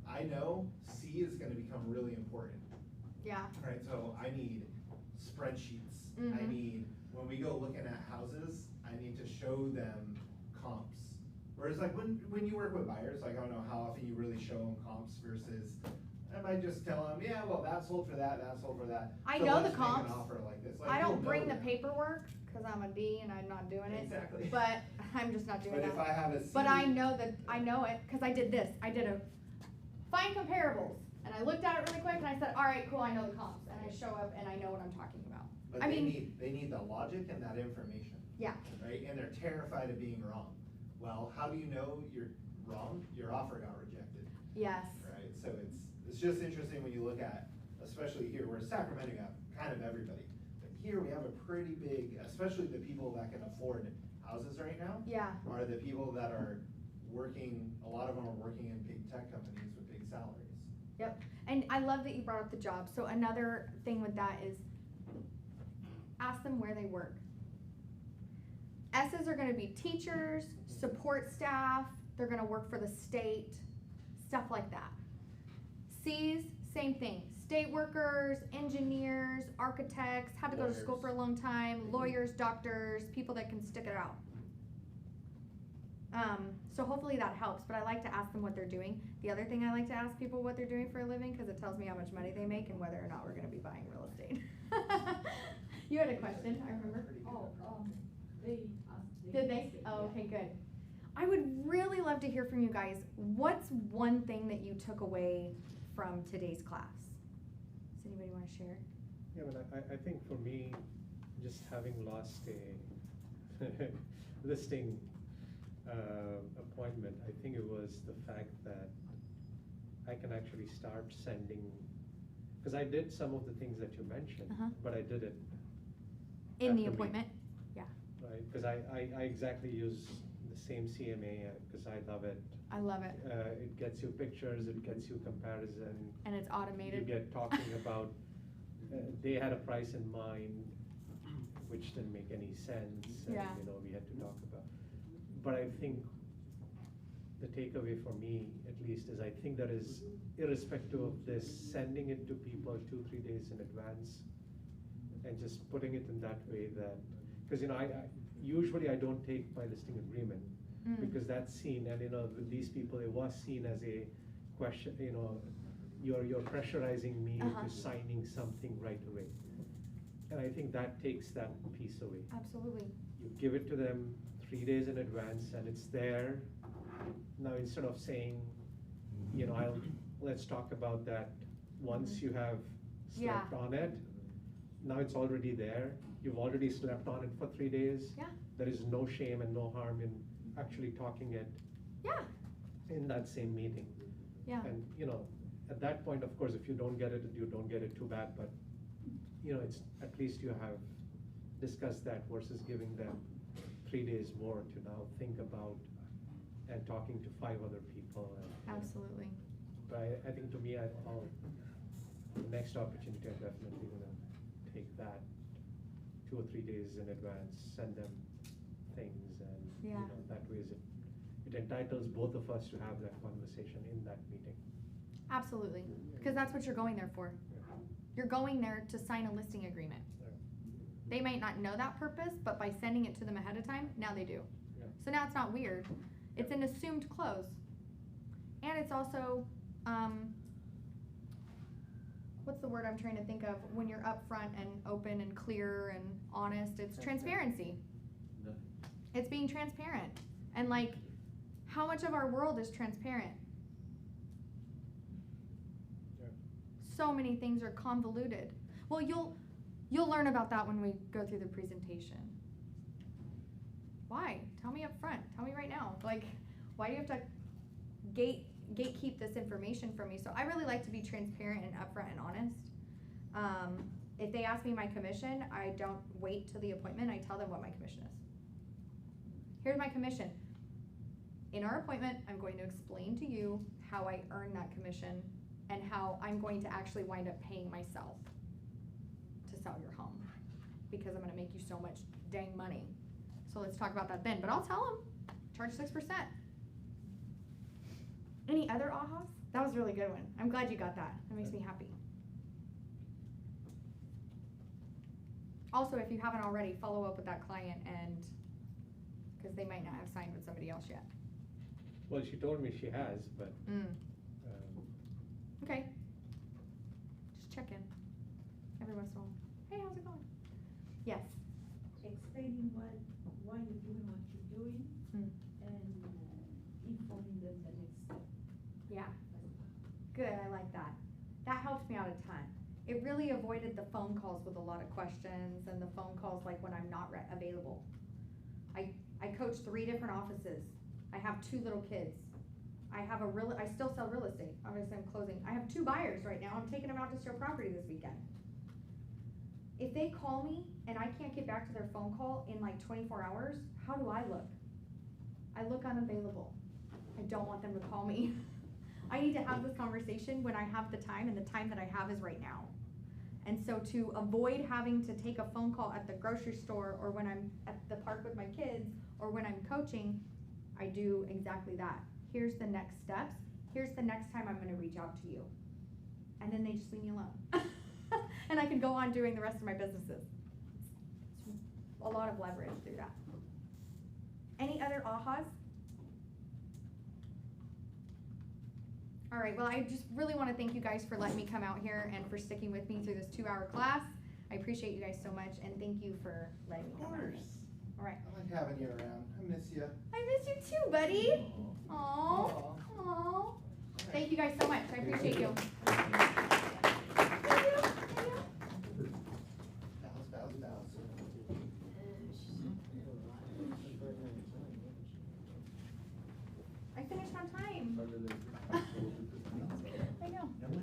I know C is gonna become really important. Yeah. Right, so I need spreadsheets. I need, when we go looking at houses, I need to show them comps. Whereas like when you work with buyers, like I don't know how often you really show them comps versus, I might just tell them, yeah, well, that sold for that sold for that. I So know let's the make an comps. offer like this. Like, I you'll don't know bring the that. paperwork because I'm a D and I'm not doing it. Exactly. But I'm just not doing But that. if I have a C. But I know it because I did this. I did a find comparables, and I looked at it really quick and I said, all right, cool, I know the comps, and I show up and I know what I'm talking about. But I they mean, need the logic and that information. Yeah. Right, and they're terrified of being wrong. Well, how do you know you're wrong, your offer got rejected. Yes. Right, so it's just interesting when you look at, especially here, where Sacramento got kind of everybody. But here we have a pretty big, especially the people that can afford houses right now. Yeah. Are the people that are working, a lot of them are working in big tech companies with big salaries. Yep. And I love that you brought up the job. So another thing with that is ask them where they work. S's are going to be teachers, support staff, they're going to work for the state, stuff like that. C's, same thing. State workers, engineers, architects, had to go to school for a long time, lawyers, doctors, people that can stick it out. So hopefully that helps, but I like to ask them what they're doing. The other thing I like to ask people what they're doing for a living, because it tells me how much money they make and whether or not we're going to be buying real estate. You had a question, I remember. They asked. Did they? Oh, okay, good. I would really love to hear from you guys. What's one thing that you took away from today's class? Does anybody want to share? Yeah, but I think for me, just having lost a listing appointment, I think it was the fact that I can actually start sending, because I did some of the things that you mentioned, but I did it In the after appointment? me, right? Because I exactly use the same CMA because I love it. I love it. It gets you pictures, it gets you comparison. And it's automated. You get talking about, they had a price in mind, which didn't make any sense, and Yeah. we had to talk about. But I think the takeaway for me, at least, is I think that is irrespective of this, sending it to people 2-3 days in advance, and just putting it in that way that, because I usually I don't take my listing agreement, because that's seen, and with these people, it was seen as a question, you're pressurizing me into signing something right away. And I think that takes that piece away. Absolutely. You give it to them 3 days in advance and it's there. Now, instead of saying, let's talk about that once you have slept on it, now it's already there. You've already slept on it for 3 days. Yeah. There is no shame and no harm in actually talking it in that same meeting. Yeah. And, at that point, of course, if you don't get it, you don't get it, too bad, but, it's, at least you have discussed that versus giving them 3 days more to now think about and talking to 5 other people. Absolutely. But I think to me, the next opportunity, I'm definitely gonna take that 2 or 3 days in advance, send them things, and that way it entitles both of us to have that conversation in that meeting. Absolutely. Because that's what you're going there for. You're going there to sign a listing agreement. They might not know that purpose, but by sending it to them ahead of time, now they do. Yeah. So now it's not weird. It's an assumed close. And it's also, what's the word I'm trying to think of? When you're upfront and open and clear and honest, it's transparency. It's being transparent. And how much of our world is transparent? Yeah. So many things are convoluted. Well, you'll learn about that when we go through the presentation. Why? Tell me up front. Tell me right now. Why do you have to gatekeep this information from me? So I really like to be transparent and upfront and honest. If they ask me my commission, I don't wait till the appointment. I tell them what my commission is. Here's my commission. In our appointment, I'm going to explain to you how I earn that commission and how I'm going to actually wind up paying myself to sell your home, because I'm going to make you so much dang money. So let's talk about that then. But I'll tell them, charge 6%. Any other ahas? That was a really good one. I'm glad you got that. That makes me happy. Also, if you haven't already, follow up with that client, and because they might not have signed with somebody else yet. Well, she told me she has, but. Okay. Just check in every once in a while. Hey, how's it going? Yes. Explaining why you're doing what you're doing, and informing them the next step. Yeah. Good, I like that. That helped me out a ton. It really avoided the phone calls with a lot of questions and the phone calls when I'm not available. I coach 3 different offices. I have 2 little kids. I still sell real estate. Obviously, I'm closing. I have 2 buyers right now. I'm taking them out to show property this weekend. If they call me and I can't get back to their phone call in like 24 hours, how do I look? I look unavailable. I don't want them to call me. I need to have this conversation when I have the time, and the time that I have is right now. And so to avoid having to take a phone call at the grocery store, or when I'm at the park with my kids, or when I'm coaching, I do exactly that. Here's the next steps. Here's the next time I'm gonna reach out to you. And then they just leave me alone. And I can go on doing the rest of my businesses. It's a lot of leverage through that. Any other ahas? All right, well, I just really want to thank you guys for letting me come out here and for sticking with me through this 2-hour class. I appreciate you guys so much, and thank you for letting me come out here. All right. I like having you around. I miss you. I miss you too, buddy. Aww. Aww. Thank you guys so much. I appreciate you.